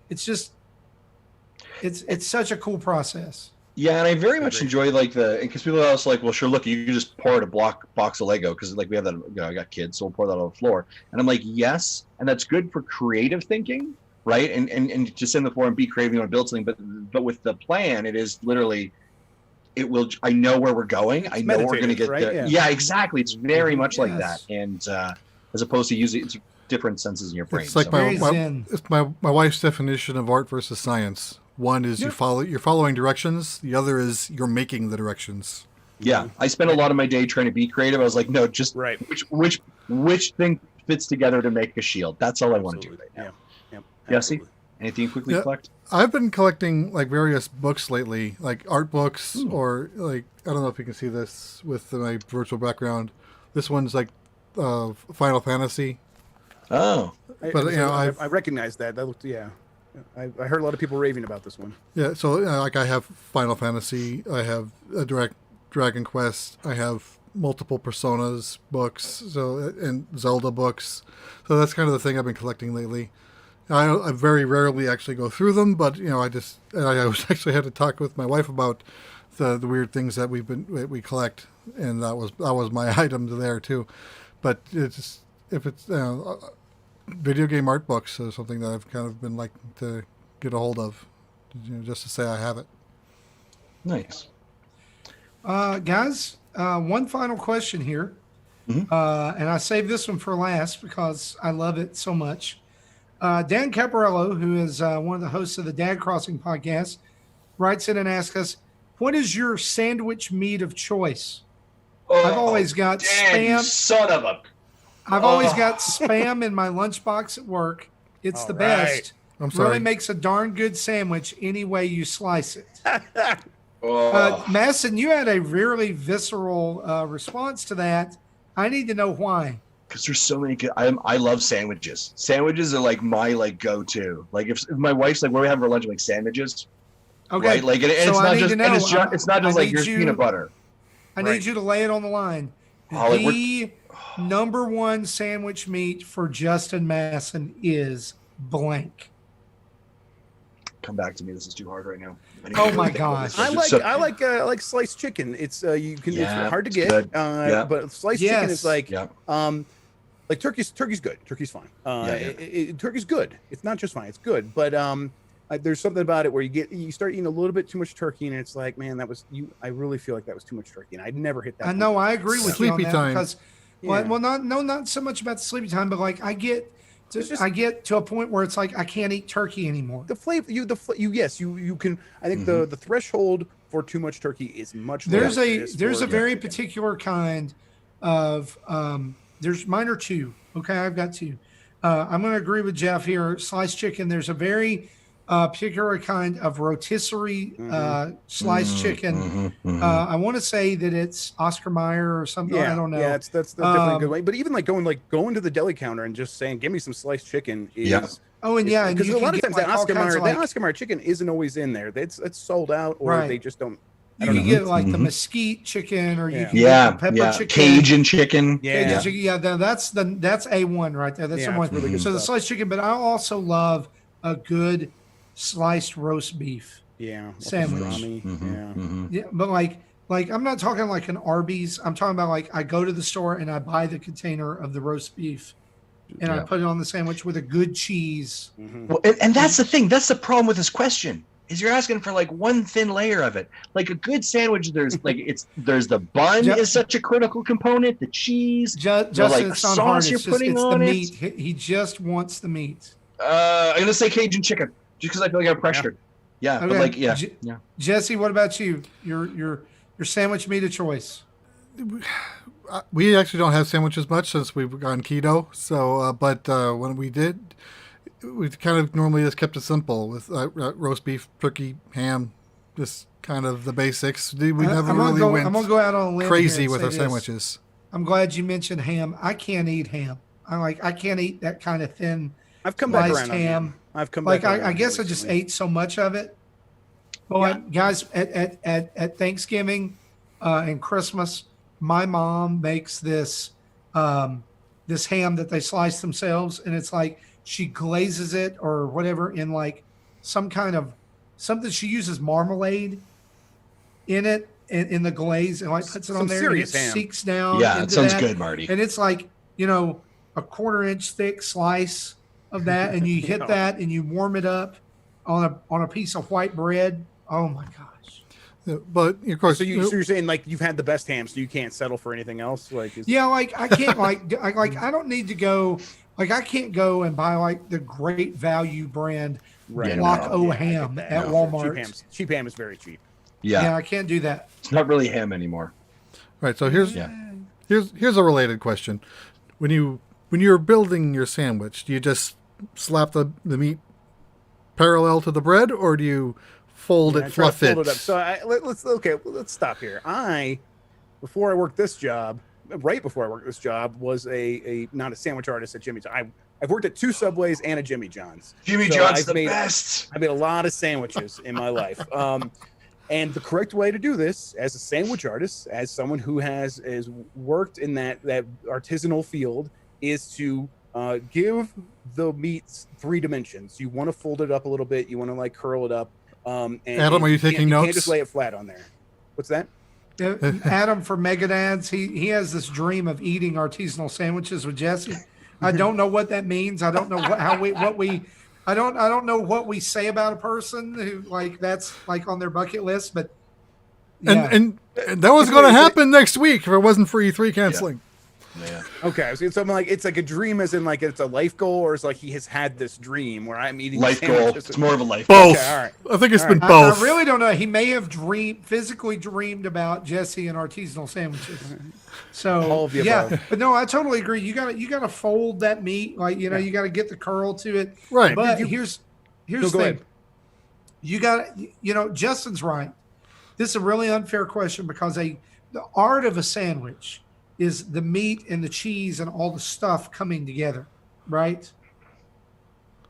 It's just, it's such a cool process. Yeah, and I very much enjoy like because people are also like, well, sure, look, you can just pour out a box of Lego because like we have that. I got kids, so we'll pour that on the floor. And I'm like, yes, and that's good for creative thinking, right? And just in the floor and be creative. You want to build something, but with the plan, it is literally, it will. I know where we're going. I know we're going to get there. Yeah, exactly. It's very much like that, and as opposed to using it's different senses in your brain. It's like my wife's definition of art versus science. One is you're following directions. The other is you're making the directions. Yeah, I spent a lot of my day trying to be creative. I was like, no, just which thing fits together to make a shield. That's all I want to do right now. Yeah. Jesse, anything you quickly collect? I've been collecting like various books lately, like art books, or like I don't know if you can see this with my virtual background. This one's like Final Fantasy. Oh, but I recognize that. That looked I heard a lot of people raving about this one. Yeah, so like I have Final Fantasy, I have a Dragon Quest, I have multiple Personas books, and Zelda books. So that's kind of the thing I've been collecting lately. I very rarely actually go through them, but I actually had to talk with my wife about the weird things that we collect, and that was my item there too. But it's if it's video game art books is something that I've kind of been like to get a hold of, just to say I have it. Nice. Guys, one final question here. And I saved this one for last because I love it so much. Dan Caparello, who is one of the hosts of the Dad Crossing podcast, writes in and asks us, what is your sandwich meat of choice? I've always got Spam. You son of a... I've always got Spam in my lunchbox at work. It's the best. I'm sorry. Really makes a darn good sandwich any way you slice it. Masson, you had a really visceral response to that. I need to know why. Because there's so many good. I love sandwiches. Sandwiches are like my go-to. Like if my wife's like, "What do we have for lunch?" I'm like sandwiches. Okay. Right? Like it's not just like here's peanut butter. I need you to lay it on the line. Number one sandwich meat for Justin Masson is blank. Come back to me. This is too hard right now. Oh my gosh! I like sliced chicken. It's it's hard to get. But sliced chicken is like turkey's good. Turkey's fine. Turkey's good. It's not just fine. It's good. But there's something about it where you start eating a little bit too much turkey, and it's like, man, I really feel like that was too much turkey, and I'd never hit that. I know. I agree with you on that time. Because, not so much about the sleepy time, but like I get to a point where it's like I can't eat turkey anymore. The flavor, you can. I think the threshold for too much turkey is much lower. There's a very particular kind of there's mine are two. Okay, I've got two. I'm going to agree with Jeff here. Sliced chicken. There's a very particular kind of rotisserie sliced chicken. I want to say that it's Oscar Mayer or something. I don't know. Yeah, that's definitely a good way. But even going to the deli counter and just saying, "Give me some sliced chicken." Because a lot of times that Oscar Mayer chicken isn't always in there. It's sold out, or they just don't. You can get like the mesquite chicken, or you can get the pepper chicken, Cajun chicken. That's A1 right there. That's the one. Really good. So the sliced chicken, but I also love a good sliced roast beef sandwich. But like I'm not talking like an Arby's. I'm talking about like I go to the store and I buy the container of the roast beef and I put it on the sandwich with a good cheese. Well, and that's the thing. That's the problem with this question is you're asking for like one thin layer of it. Like a good sandwich, there's the bun is such a critical component. The cheese, just it's not hard. It's the meat. He just wants the meat. I'm gonna say Cajun chicken. Just because I feel like I'm pressured. Okay. But Jesse, what about you? Your sandwich meat of choice? We actually don't have sandwiches much since we've gone keto. So, but when we did, we kind of normally just kept it simple with roast beef, turkey, ham, just kind of the basics. We never really went I'm gonna go out on a limb crazy with our sandwiches. I'm glad you mentioned ham. I can't eat ham. I can't eat that kind of thin. I've come back around ham. I've come back. I guess I just ate so much of it. But guys, at Thanksgiving and Christmas, my mom makes this this ham that they slice themselves, and it's like she glazes it or whatever in like some kind of something. She uses marmalade in it in the glaze and like puts it on there, and it seeks down. Yeah, it sounds that. good, Marty. And it's like, you know, a 1/4 inch thick slice of that, and you hit that and you warm it up on a piece of white bread. Oh my gosh. But of course, so you're saying like you've had the best ham, so you can't settle for anything else. Like like I can't I don't need to go. Like I can't go and buy like the Great Value brand Block O ham at Walmart. Cheap ham is very cheap. Yeah, I can't do that. It's not really ham anymore. Right. So here's a related question. When you're building your sandwich, do you just slap the meat parallel to the bread, or do you fold it, fluff it? So let's stop here. Before I worked this job, was a not a sandwich artist at Jimmy John's. I've worked at 2 Subways and a Jimmy John's. Jimmy John's the best. I made a lot of sandwiches in my life. And the correct way to do this, as a sandwich artist, as someone who has worked in that artisanal field, is to give the meats 3 dimensions. You want to fold it up a little bit. You want to like curl it up. Adam, are you taking notes? You can't just lay it flat on there. What's that? Adam from Megadads, he has this dream of eating artisanal sandwiches with Jesse. I don't know what that means. I don't know I don't know what we say about a person who like that's like on their bucket list, but yeah. And that was going to happen next week if it wasn't for E3 canceling. Yeah. Okay, so I'm like, it's like a dream, as in like it's a life goal, or it's like he has had this dream where I'm eating life goal. It's more of a life both. Okay, all right. I think it's been both. I really don't know. He may have physically dreamed about Jesse and artisanal sandwiches. So all of the above. But no, I totally agree. You gotta fold that meat, like you got to get the curl to it. Right. But here's the thing. You got Justin's right. This is a really unfair question because the art of a sandwich is the meat and the cheese and all the stuff coming together, right?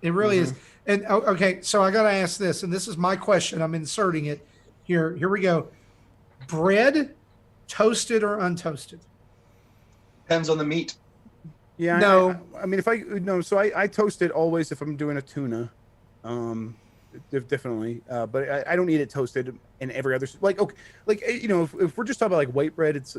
It really is. And okay, so I got to ask this, and this is my question. I'm inserting it here. Here we go. Bread, toasted or untoasted? Depends on the meat. Yeah. No. I mean, so I toast it always if I'm doing a tuna. Definitely, but I don't eat it toasted in every other if we're just talking about like white bread, it's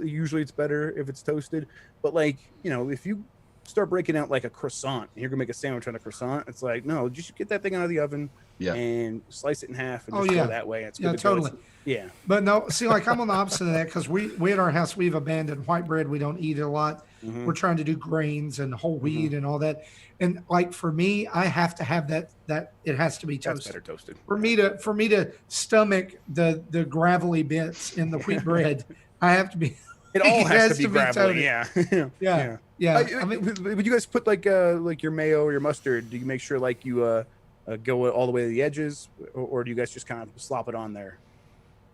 better if it's toasted. But like if you start breaking out like a croissant and you're gonna make a sandwich on a croissant, it's like no, just get that thing out of the oven and slice it in half and just go that way. It's good to totally. Yeah. But no, see, like I'm on the opposite of that because we at our house we've abandoned white bread. We don't eat it a lot. We're trying to do grains and whole wheat and all that. And like for me, I have to have that it has to be toasted. That's better toasted. For me to stomach the gravelly bits in the wheat bread, I have to be. It all has to be gravelly. Yeah. I mean, would you guys put like your mayo or your mustard? Do you make sure like you go all the way to the edges, or do you guys just kind of slop it on there?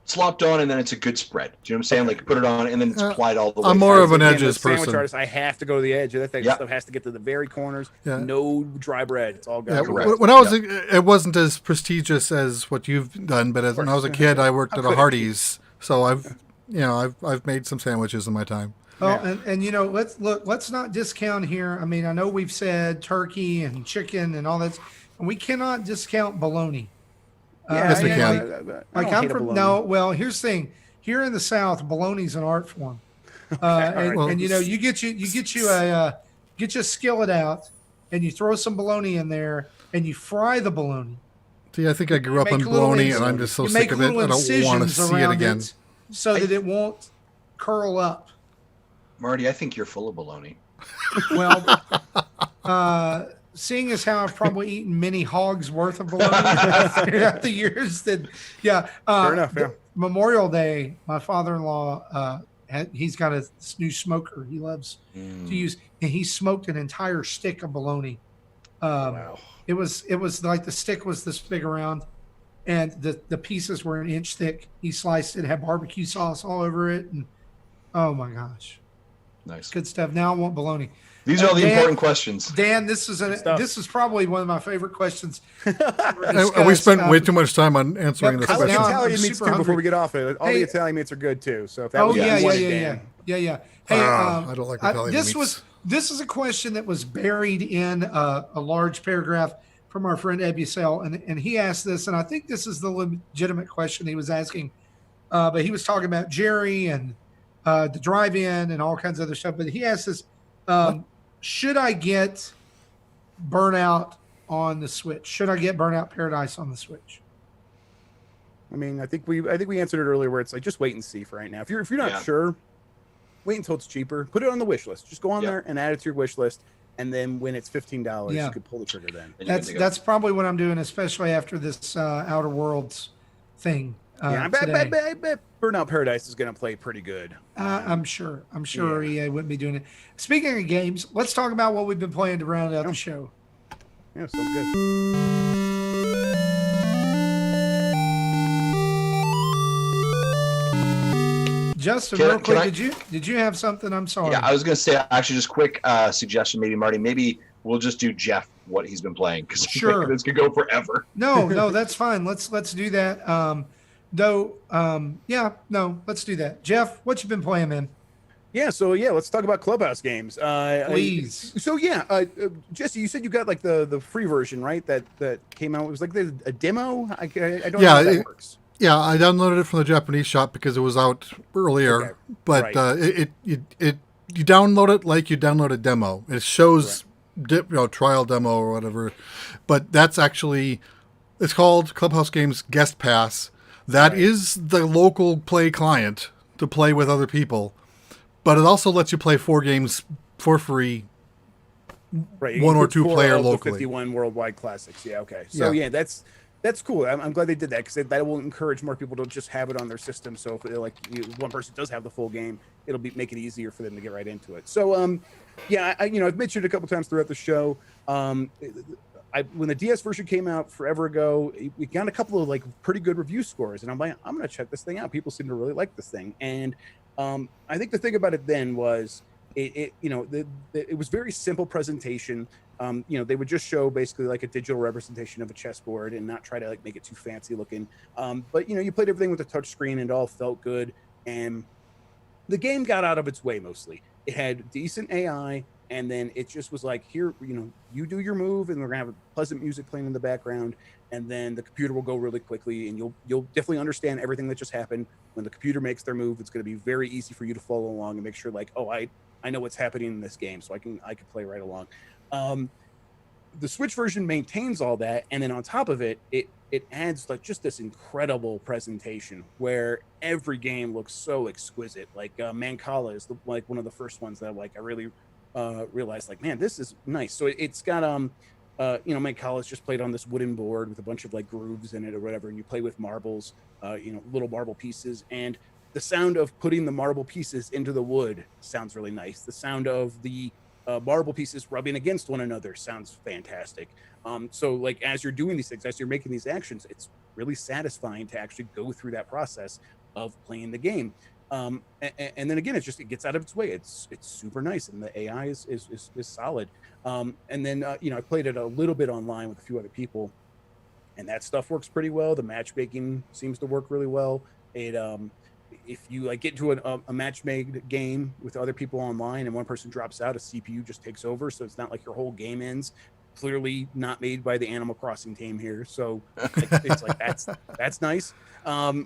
Slopped on, and then it's a good spread. Do you know what I'm saying? Like put it on, and then it's applied all the way. I'm more of an edges person. Sandwich artist, I have to go to the edge. That stuff has to get to the very corners. Yeah. No dry bread. It's all good. When I was, it wasn't as prestigious as what you've done, but when I was a kid, I worked at a Hardee's, so I've made some sandwiches in my time. Well, and let's not discount here. I mean, I know we've said turkey and chicken and all that, and we cannot discount bologna. Yes, we can. Here's the thing. Here in the South, bologna's an art form. You get a skillet out, and you throw some bologna in there, and you fry the bologna. See, I think I grew up on bologna, and I'm just so sick of it. I don't want to see it again. So that it won't curl up. Marty, I think you're full of bologna. Well, seeing as how I've probably eaten many hogs worth of bologna throughout the years, fair enough. Yeah. Memorial Day, my father-in-law, he's got a new smoker he loves to use, and he smoked an entire stick of bologna. Wow! It was like the stick was this big around, and the pieces were an inch thick. He sliced it, had barbecue sauce all over it, and oh my gosh, nice, good stuff. Now I want bologna. These are all the important questions. Dan, this is probably one of my favorite questions. We spent way too much time on answering this question. question. Italian meats too before we get off it. All the Italian meats are good too. So if that Yeah. Hey, I don't like Italian meats. this is a question that was buried in a large paragraph from our friend Ed Bussell, and he asked this, and I think this is the legitimate question he was asking. But he was talking about Jerry and the drive-in and all kinds of other stuff. But he asked this: should I get Burnout on the Switch? Should I get Burnout Paradise on the Switch? I mean, I think we answered it earlier, where it's like just wait and see for right now. If you're not sure, wait until it's cheaper. Put it on the wish list. Just go on there and add it to your wish list. And then when it's $15, you can pull the trigger then. That's probably what I'm doing, especially after this Outer Worlds thing. I bet Burnout Paradise is going to play pretty good. I'm sure EA wouldn't be doing it. Speaking of games, let's talk about what we've been playing to round out the show. Yeah, so good. Justin, real quick, did you have something? I'm sorry. Yeah, I was going to say, actually, just quick suggestion, maybe, Marty. Maybe we'll just do Jeff, what he's been playing, because this could go forever. No, that's fine. Let's do that. Let's do that. Jeff, what you been playing, man? Let's talk about Clubhouse games. Please. Jesse, you said you got like the free version, right? That came out. It was like a demo. I don't know how that works. Yeah, I downloaded it from the Japanese shop because it was out earlier. But you download it like you download a demo. It shows trial demo or whatever. But that's actually, it's called Clubhouse Games Guest Pass. That is the local play client to play with other people. But it also lets you play 4 games for free. Right, 1 or 2 player locally. 51 worldwide classics. Yeah, okay. So that's cool. I'm glad they did that, because that will encourage more people to just have it on their system. So if one person does have the full game, it'll make it easier for them to get right into it. So I've mentioned a couple times throughout the show. When the DS version came out forever ago, we got a couple of pretty good review scores, and I'm like, I'm gonna check this thing out. People seem to really like this thing, and I think the thing about it then was it was very simple presentation. They would just show basically like a digital representation of a chessboard and not try to make it too fancy looking. But you played everything with a touch screen and it all felt good. And the game got out of its way mostly. It had decent AI, and then it just was like, here, you do your move, and we're gonna have pleasant music playing in the background, and then the computer will go really quickly, and you'll definitely understand everything that just happened. When the computer makes their move, it's going to be very easy for you to follow along and make sure I know what's happening in this game, so I can play right along. The Switch version maintains all that, and then on top of it, it adds just this incredible presentation where every game looks so exquisite. Mancala is one of the first ones that I really realized, man, this is nice. So it's got Mancala is just played on this wooden board with a bunch of grooves in it or whatever, and you play with marbles, little marble pieces, and the sound of putting the marble pieces into the wood sounds really nice. The sound of the marble pieces rubbing against one another sounds fantastic. So as you're doing these things, as you're making these actions, it's really satisfying to actually go through that process of playing the game. And then again, it gets out of its way. It's super nice, and the AI is solid. And then I played it a little bit online with a few other people, and that stuff works pretty well. The matchmaking seems to work really well. If you get into a match-made game with other people online and one person drops out, a CPU just takes over, so it's not like your whole game ends. Clearly not made by the Animal Crossing team here, so it's that's nice. I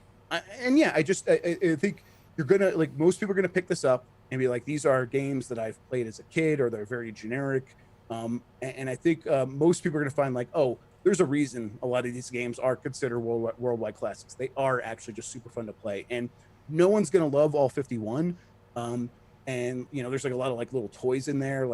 think you're gonna most people are gonna pick this up and be like, these are games that I've played as a kid, or they're very generic. And I think most people are gonna find there's a reason a lot of these games are considered worldwide classics. They are actually just super fun to play, and no one's gonna love all 51. And there's a lot of little toys in there,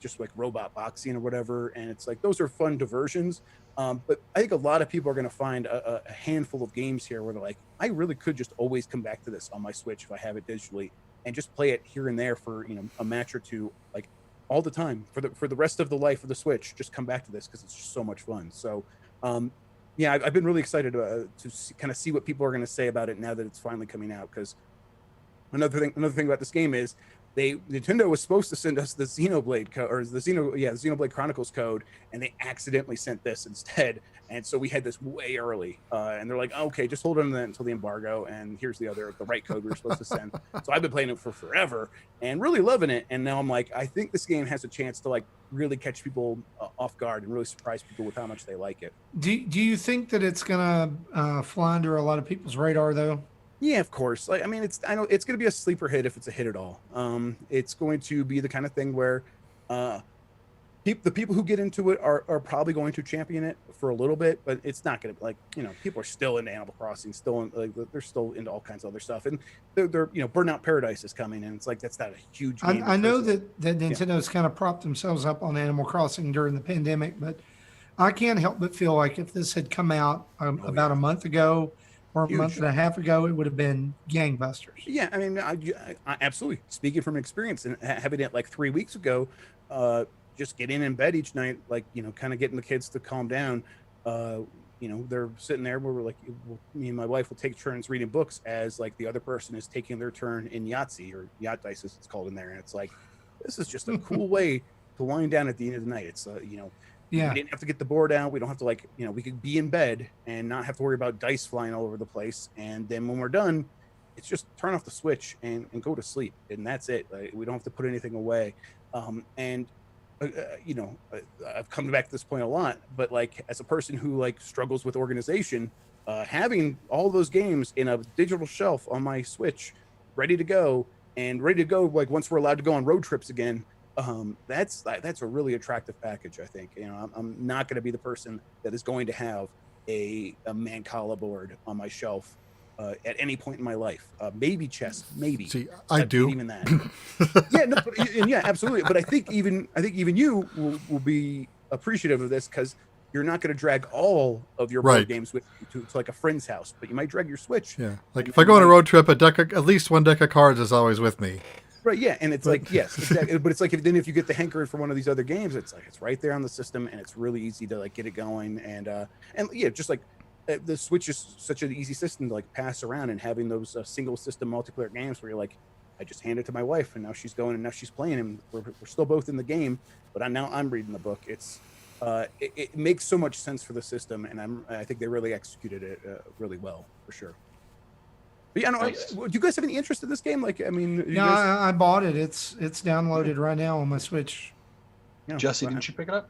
just robot boxing or whatever, and it's those are fun diversions. But I think a lot of people are going to find a handful of games here where they're I really could just always come back to this on my Switch if I have it digitally, and just play it here and there for a match or two, all the time for the rest of the life of the Switch. Just come back to this because it's just so much fun. So I've been really excited to kind of see what people are going to say about it now that it's finally coming out, because another thing about this game is Nintendo was supposed to send us the Xenoblade code, or the Xenoblade Chronicles code, and they accidentally sent this instead. And so we had this way early, and they're like, okay, just hold on to that until the embargo, and here's the right code we were supposed to send. So I've been playing it for forever and really loving it. And now I'm like, I think this game has a chance to like really catch people off guard and really surprise people with how much they like it. Do you think that it's gonna fly under a lot of people's radar though? Yeah, of course. Like, I mean, I know it's going to be a sleeper hit if it's a hit at all. It's going to be the kind of thing where the people who get into it are probably going to champion it for a little bit, but it's not going to, like, people are still into Animal Crossing, they're still into all kinds of other stuff, and they're Burnout Paradise is coming, and it's like that's not a huge game. I know that Nintendo's kind of propped themselves up on Animal Crossing during the pandemic, but I can't help but feel like if this had come out about a month ago or a month and a half ago, it would have been gangbusters. Yeah, I mean, I absolutely. Speaking from experience and having it like 3 weeks ago, just getting in bed each night, like, kind of getting the kids to calm down. They're sitting there where we're like, me and my wife will take turns reading books as like the other person is taking their turn in Yahtzee, or Yacht Dice as it's called in there. And it's like, this is just a cool way to wind down at the end of the night. It's, Yeah. We didn't have to get the board out. We don't have to we could be in bed and not have to worry about dice flying all over the place. And then when we're done, it's just turn off the switch and go to sleep. And that's it. Like, we don't have to put anything away. I've come back to this point a lot, but like as a person who like struggles with organization, having all those games in a digital shelf on my Switch, ready to go like once we're allowed to go on road trips again, that's a really attractive package. I think, I'm not going to be the person that is going to have a Mancala board on my shelf at any point in my life. Maybe chess, maybe. See, I do. Even that. Yeah, absolutely. But I think even you will be appreciative of this, because you're not going to drag all of your board games with you to like a friend's house, but you might drag your Switch. Yeah, like if I go on a road trip, at least one deck of cards is always with me. Right, yeah, and it's like, yes, exactly. But it's like if you get the hankering for one of these other games, it's like it's right there on the system, and it's really easy to like get it going, and yeah, just like the Switch is such an easy system to like pass around, and having those single system multiplayer games where you're like, I just hand it to my wife, and now she's going, and now she's playing, and we're still both in the game, but now I'm reading the book. It's it makes so much sense for the system, and I think they really executed it really well, for sure. But yeah, do you guys have any interest in this game? Like, I mean, I bought it. It's downloaded right now on my Switch. Jesse, didn't you pick it up?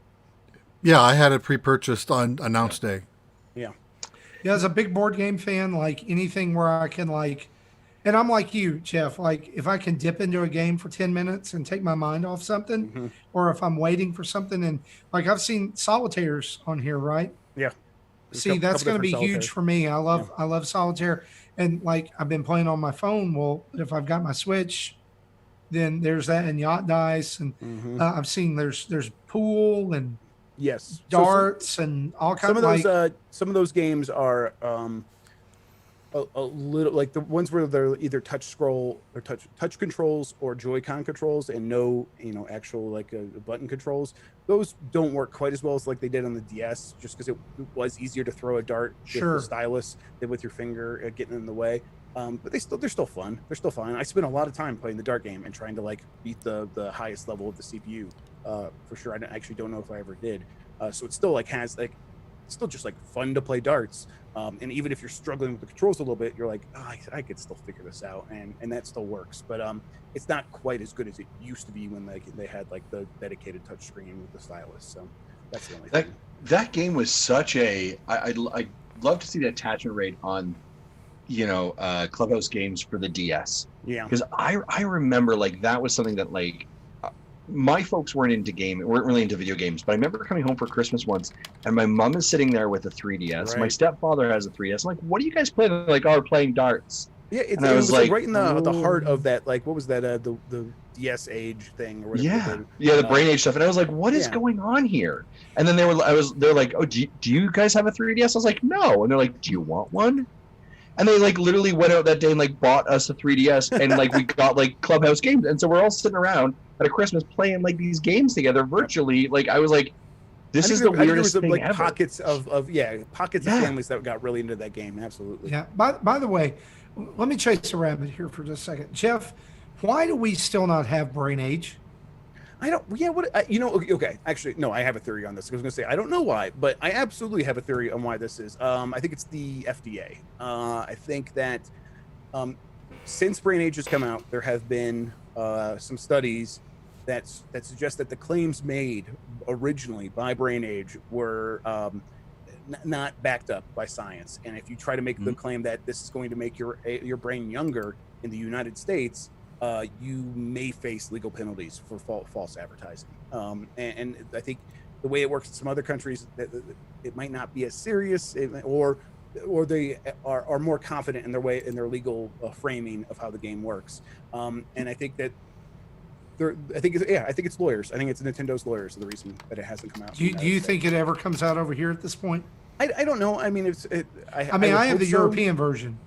Yeah, I had it pre-purchased on announce day. Yeah. Yeah, as a big board game fan, like anything where I can and I'm like you, Jeff, like if I can dip into a game for 10 minutes and take my mind off something, or if I'm waiting for something, and like I've seen solitaires on here, right? Yeah. See, that's going to be huge for me. I love solitaire, and like I've been playing on my phone. Well, if I've got my Switch, then there's that, and Yacht Dice, and I've seen there's pool and darts and all kinds of those. Some of those games are a little like the ones where they're either touch scroll or touch controls or Joy-Con controls, and no actual like button controls. Those don't work quite as well as like they did on the DS, just because it was easier to throw a dart with the stylus than with your finger getting in the way. But they're still fun. They're still fun. I spent a lot of time playing the dart game and trying to like beat the highest level of the CPU for sure. I actually don't know if I ever did. So it still like has like it's still just like fun to play darts. And even if you're struggling with the controls a little bit, you're like, oh, I could still figure this out, and that still works. But it's not quite as good as it used to be when they had like the dedicated touch screen with the stylus. So that's the only thing. That game was such a I'd love to see the attachment rate on Clubhouse games for the DS. Yeah, because I remember like that was something that like my folks weren't really into video games, but I remember coming home for Christmas once, and my mom is sitting there with a 3DS. Right. My stepfather has a 3DS. I'm like, what do you guys play? They're like, we're playing darts. Yeah, it was like right in the heart of that. Like, what was that? The DS age thing or whatever. The brain age stuff. And I was like, what is going on here? And then they're like, oh, do you guys have a 3DS? I was like, no. And they're like, do you want one? And they like literally went out that day and like bought us a 3DS, and like we got like Clubhouse games, and so we're all sitting around at a Christmas playing like these games together virtually. Like I was like, this is the weirdest thing like ever. Pockets of families that got really into that game. Absolutely. Yeah. By the way, let me chase a rabbit here for just a second, Jeff. Why do we still not have Brain Age? I don't. Yeah. What? Okay. Actually, no. I have a theory on this. I was going to say I don't know why, but I absolutely have a theory on why this is. I think it's the FDA. I think that since Brain Age has come out, there have been some studies that suggest that the claims made originally by Brain Age were not backed up by science. And if you try to make the claim that this is going to make your brain younger in the United States, you may face legal penalties for false advertising. And I think the way it works in some other countries, it might not be as serious, or they are more confident in their legal framing of how the game works. And I think that I think it's lawyers. I think it's Nintendo's lawyers are the reason that it hasn't come out. Do you think it ever comes out over here at this point? I don't know. I mean, I have the European version.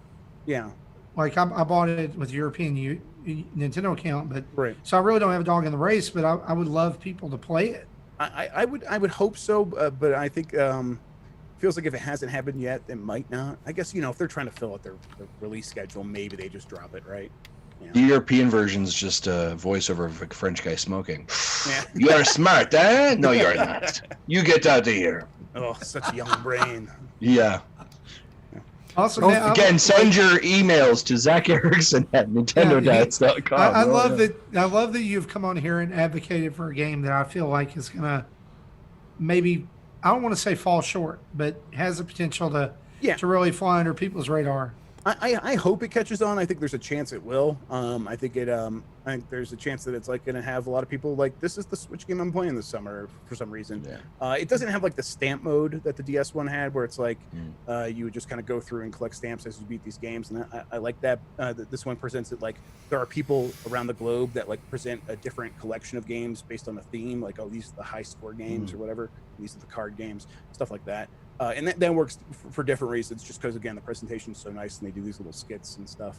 Yeah. Like I bought it with European Nintendo account, but right. So I really don't have a dog in the race, but I would love people to play it. I would hope so, but I think feels like if it hasn't happened yet, it might not. I guess if they're trying to fill out their release schedule, maybe they just drop it, right? Yeah. The European version's just a voiceover of a French guy smoking. Yeah. You are smart, eh? No, you're not. You get out of here. Oh, such a young brain. Yeah. Also, again, send your emails to Zach Erickson at NintendoDads.com. I love that you've come on here and advocated for a game that I feel like is gonna maybe, I don't want to say fall short, but has the potential to really fly under people's radar. I hope it catches on. I think there's a chance it will. I think there's a chance that it's like going to have a lot of people like, this is the Switch game I'm playing this summer for some reason. Yeah. It doesn't have like the stamp mode that the DS one had, where it's like you would just kind of go through and collect stamps as you beat these games, and I like that. This one presents it like there are people around the globe that like present a different collection of games based on a theme, like, oh, these are the high score games or whatever, these are the card games, stuff like that. And that works for different reasons, just because, again, the presentation is so nice and they do these little skits and stuff.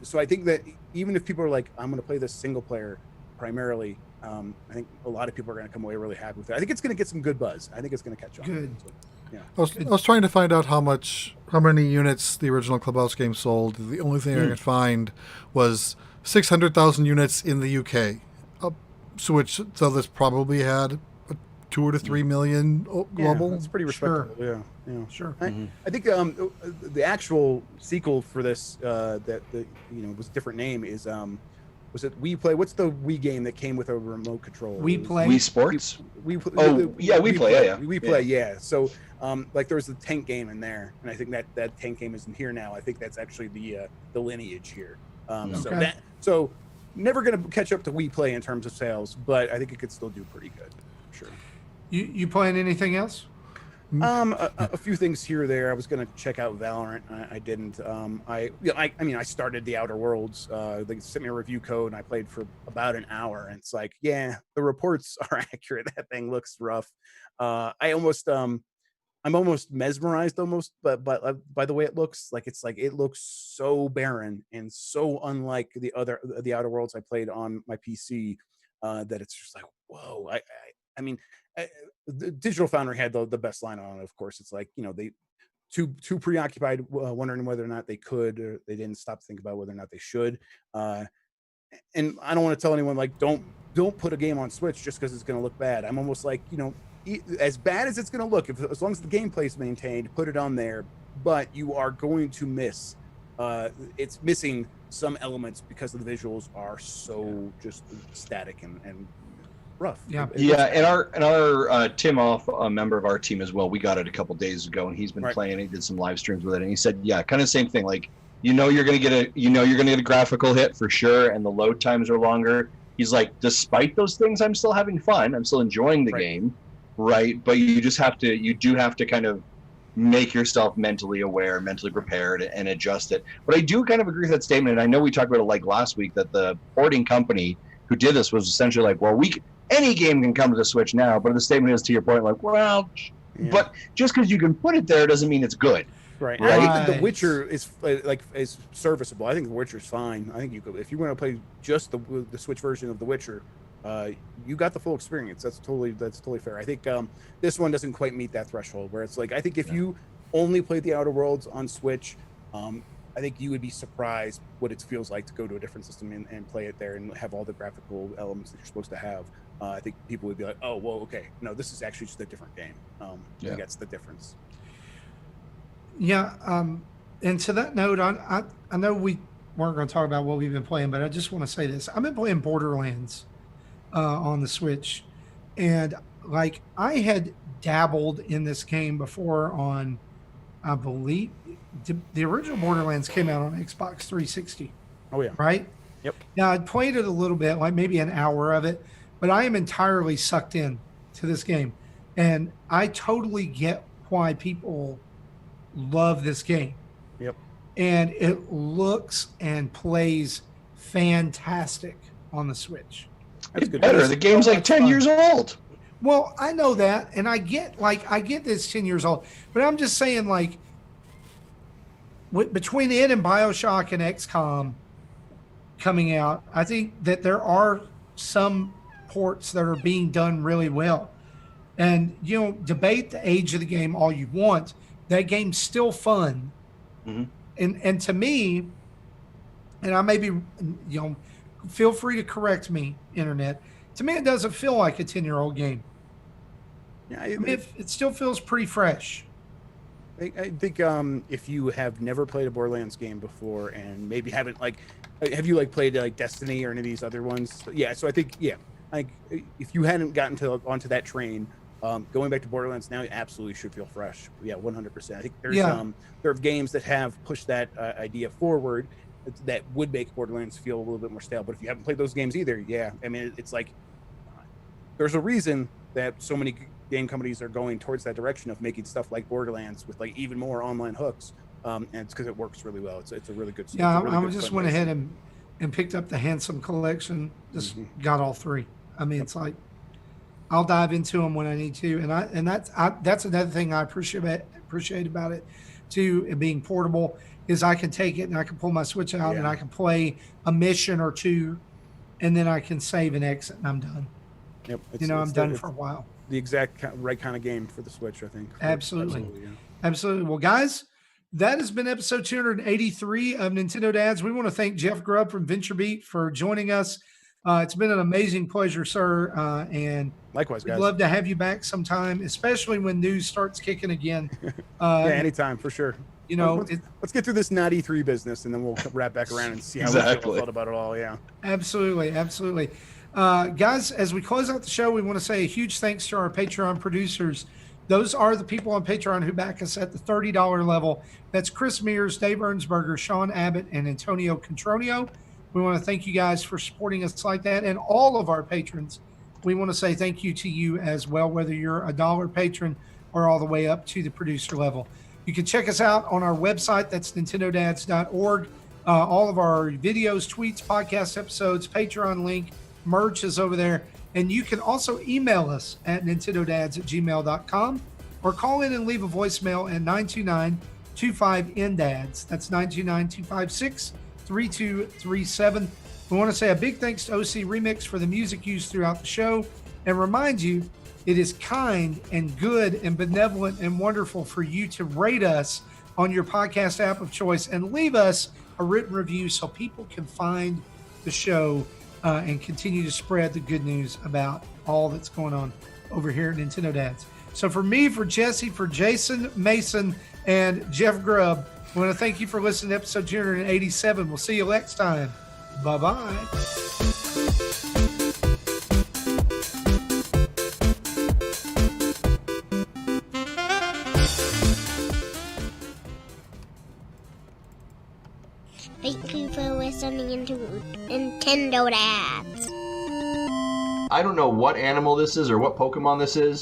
So I think that even if people are like, I'm going to play this single player primarily, I think a lot of people are going to come away really happy with it. I think it's going to get some good buzz. I think it's going to catch on. Good. So, yeah. I was trying to find out how many units the original Clubhouse game sold. The only thing I could find was 600,000 units in the UK. So this probably had 2 to 3 million global. Yeah, that's pretty respectable. Sure. Yeah. Sure. I think the actual sequel for this that was a different name is was it Wii Play? What's the Wii game that came with a remote control? Wii Play. Wii Sports. Wii Play. Yeah. So like there was the tank game in there, and I think that tank game isn't here now. I think that's actually the lineage here. So never going to catch up to Wii Play in terms of sales, but I think it could still do pretty good. Sure. You playing anything else? A few things here or there. I was going to check out Valorant. I didn't. I started the Outer Worlds. They sent me a review code, and I played for about an hour. And it's like, yeah, the reports are accurate. That thing looks rough. I'm almost mesmerized, but by the way it looks. It looks so barren and so unlike the Outer Worlds I played on my PC that it's just like, whoa. I mean, the Digital Foundry had the best line on it. Of course, it's like, they too preoccupied wondering whether or not they could, or they didn't stop to think about whether or not they should. And I don't want to tell anyone like don't put a game on Switch just because it's going to look bad. I'm almost like, as bad as it's going to look, as long as the gameplay is maintained, put it on there. But you are going to miss. It's missing some elements because the visuals are so just static and rough. Yeah. And our Tim Off, a member of our team as well, we got it a couple days ago, and he's been playing. He did some live streams with it, and he said, kind of same thing. Like, you're gonna get a graphical hit for sure, and the load times are longer. He's like, despite those things, I'm still having fun. I'm still enjoying the game, right? But you do have to kind of make yourself mentally aware, mentally prepared, and adjust it. But I do kind of agree with that statement, and I know we talked about it like last week, that the porting company who did this was essentially like, well, any game can come to the Switch now, but the statement is, to your point, like, well, but just because you can put it there doesn't mean it's good. Right. I think that The Witcher is serviceable. I think The Witcher's fine. I think if you want to play just the Switch version of The Witcher, you got the full experience. That's totally fair. I think this one doesn't quite meet that threshold where it's like, I think if you only played the Outer Worlds on Switch, I think you would be surprised what it feels like to go to a different system and play it there and have all the graphical elements that you're supposed to have. I think people would be like, oh, well, okay, no, this is actually just a different game. I think that's the difference. Yeah. And to that note, I know we weren't going to talk about what we've been playing, but I just want to say this. I've been playing Borderlands on the Switch. And like I had dabbled in this game before on, I believe, the original Borderlands came out on Xbox 360. Oh, yeah. Right? Yep. Now, I'd played it a little bit, like maybe an hour of it, but I am entirely sucked in to this game. And I totally get why people love this game. Yep. And it looks and plays fantastic on the Switch. It's better. The game's like 10 years old. Well, I know that, and I get this 10 years old, but I'm just saying, like, between it and BioShock and XCOM coming out, I think that there are some ports that are being done really well. And, you know, debate the age of the game all you want. That game's still fun. Mm-hmm. And to me, and I may be, you know, feel free to correct me, Internet. To me, it doesn't feel like a 10-year-old game. Yeah, I mean, it still feels pretty fresh. I think if you have never played a Borderlands game before and maybe haven't, like, have you like played like Destiny or any of these other ones? Yeah, so I think, yeah, like if you hadn't gotten onto that train, going back to Borderlands now, you absolutely should feel fresh. Yeah, 100%. I think there's there are games that have pushed that idea forward that would make Borderlands feel a little bit more stale. But if you haven't played those games either, yeah, I mean, it's like there's a reason that so many game companies are going towards that direction of making stuff like Borderlands with like even more online hooks, and it's because it works really well. It's a really good. Yeah, really I just went ahead and picked up the Handsome Collection. Just got all three. I mean, it's like I'll dive into them when I need to, and that's another thing I appreciate about it too. It being portable is I can take it and I can pull my Switch out and I can play a mission or two, and then I can save and exit and I'm done. Yep, I'm done for a while. The exact right kind of game for the Switch, I think. Absolutely. Well, guys, that has been episode 283 of Nintendo Dads. We want to thank Jeff Grubb from VentureBeat for joining us. It's been an amazing pleasure, sir. And likewise, guys. We'd love to have you back sometime, especially when news starts kicking again. Anytime for sure. You know, let's get through this not E3 business, and then we'll wrap back around and see how we felt about it all. Yeah, absolutely. Guys, as we close out the show, we want to say a huge thanks to our Patreon producers. Those are the people on Patreon who back us at the $30 level. That's Chris Mears, Dave Ernsberger, Sean Abbott, and Antonio Contronio. We want to thank you guys for supporting us like that. And all of our patrons, we want to say thank you to you as well, whether you're a dollar patron or all the way up to the producer level. You can check us out on our website. That's nintendodads.org. All of our videos, tweets, podcast episodes, Patreon link, merch is over there. And you can also email us at nintendodads@gmail.com or call in and leave a voicemail at 929-25-NDADS. That's 929-256-3237. We want to say a big thanks to OC Remix for the music used throughout the show and remind you it is kind and good and benevolent and wonderful for you to rate us on your podcast app of choice and leave us a written review so people can find the show and continue to spread the good news about all that's going on over here at Nintendo Dads. So for me, for Jesse, for Jason, Mason, and Jeff Grubb, I want to thank you for listening to episode 287. We'll see you next time. Bye-bye. Thank you for listening to Nintendo Dads. I don't know what animal this is or what Pokemon this is,